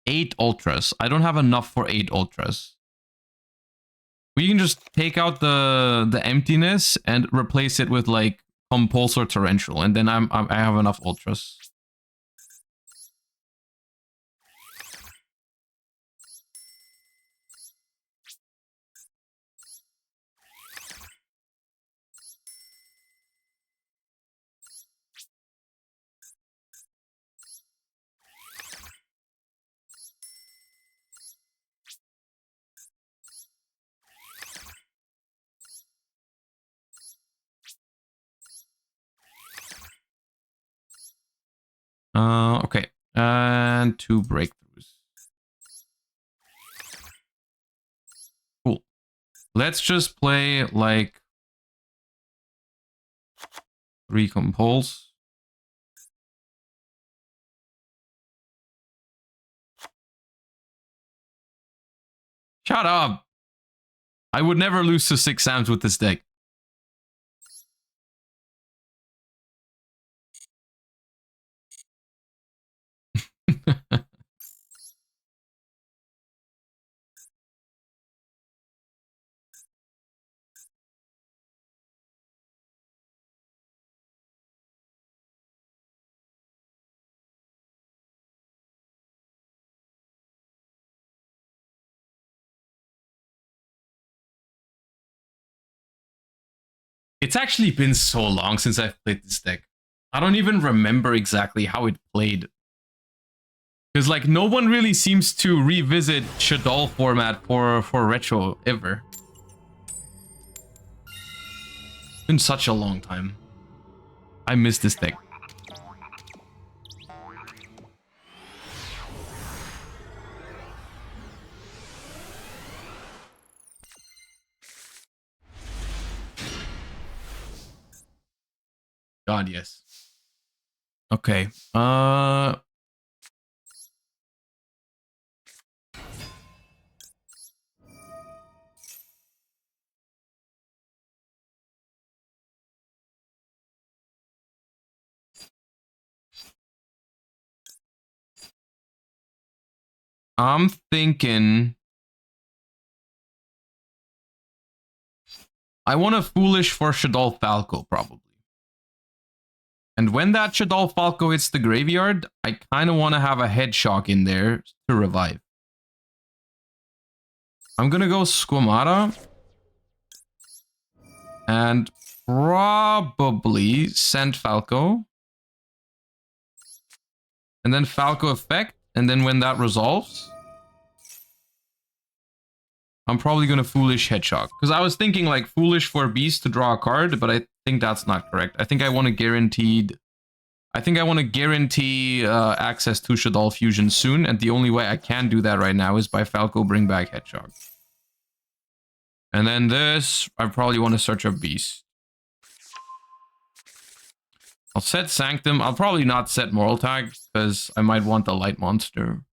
8 ultras. I don't have enough for 8 ultras. We can just take out the emptiness and replace it with like Compulse or Torrential, and then I have enough ultras. Okay, and 2 breakthroughs. Cool. Let's just play like 3 Compulse. Shut up! I would never lose to 6 Sams with this deck. It's actually been so long since I've played this deck. I don't even remember exactly how it played. Because like no one really seems to revisit Shadoll format for retro ever. It's been such a long time. I miss this deck. God, yes. Okay. I'm thinking I want a Foolish for Shadoll Falco, probably. And when that Shadoll Falco hits the graveyard, I kind of want to have a Head Shock in there to revive. I'm going to go Squamata. And probably send Falco. And then Falco effect. And then when that resolves, I'm probably going to Foolish Head Shock. Because I was thinking like Foolish for Beast to draw a card, but I think that's not correct. I think I want to guarantee access to Shadoll Fusion soon, and the only way I can do that right now is by Falco bring back Head Shock. And then this, I probably want to search a Beast. I'll set Sanctum. I'll probably not set Moral Tag, because I might want the Light Monster.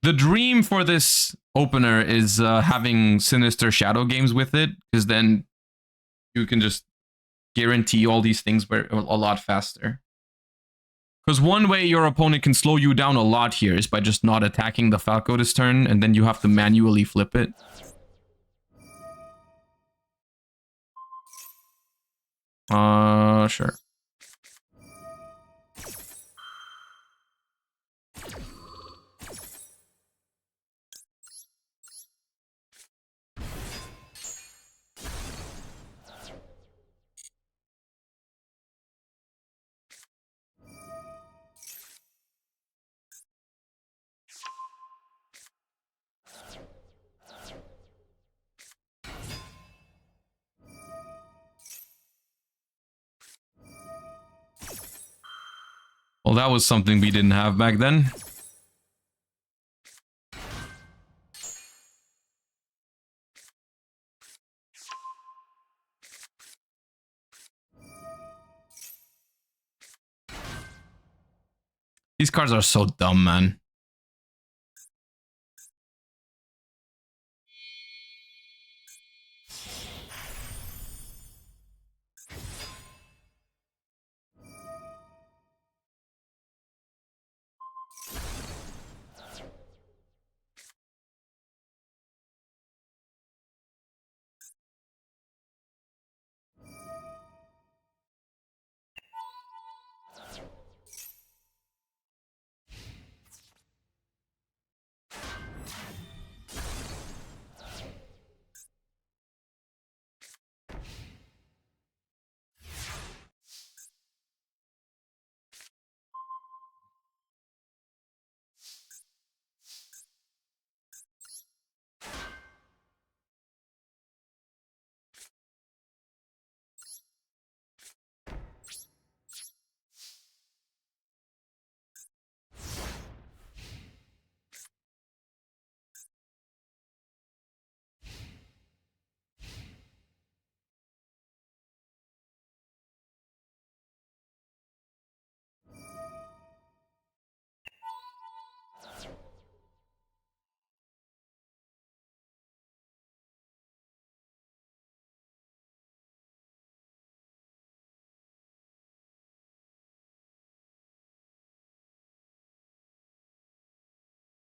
The dream for this opener is having Sinister Shadow games with it, because then you can just guarantee all these things a lot faster. Because one way your opponent can slow you down a lot here is by just not attacking the Falco this turn, and then you have to manually flip it. Sure. Well, that was something we didn't have back then. These cards are so dumb, man.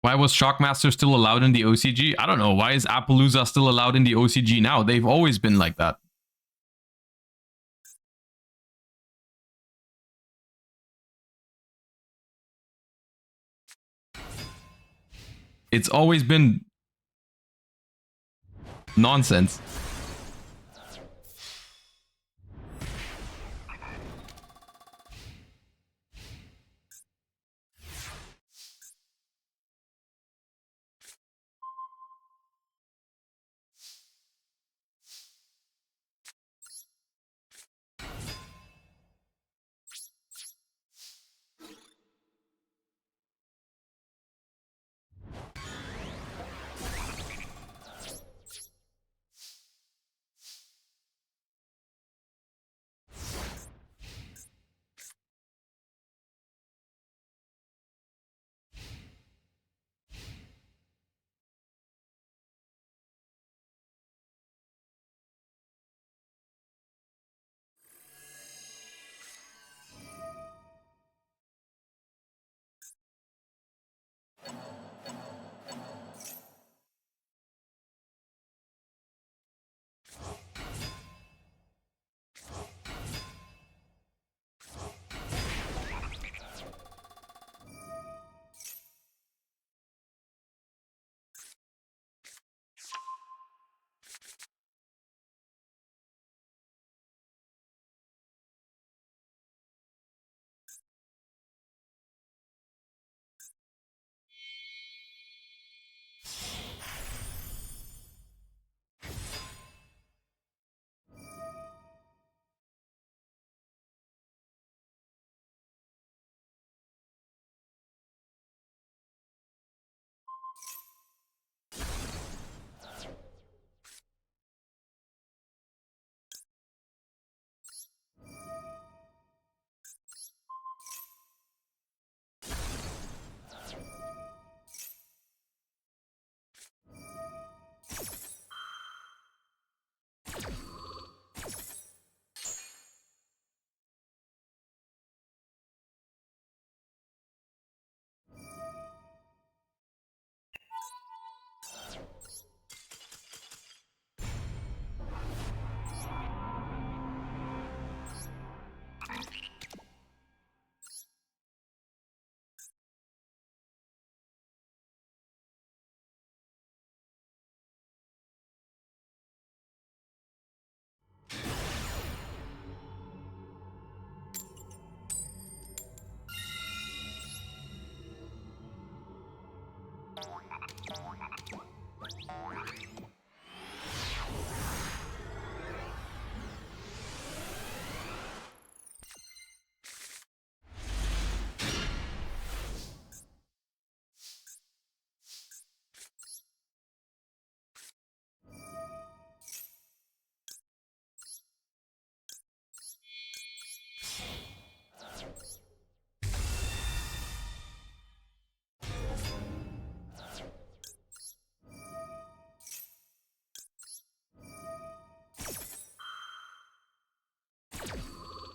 Why was Shockmaster still allowed in the OCG? I don't know. Why is Appaloosa still allowed in the OCG now? They've always been like that. It's always been nonsense.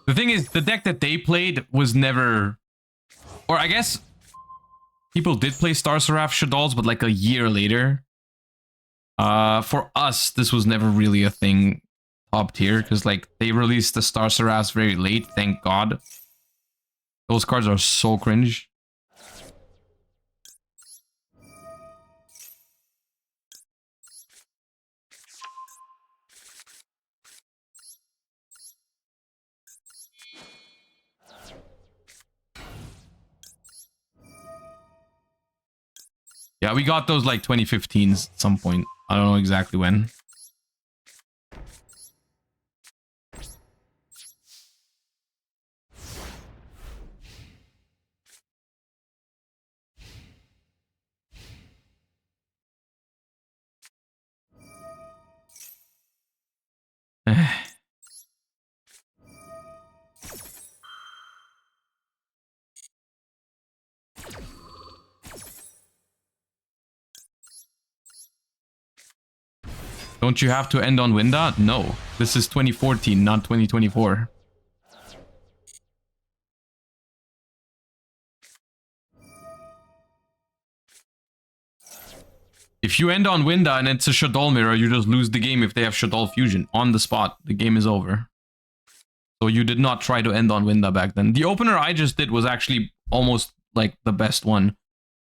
The thing is, the deck that they played was never... Or I guess people did play Star Seraph Shadolls, but like a year later. For us, this was never really a thing top tier, because like they released the Star Seraphs very late, thank God. Those cards are so cringe. Yeah, we got those like 2015s at some point. I don't know exactly when. Don't you have to end on Winda? No. This is 2014, not 2024. If you end on Winda and it's a Shadoll mirror, you just lose the game if they have Shadoll fusion. On the spot, the game is over. So you did not try to end on Winda back then. The opener I just did was actually almost like the best one.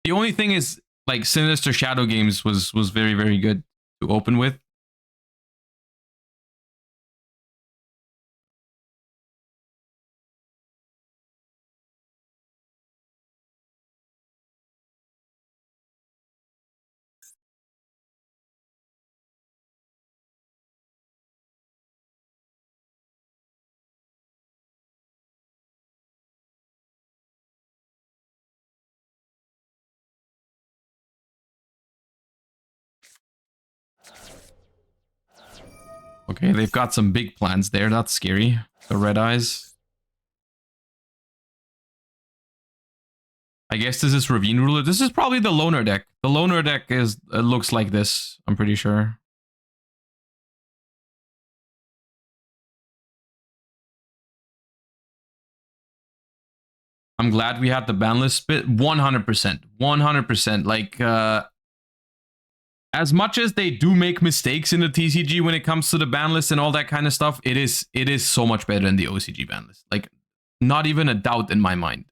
The only thing is, like, Sinister Shadow Games was very, very good to open with. Okay, they've got some big plans there. That's scary. The red eyes. I guess this is Ravine Ruler. This is probably the loner deck. The loner deck is looks like this, I'm pretty sure. I'm glad we had the ban list spit. 100%. 100%. Like, as much as they do make mistakes in the TCG when it comes to the ban list and all that kind of stuff, it is so much better than the OCG ban list. Like, not even a doubt in my mind.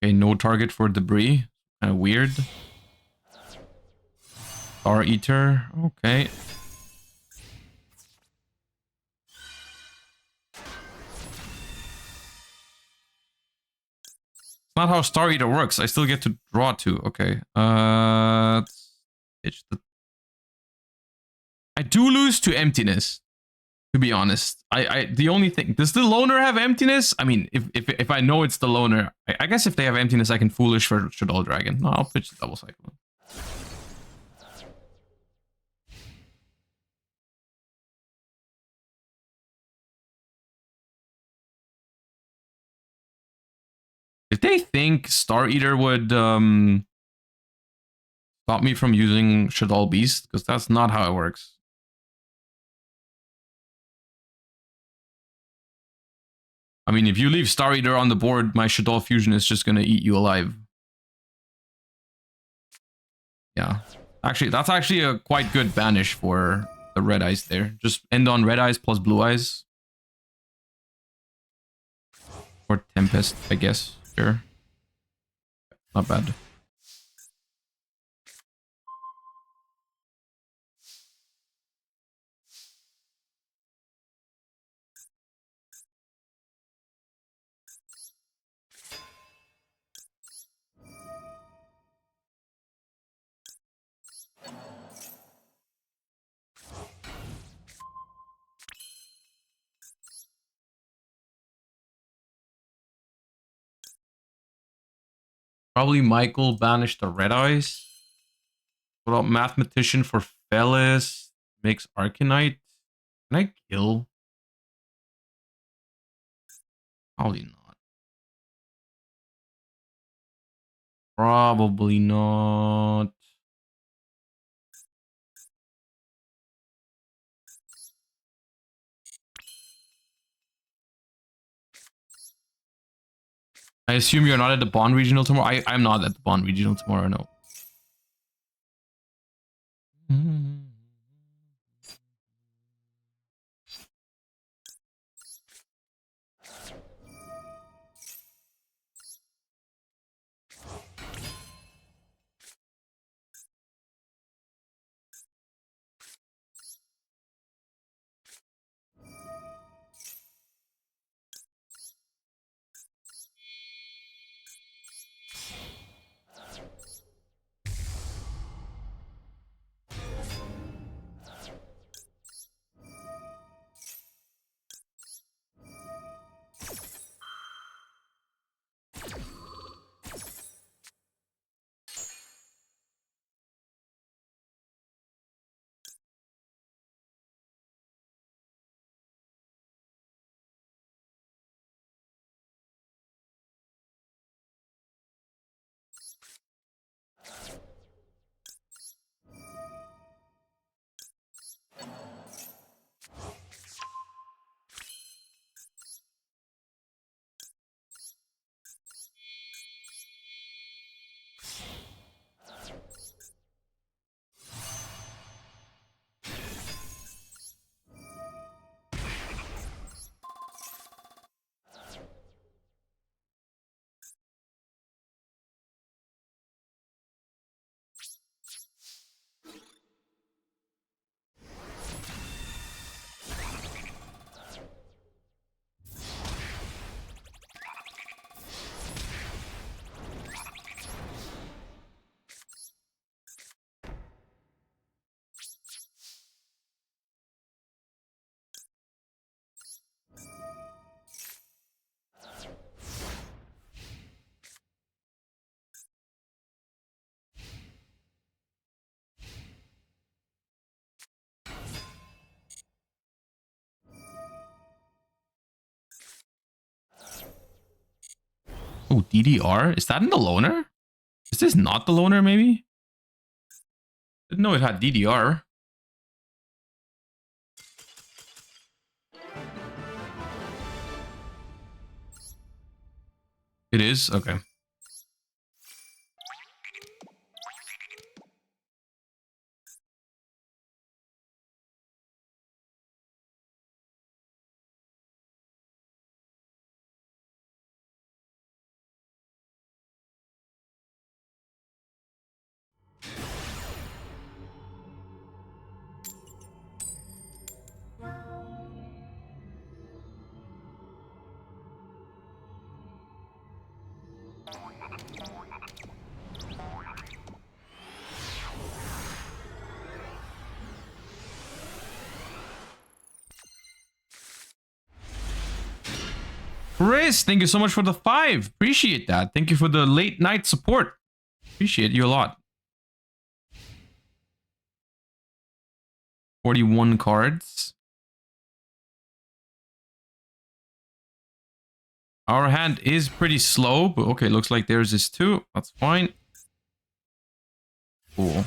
Okay, no target for debris. Kind of weird. Star Eater. Okay. It's not how Star Eater works. I still get to draw two. Okay. It's the... I do lose to Emptiness, to be honest. The only thing... Does the loner have Emptiness? I mean, if I know it's the loner, I guess if they have Emptiness, I can Foolish for Shadoll Dragon. No, I'll pitch the Double Cyclone. Did they think Star Eater would stop me from using Shadoll Beast? Because that's not how it works. I mean, if you leave Star Eater on the board, my Shadoll Fusion is just going to eat you alive. Yeah. Actually, that's actually a quite good banish for the red eyes there. Just end on red eyes plus blue eyes. Or Tempest, I guess. Sure. Not bad. Probably Michael banished the red eyes. What about Mathematician for Bellis makes Arcanite. Can I kill? Probably not. Probably not. I assume you're not at the Bond Regional tomorrow. I'm not at the Bond Regional tomorrow, no. Oh, DDR? Is that in the loner? Is this not the loner, maybe? Didn't know it had DDR. It is? Okay. Chris, thank you so much for the 5. Appreciate that. Thank you for the late night support. Appreciate you a lot. 41 cards. Our hand is pretty slow, but okay, looks like theirs is too. That's fine. Cool.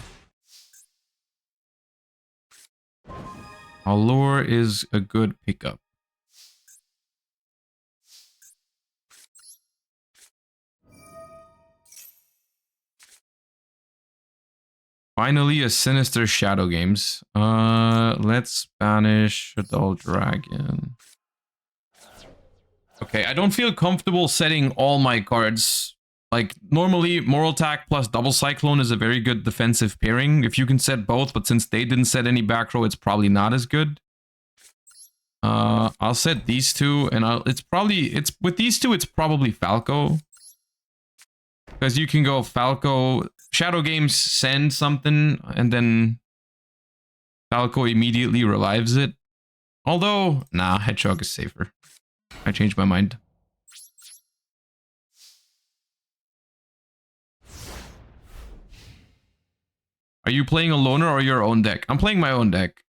Allure is a good pickup. Finally, a Sinister Shadow Games. Let's banish Shadoll Dragon. Okay, I don't feel comfortable setting all my cards. Like, normally, Moral Attack plus Double Cyclone is a very good defensive pairing. If you can set both, but since they didn't set any back row, it's probably not as good. I'll set these two, and with these two, it's probably Falco. Because you can go Falco, Shadow Games send something, and then Falco immediately revives it. Although, nah, Hedgehog is safer. I changed my mind. Are you playing a loner or your own deck? I'm playing my own deck.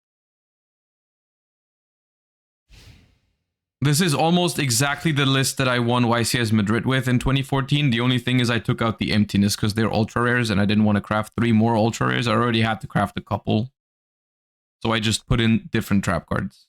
This is almost exactly the list that I won YCS Madrid with in 2014. The only thing is I took out the emptiness because they're ultra rares and I didn't want to craft 3 more ultra rares. I already had to craft a couple. So I just put in different trap cards.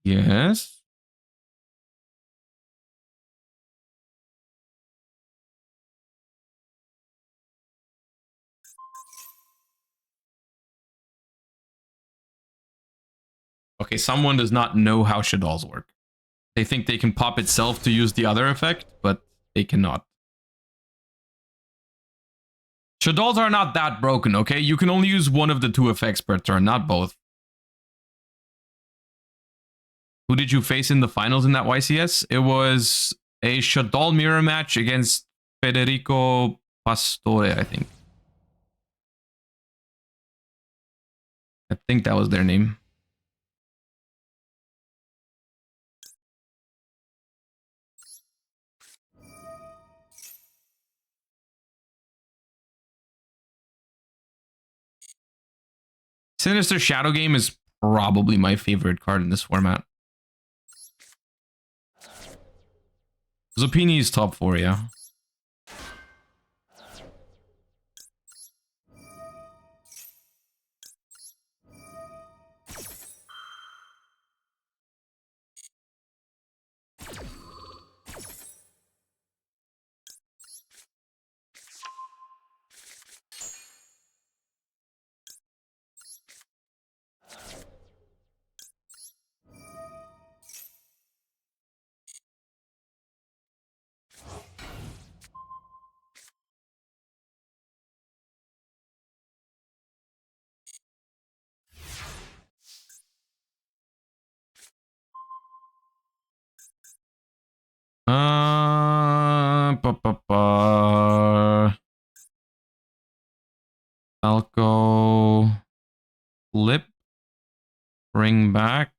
Yes. Okay, someone does not know how Shadolls work. They think they can pop itself to use the other effect, but they cannot. Shadolls are not that broken, okay? You can only use one of the 2 effects per turn, not both. Who did you face in the finals in that YCS? It was a Shadoll mirror match against Federico Pastore, I think. I think that was their name. Sinister Shadow Game is probably my favorite card in this format. Zuppini is top 4, yeah. Falco. Flip. Bring back.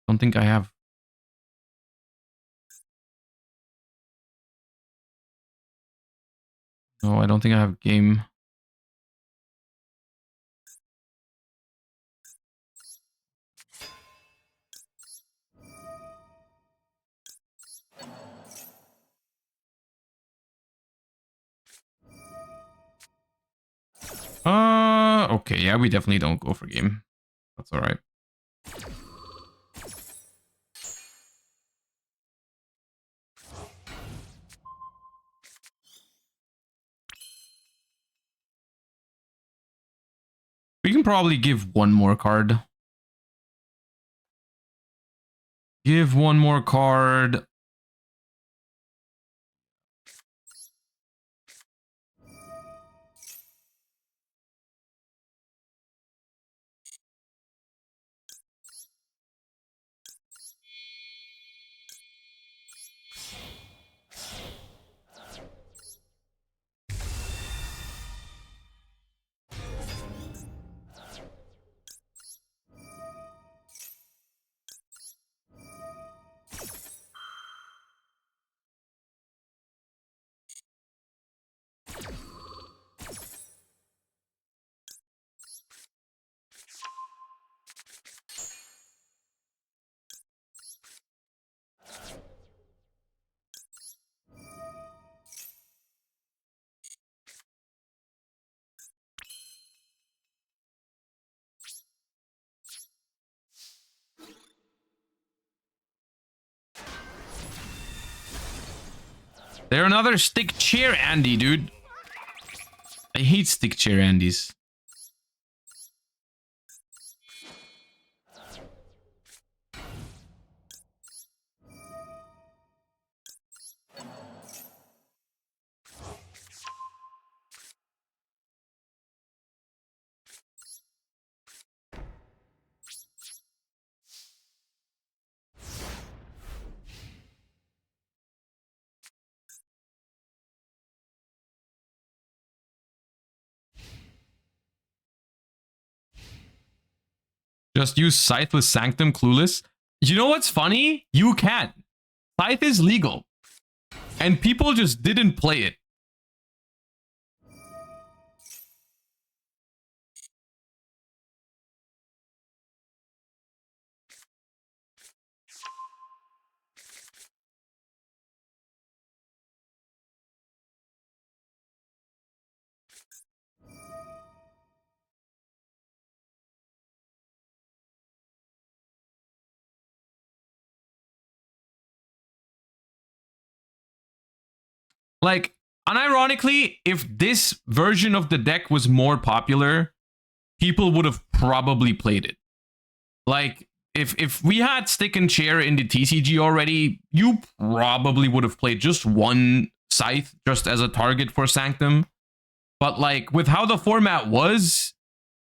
Don't think I have. No, I don't think I have game. Okay, yeah, we definitely don't go for game. That's all right. We can probably give one more card. Give one more card. They're another stick chair Andy, dude. I hate stick chair Andys. Just use Scythe with Sanctum, clueless. You know what's funny? You can. Scythe is legal. And people just didn't play it. Like, unironically, if this version of the deck was more popular, people would have probably played it. Like, if we had Stick and Chair in the TCG already, you probably would have played just one Scythe just as a target for Sanctum. But like, with how the format was,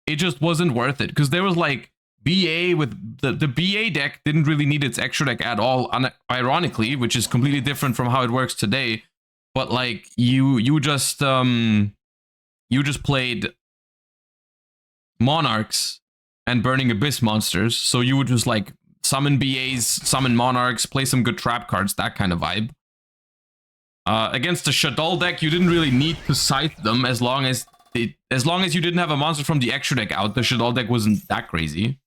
it just wasn't worth it. Because there was like BA with the BA deck didn't really need its extra deck at all, ironically, which is completely different from how it works today. But like, you just played Monarchs and Burning Abyss monsters, so you would just like summon BAs, summon Monarchs, play some good trap cards, that kind of vibe. Against the Shadoll deck, you didn't really need to Scythe them as long as you didn't have a monster from the extra deck out. The Shadoll deck wasn't that crazy.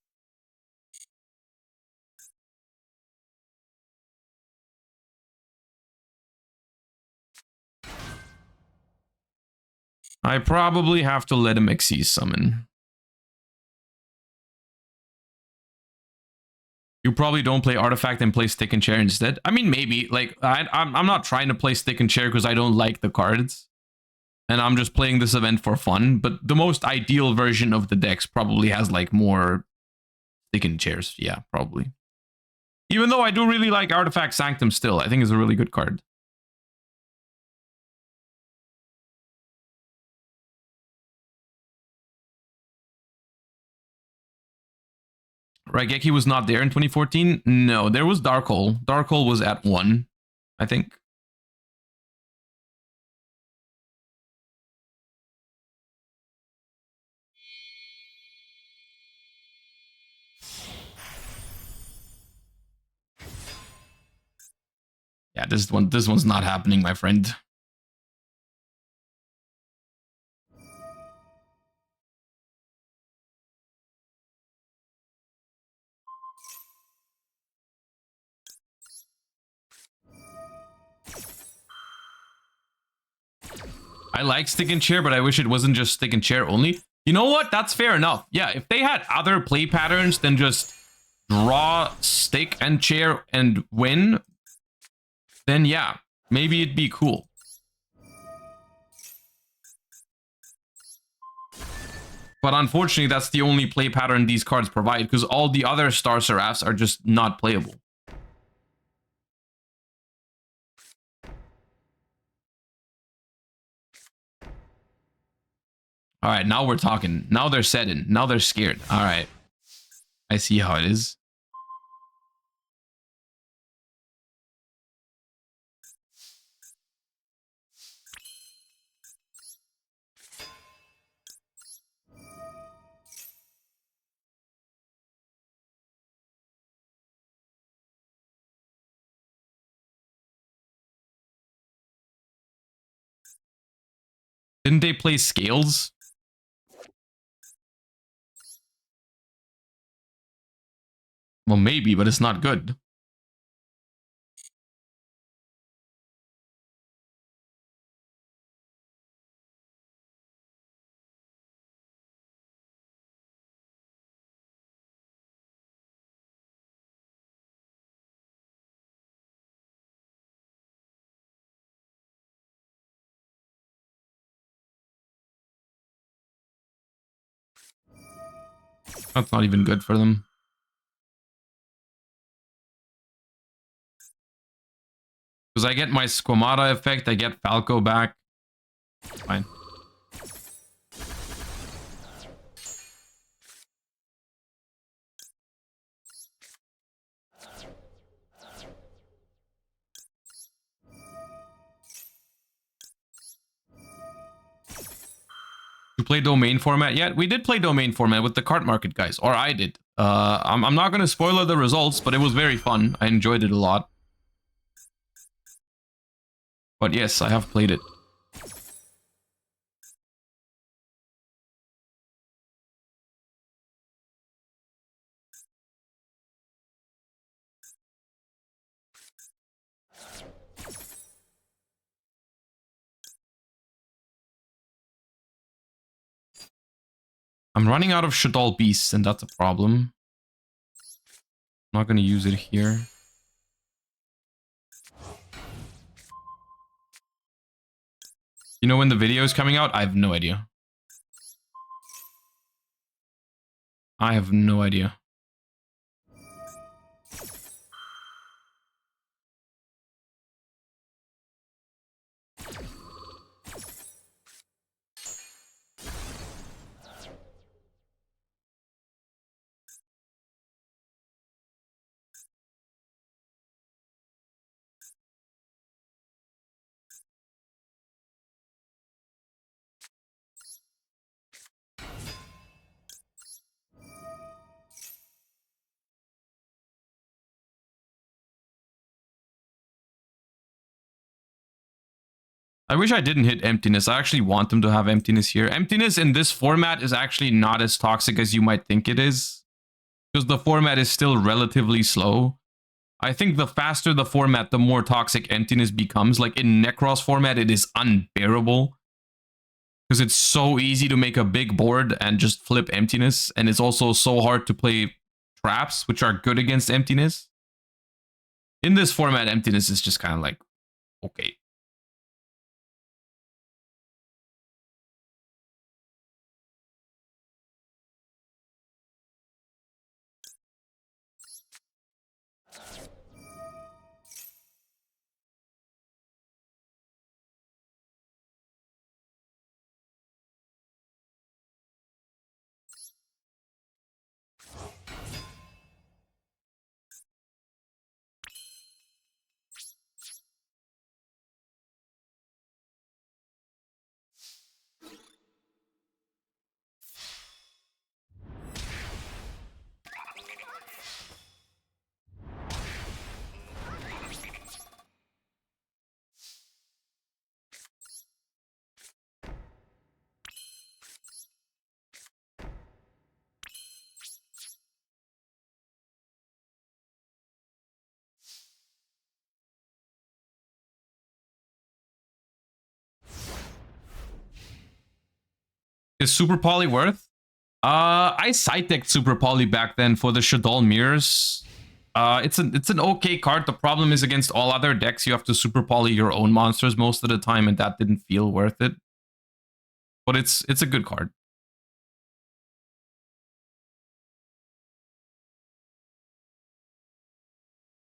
I probably have to let him Xyz summon. You probably don't play Artifact and play Stick and Chair instead. I mean, maybe. Like, I'm not trying to play Stick and Chair because I don't like the cards. And I'm just playing this event for fun. But the most ideal version of the decks probably has, like, more Stick and Chairs. Yeah, probably. Even though I do really like Artifact Sanctum still. I think it's a really good card. Raigeki was not there in 2014? No, there was Darkhole. Darkhole was at 1, I think. Yeah, this one's not happening, my friend. I like Stick and Chair, but I wish it wasn't just Stick and Chair only. You know what? That's fair enough. Yeah, if they had other play patterns than just draw, Stick and Chair, and win, then yeah, maybe it'd be cool. But unfortunately, that's the only play pattern these cards provide, because all the other Star Seraphs are just not playable. All right, now we're talking. Now they're set in. Now they're scared. All right. I see how it is. Didn't they play Scales? Well, maybe, but it's not good. That's not even good for them. Because I get my Squamata effect, I get Falco back. Fine. You play domain format yet? We did play domain format with the card market guys, or I did. I'm not going to spoil the results, but it was very fun. I enjoyed it a lot. But yes, I have played it. I'm running out of Shadoll beasts, and that's a problem. I'm not going to use it here. You know when the video is coming out? I have no idea. I have no idea. I wish I didn't hit Emptiness. I actually want them to have Emptiness here. Emptiness in this format is actually not as toxic as you might think it is, because the format is still relatively slow. I think the faster the format, the more toxic Emptiness becomes. Like in Necros format, it is unbearable, because it's so easy to make a big board and just flip Emptiness, and it's also so hard to play traps, which are good against Emptiness. In this format, Emptiness is just kind of like, okay. Is Super Poly worth? I side decked Super Poly back then for the Shadoll mirrors. It's an okay card. The problem is against all other decks, you have to Super Poly your own monsters most of the time, and that didn't feel worth it. But it's a good card.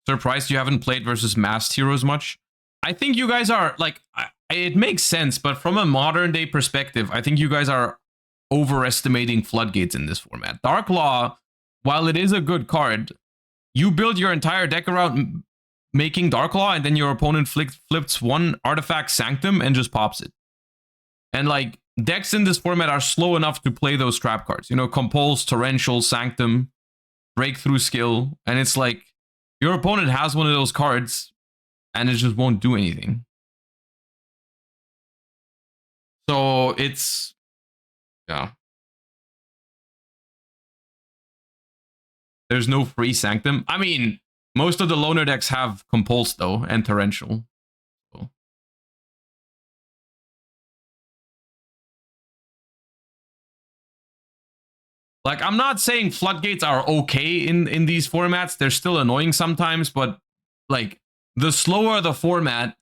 Surprised you haven't played versus Masked Heroes much? I think you guys are, like, it makes sense, but from a modern day perspective, I think you guys are overestimating floodgates in this format. Dark Law, while it is a good card, you build your entire deck around making Dark Law, and then your opponent flips one artifact Sanctum and just pops it. And like, decks in this format are slow enough to play those trap cards. You know, Compulse, Torrential, Sanctum, Breakthrough Skill, and it's like, your opponent has one of those cards, and it just won't do anything. So it's, yeah. There's no free Sanctum. I mean, most of the loner decks have Compulse, though, and Torrential. So. Like, I'm not saying floodgates are okay in these formats. They're still annoying sometimes, but like, the slower the format,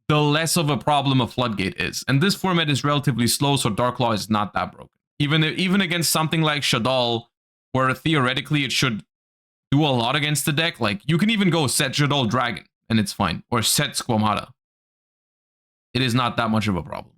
the less of a problem a floodgate is. And this format is relatively slow, so Dark Law is not that broken. Even against something like Shadoll, where theoretically it should do a lot against the deck, like, you can even go set Shadoll Dragon, and it's fine. Or set Squamata. It is not that much of a problem.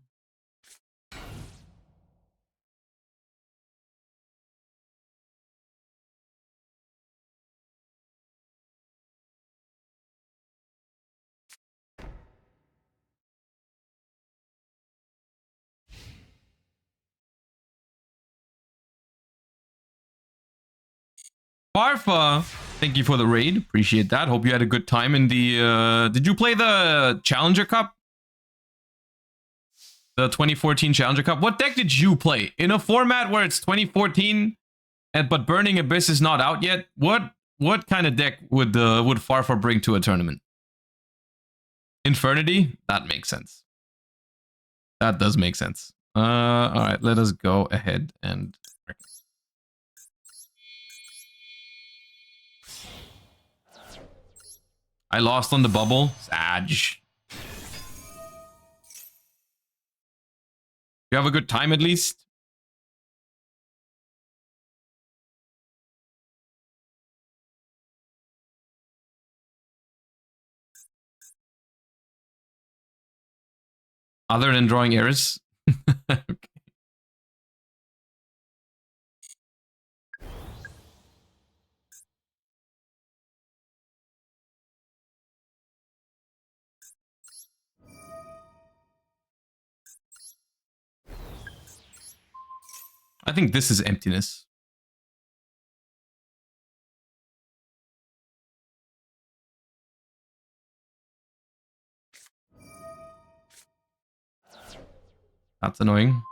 Farfa, thank you for the raid. Appreciate that. Hope you had a good time in the... Did you play the Challenger Cup? The 2014 Challenger Cup? What deck did you play? In a format where it's 2014, but Burning Abyss is not out yet, what kind of deck would Farfa bring to a tournament? Infernity? That makes sense. That does make sense. Alright, let us go ahead and... I lost on the bubble. Sag. You have a good time at least? Other than drawing errors? Okay. I think this is emptiness. That's annoying.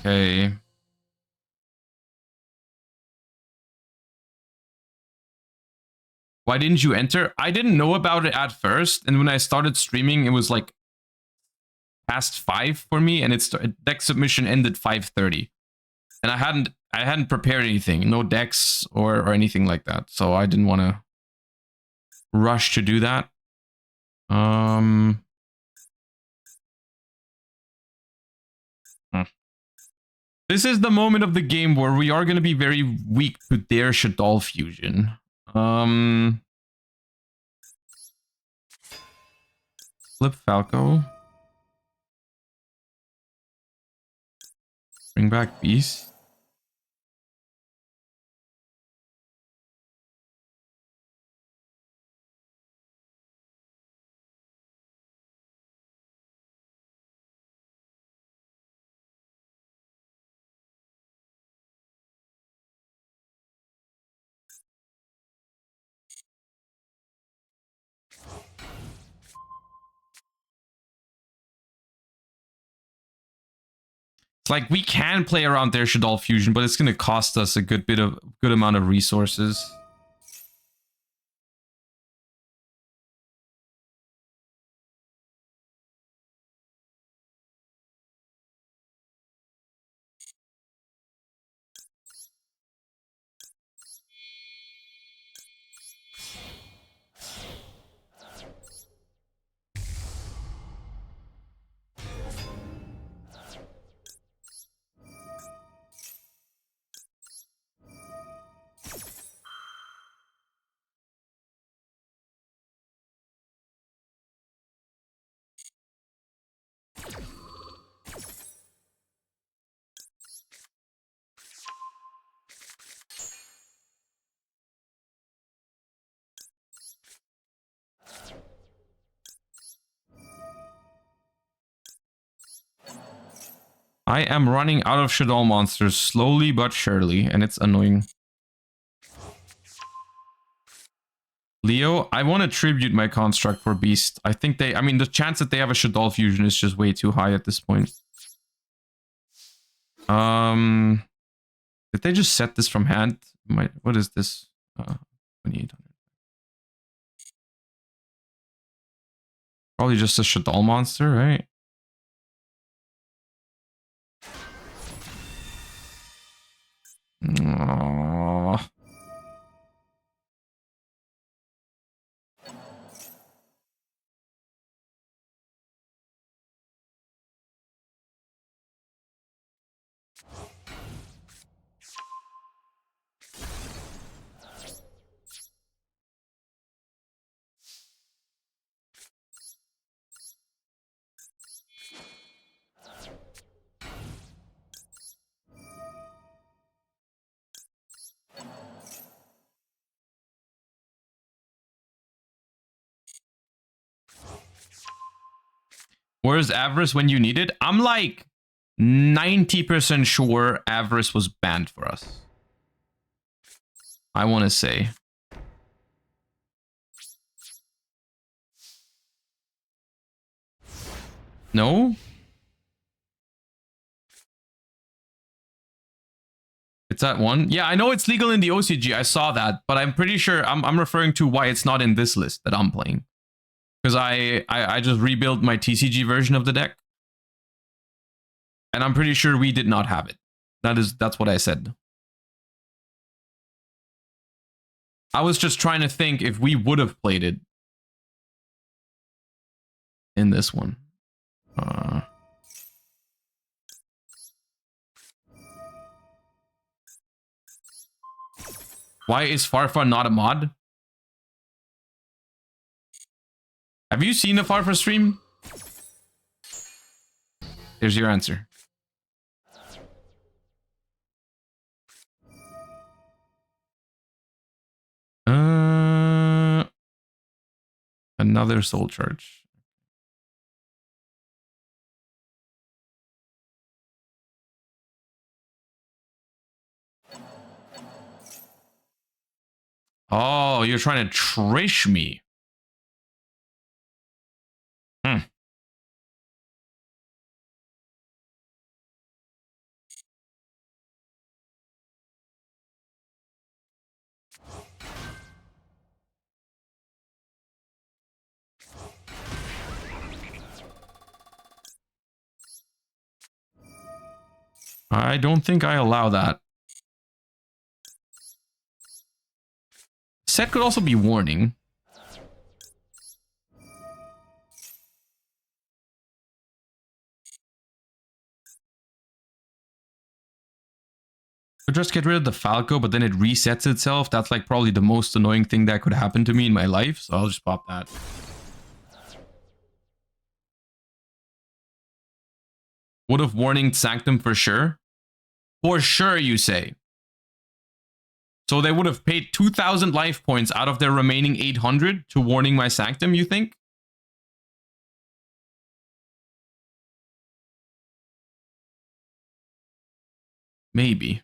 Okay. Why didn't you enter? I didn't know about it at first, and when I started streaming, it was like past 5 for me, and its deck submission ended 5:30, and I hadn't prepared anything, no decks or anything like that, so I didn't want to rush to do that. This is the moment of the game where we are going to be very weak to their Shadoll fusion. Flip Falco. Bring back Beast. It's like we can play around their Shadoll fusion, but it's going to cost us a good amount of resources. I am running out of Shadoll monsters slowly but surely, and it's annoying. Leo, I want to tribute my construct for Beast. I think I mean, the chance that they have a Shadoll fusion is just way too high at this point. Did they just set this from hand? What is this? 2800. Probably just a Shadoll monster, right? Aww. Where's Avarice when you need it? I'm like 90% sure Avarice was banned for us. I want to say. No? It's that one? Yeah, I know it's legal in the OCG. I saw that, but I'm pretty sure I'm referring to why it's not in this list that I'm playing. Because I just rebuilt my TCG version of the deck. And I'm pretty sure we did not have it. That's what I said. I was just trying to think if we would have played it in this one. Why is Farfa not a mod? Have you seen the Farfa stream? There's your answer. Another soul charge. Oh, you're trying to trish me. I don't think I allow that. Set could also be warning. Could just get rid of the Falco, but then it resets itself. That's like probably the most annoying thing that could happen to me in my life. So I'll just pop that. Would have warning Sanctum for sure. For sure, you say. So they would have paid 2,000 life points out of their remaining 800 to warning my Sanctum, you think? Maybe.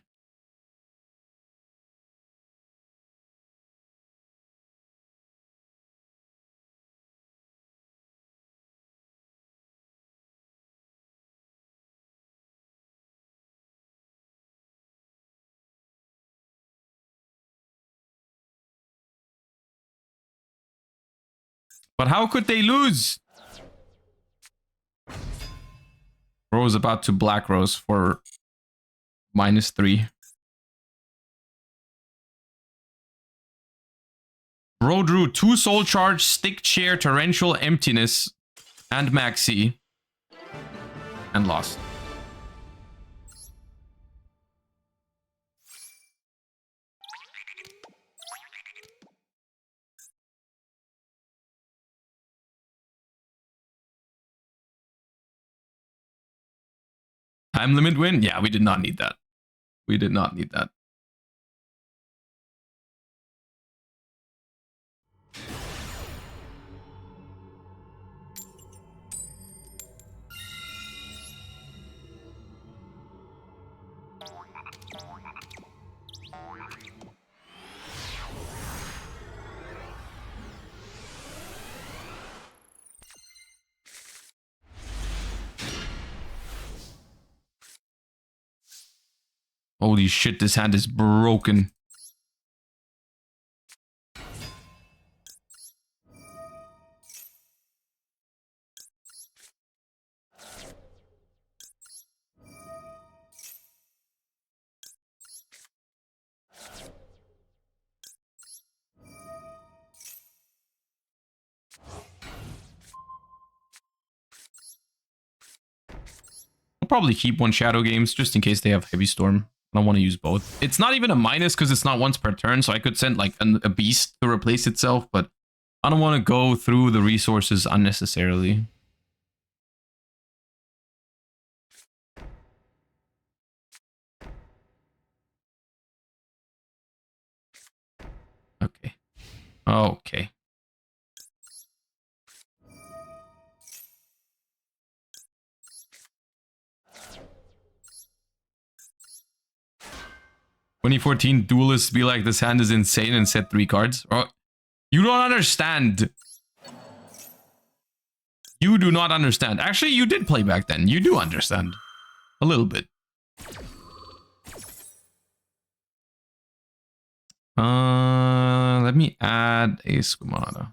But how could they lose? Rose about to Black Rose for -3. Bro drew 2 Soul Charge, Stick Chair, Torrential Emptiness, and Maxi. And lost. Time limit win? Yeah, we did not need that. We did not need that. Holy shit, this hand is broken. I'll probably keep one Shadow Games just in case they have Heavy Storm. I don't want to use both. It's not even a minus because it's not once per turn, so I could send like a beast to replace itself, but I don't want to go through the resources unnecessarily. Okay. Okay. 2014 duelists be like, this hand is insane and set 3 cards. Oh, you don't understand. You do not understand. Actually, you did play back then. You do understand. A little bit. Let me add a Squamata.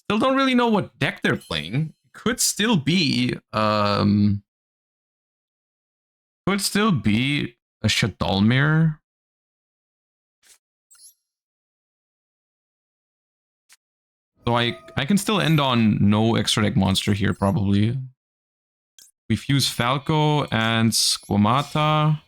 Still don't really know what deck they're playing. Could still be a Shadoll mirror. So I can still end on no extra deck monster here, probably. We fuse Falco and Squamata.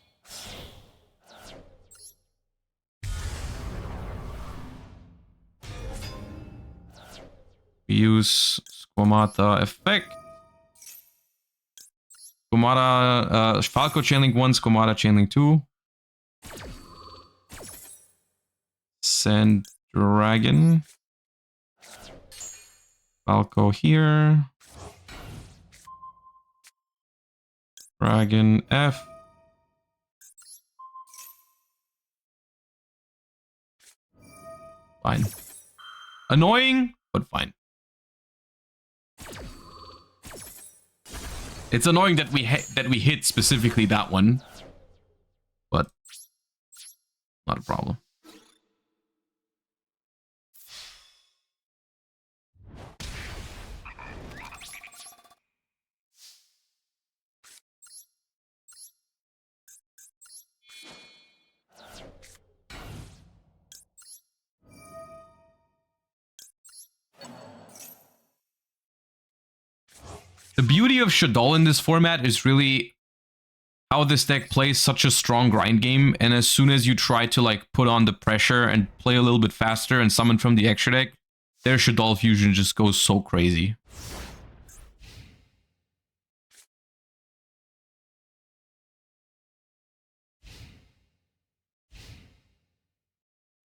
We use Squamata effect. Squamata, Falco chainlink 1, Squamata chainlink 2. Send Dragon. Falco here. Dragon F. Fine. Annoying, but fine. It's annoying that we hit specifically that one, but not a problem. The beauty of Shadoll in this format is really how this deck plays such a strong grind game, and as soon as you try to like put on the pressure and play a little bit faster and summon from the extra deck, their Shadoll fusion just goes so crazy.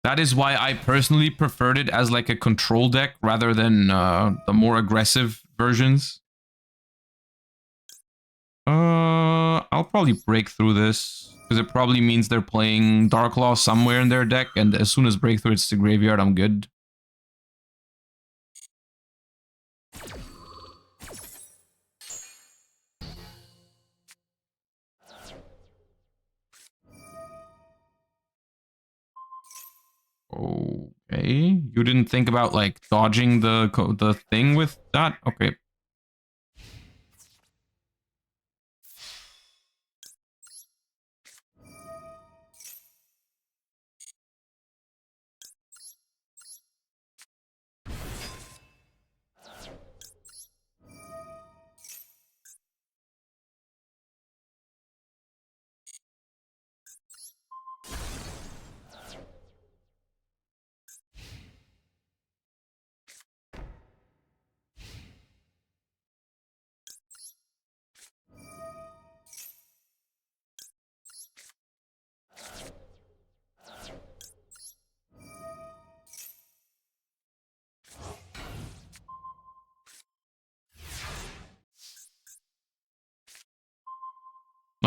That is why I personally preferred it as like a control deck rather than the more aggressive versions. I'll probably break through this, because it probably means they're playing Dark Law somewhere in their deck, and as soon as breakthrough it's the graveyard, I'm good. Okay, you didn't think about like dodging the thing with that? Okay.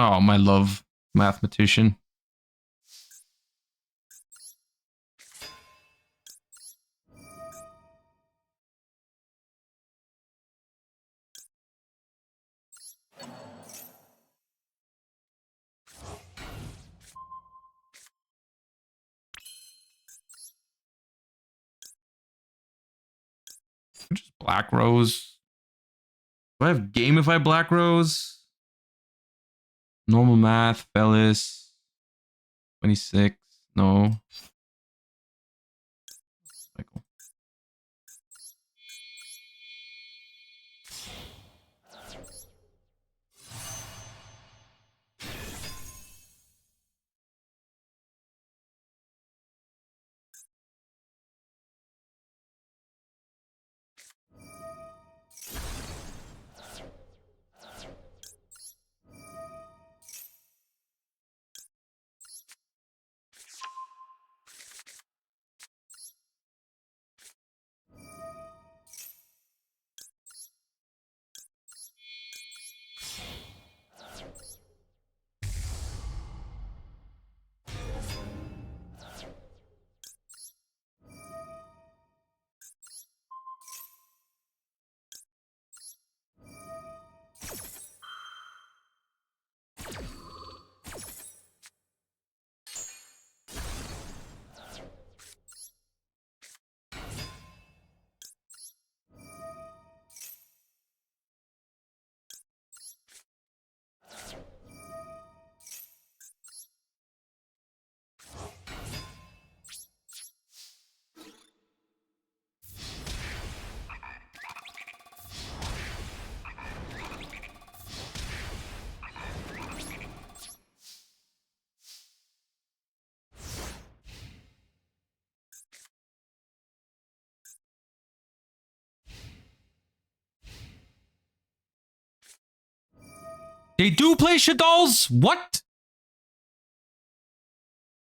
Oh, my love, mathematician. Just Black Rose. Do I have game if I Black Rose? Normal math, Fellis. 26. No. Michael. They do play Shadolls? What?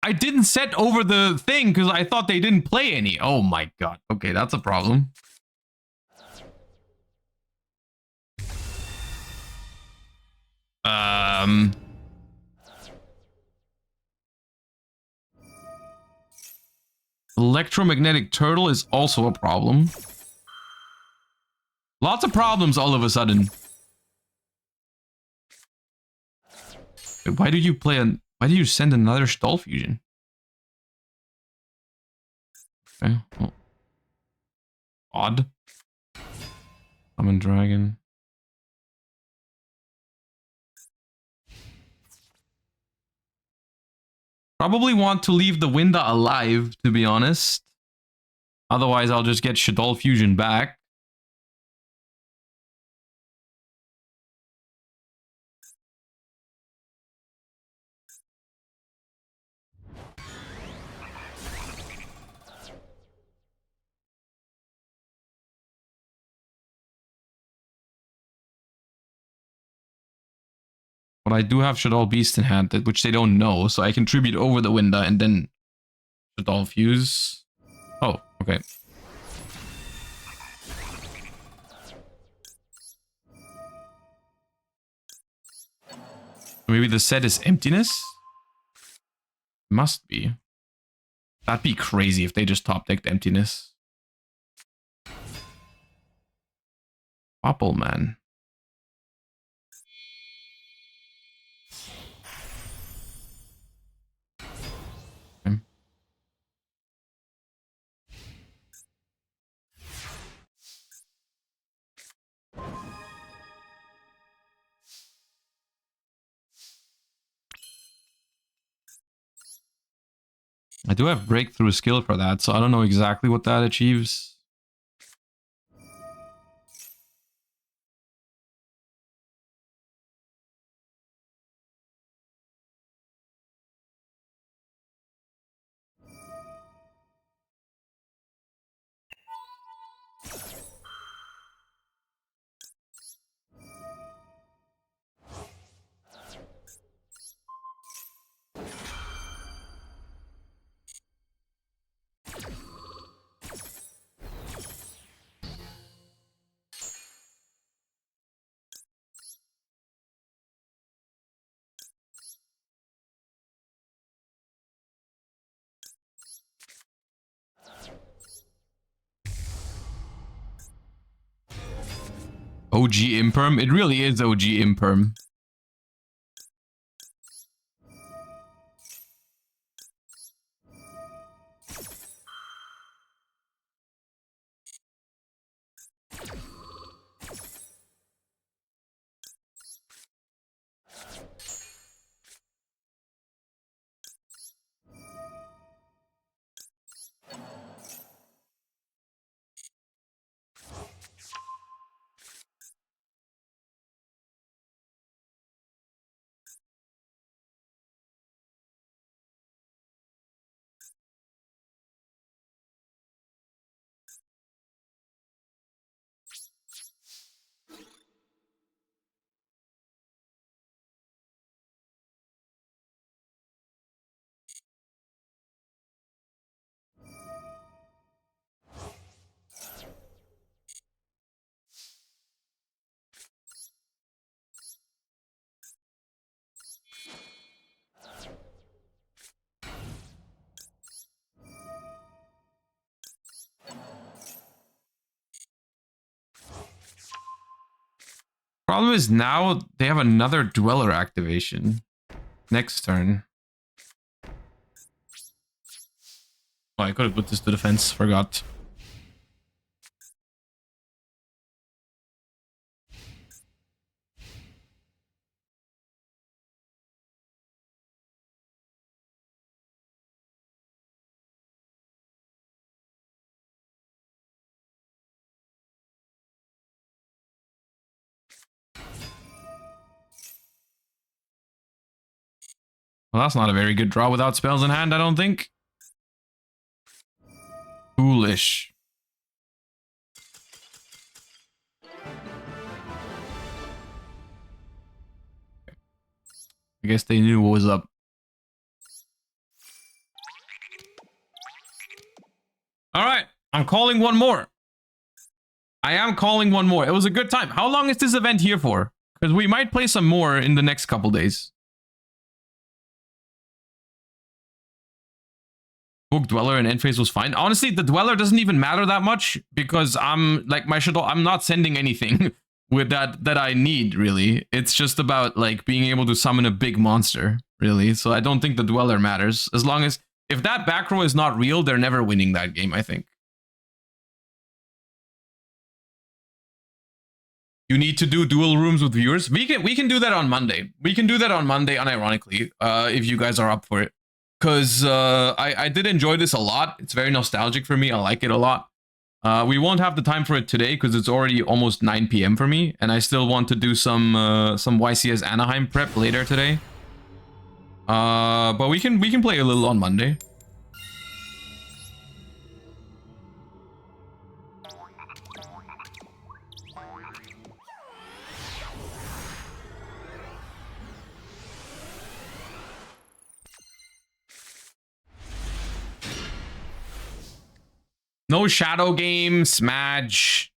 I didn't set over the thing because I thought they didn't play any. Oh my god. Okay, that's a problem. Electromagnetic turtle is also a problem. Lots of problems all of a sudden. Wait, why did you play an... Why did you send another Shadoll fusion? Okay, well. Odd. Summon dragon. Probably want to leave the Winda alive, to be honest. Otherwise, I'll just get Shadoll fusion back. But I do have Shadoll Beast in hand, which they don't know, so I can tribute over the Winda and then Shadoll fuse. Oh, okay. Maybe the set is emptiness? Must be. That'd be crazy if they just top decked emptiness. Popple man. Okay. I do have breakthrough skill for that, so I don't know exactly what that achieves. OG Imperm? It really is OG Imperm. Problem is now they have another Dweller activation next turn. Oh, I could have put this to defense, forgot. Well, that's not a very good draw without spells in hand, I don't think. Foolish. I guess they knew what was up. All right, I'm calling one more. I am calling one more. It was a good time. How long is this event here for? Because we might play some more in the next couple days. Book Dweller and end phase was fine. Honestly, the Dweller doesn't even matter that much because I'm like my Shadoll. I'm not sending anything with that I need really. It's just about like being able to summon a big monster really. So I don't think the Dweller matters as long as if that back row is not real, they're never winning that game. I think. You need to do dual rooms with viewers. We can do that on Monday. We can do that on Monday, unironically, if you guys are up for it. Because I did enjoy this a lot. It's very nostalgic for me. I like it a lot. We won't have the time for it today because it's already almost 9 p.m. for me, and I still want to do some YCS Anaheim prep later today. But we can play a little on Monday. No shadow game, Smash.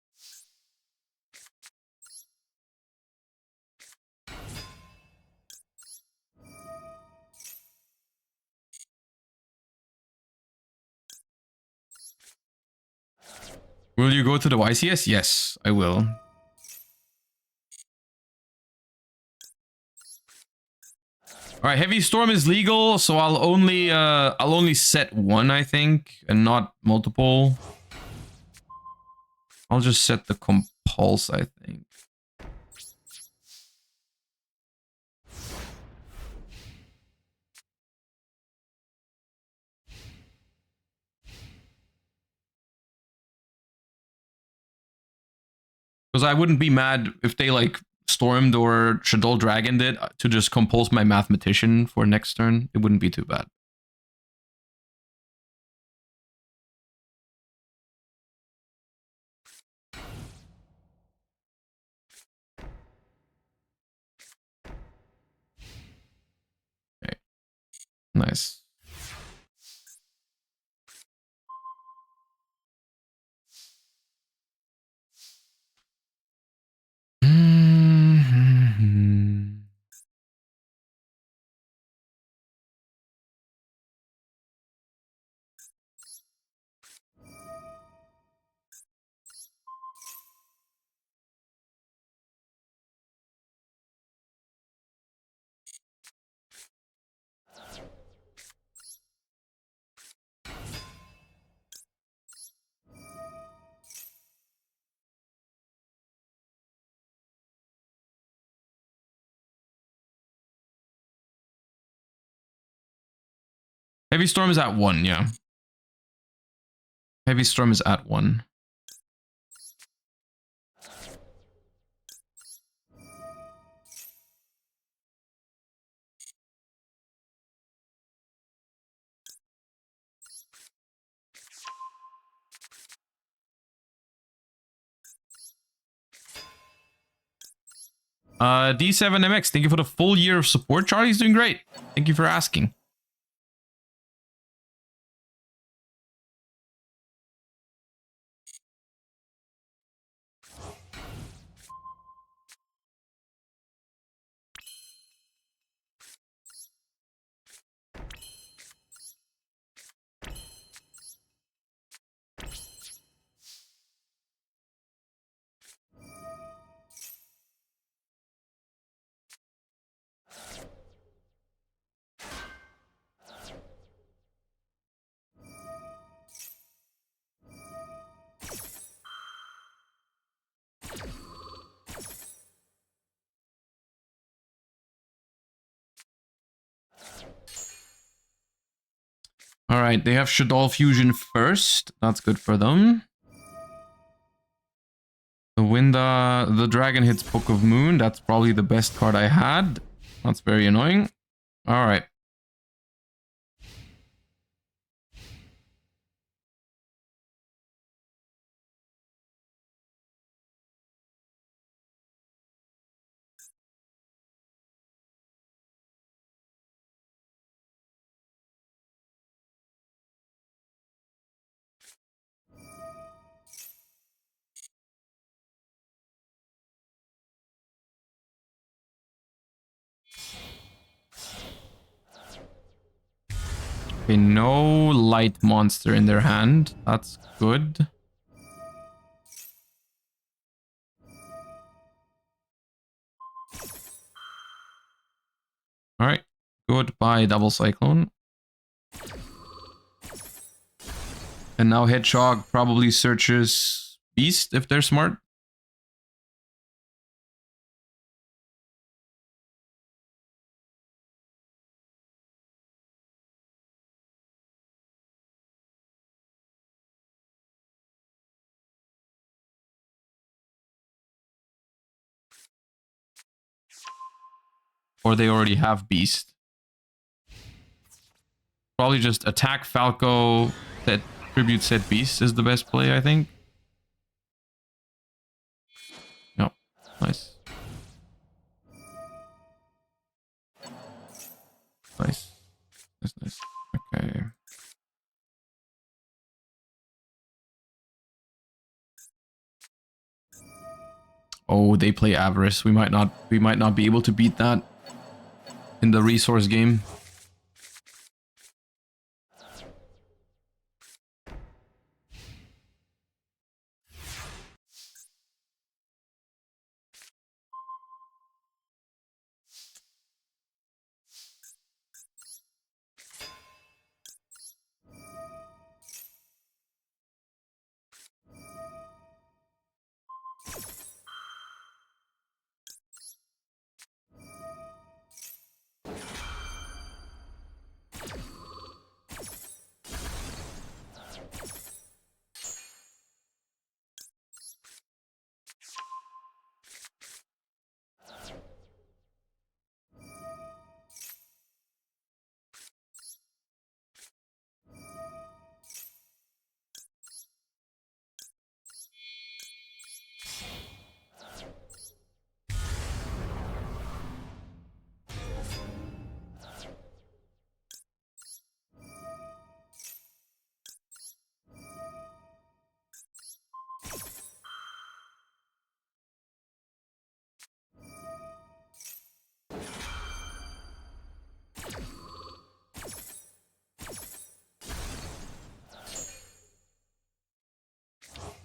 Will you go to the YCS? Yes, I will. All right, Heavy Storm is legal, so I'll only set one, I think, and not multiple. I'll just set the compulse, I think. Because I wouldn't be mad if they like stormed or Shadoll Dragoned it to just compulse my Mathematician for next turn. It wouldn't be too bad. Okay. Nice. Heavy Storm is at 1, yeah. Heavy Storm is at 1. D7MX, thank you for the full year of support. Charlie's doing great. Thank you for asking. All right, they have Shadoll Fusion first. That's good for them. The dragon hits Book of Moon. That's probably the best card I had. That's very annoying. All right. Okay, no light monster in their hand. That's good. All right. Goodbye, Double Cyclone. And now Hedgehog probably searches Beast if they're smart. Or they already have Beast. Probably just attack Falco, set tribute, set Beast is the best play, I think. No, nice. Nice. Nice, nice. Okay. Oh, they play Avarice. We might not be able to beat that in the resource game.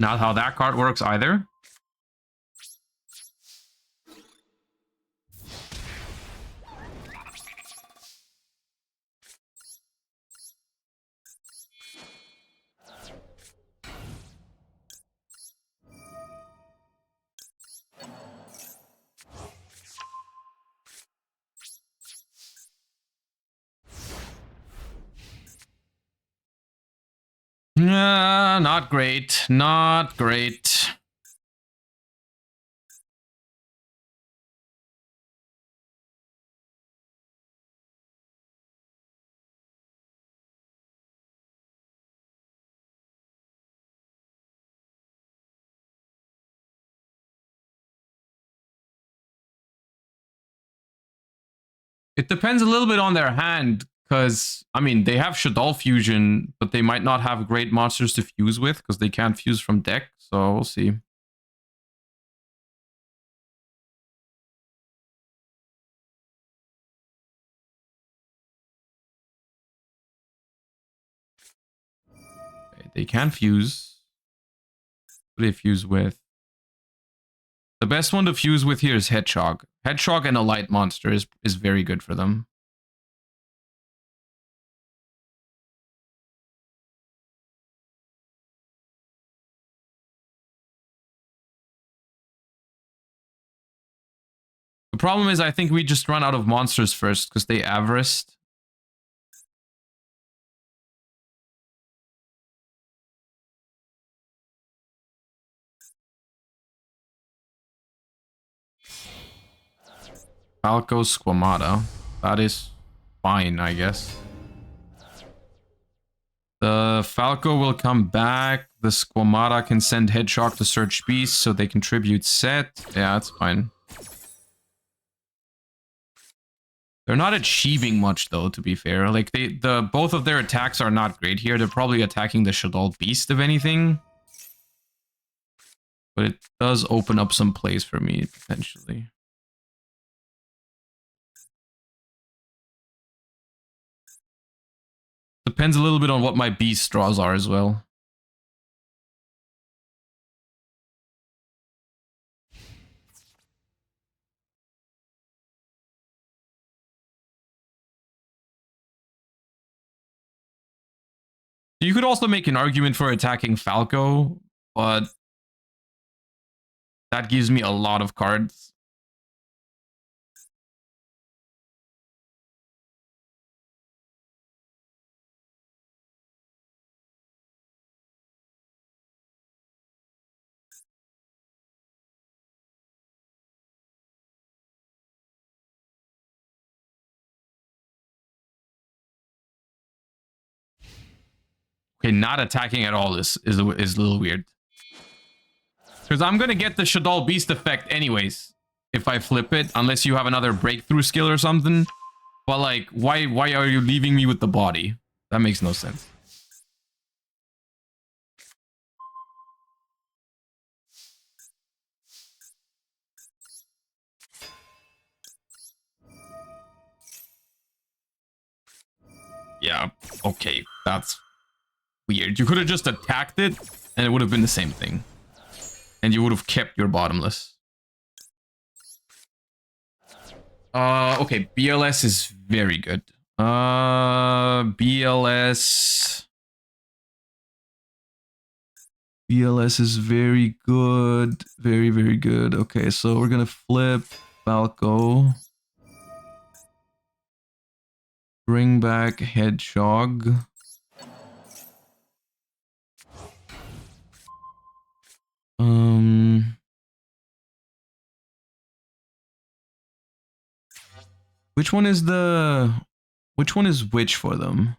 Not how that card works either. Not great. Not great. It depends a little bit on their hand, because, I mean, they have Shadoll fusion, but they might not have great monsters to fuse with, because they can't fuse from deck, so we'll see. Okay, they can fuse. What do they fuse with? The best one to fuse with here is Hedgehog. Hedgehog and a light monster is very good for them. The problem is I think we just run out of monsters first because they avariced. Falco Squamata. That is fine, I guess. The Falco will come back. The Squamata can send Hedgehog to search Beast so they contribute set. Yeah, that's fine. They're not achieving much though, to be fair. Like both of their attacks are not great here. They're probably attacking the Shadoll Beast if anything. But it does open up some plays for me, potentially. Depends a little bit on what my beast draws are as well. You could also make an argument for attacking Falco, but that gives me a lot of cards. Okay, not attacking at all is a little weird. Because I'm going to get the Shadoll Beast effect anyways if I flip it, unless you have another breakthrough skill or something. But like, why are you leaving me with the body? That makes no sense. Yeah, okay, that's weird. You could have just attacked it, and it would have been the same thing. And you would have kept your bottomless. Okay, BLS is very good. BLS is very good. Very, very good. Okay, so we're gonna flip Falco. Bring back Hedgehog. Which one is which for them?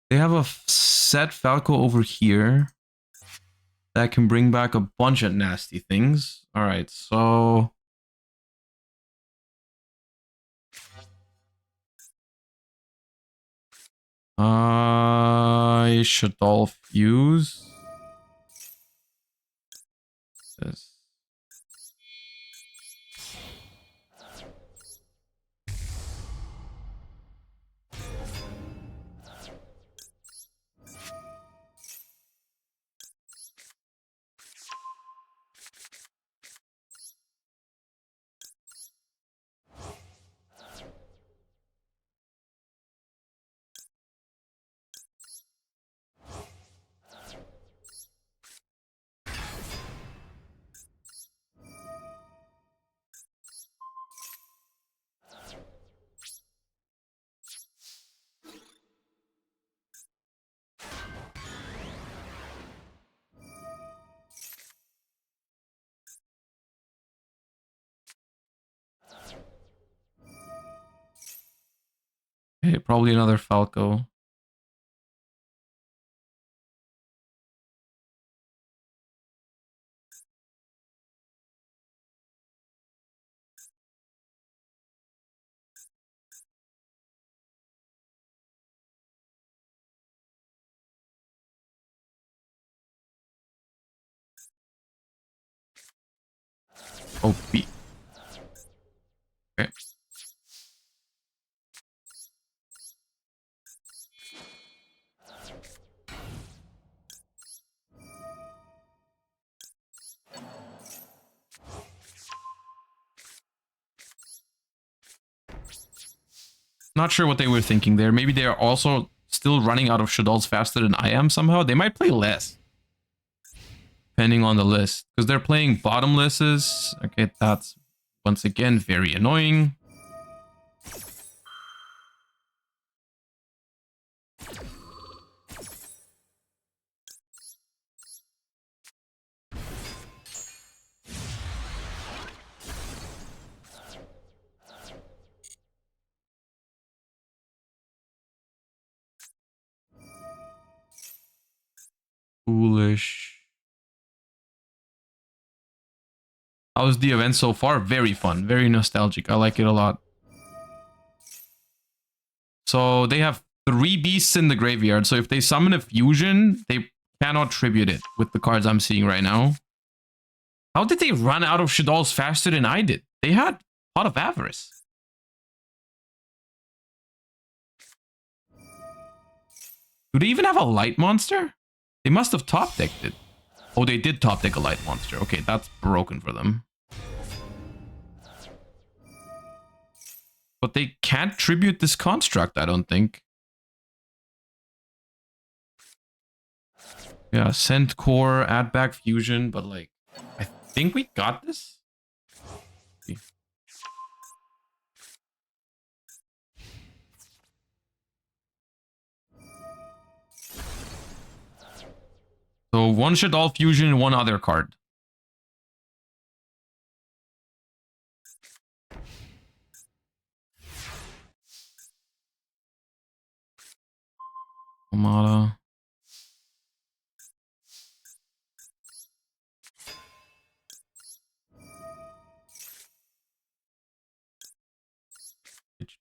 They have a set Falco over here that can bring back a bunch of nasty things. All right, so Shadoll Fuse. This. Okay, probably another Falco. Oh, B. Okay. Not sure what they were thinking there. Maybe they are also still running out of Shadolls faster than I am somehow. They might play less. Depending on the list. Because they're playing bottomlesses. Okay, that's once again very annoying. Foolish. How was the event so far? Very fun. Very nostalgic. I like it a lot. So they have 3 beasts in the graveyard. So if they summon a fusion, they cannot tribute it with the cards I'm seeing right now. How did they run out of Shadolls faster than I did? They had Pot of Avarice. Do they even have a light monster? They must have top decked it. Oh, they did top deck a light monster. Okay, that's broken for them. But they can't tribute this construct, I don't think. Yeah, Scent Core, add back fusion, but like, I think we got this. So one Shadoll fusion and one other card. Amada.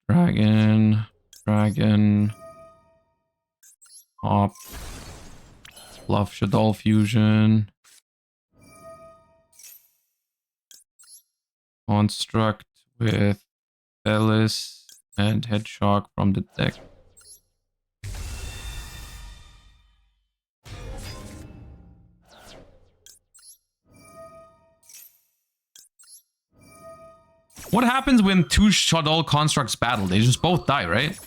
Dragon. Hop. Bluff Shadoll fusion. Construct with Bellis and Headshock from the deck. What happens when two Shadoll constructs battle? They just both die, right?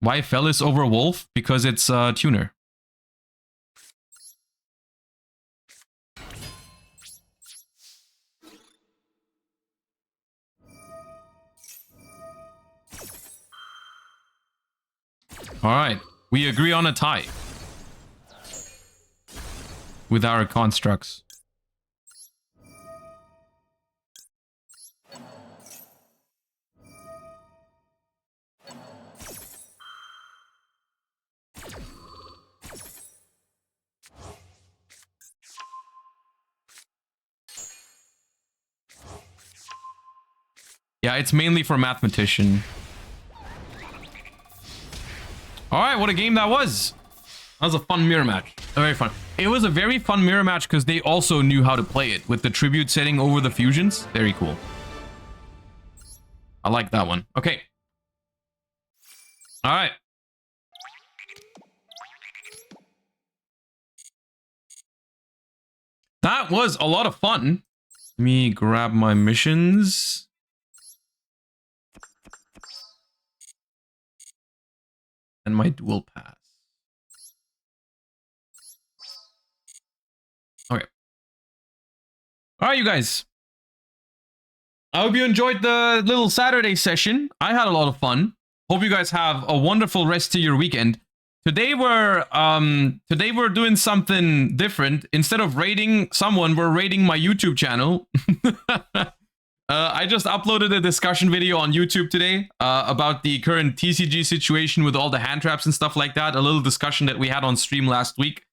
Why Fellis over Wolf? Because it's tuner. All right, we agree on a tie with our constructs. Yeah, it's mainly for Mathematician. All right, what a game that was. That was a fun mirror match. Very fun. It was a very fun mirror match because they also knew how to play it with the tribute setting over the fusions. Very cool. I like that one. Okay. All right. That was a lot of fun. Let me grab my missions. And my duel pass. Okay. All right, you guys. I hope you enjoyed the little Saturday session. I had a lot of fun. Hope you guys have a wonderful rest to your weekend. Today we're doing something different. Instead of raiding someone, we're raiding my YouTube channel. I just uploaded a discussion video on YouTube today about the current TCG situation with all the hand traps and stuff like that. A little discussion that we had on stream last week.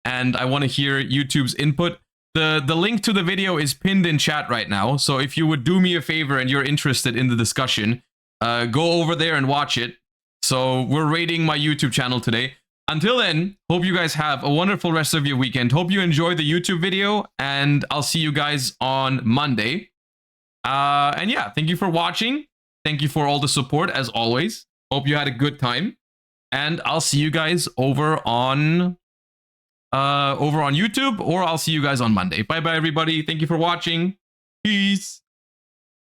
And I want to hear YouTube's input. The link to the video is pinned in chat right now. So if you would do me a favor and you're interested in the discussion, go over there and watch it. So we're raiding my YouTube channel today. Until then, hope you guys have a wonderful rest of your weekend. Hope you enjoyed the YouTube video. And I'll see you guys on Monday. And yeah, thank you for watching. Thank you for all the support as always. Hope you had a good time. And I'll see you guys over on YouTube, or I'll see you guys on Monday. Bye bye everybody. Thank you for watching. Peace.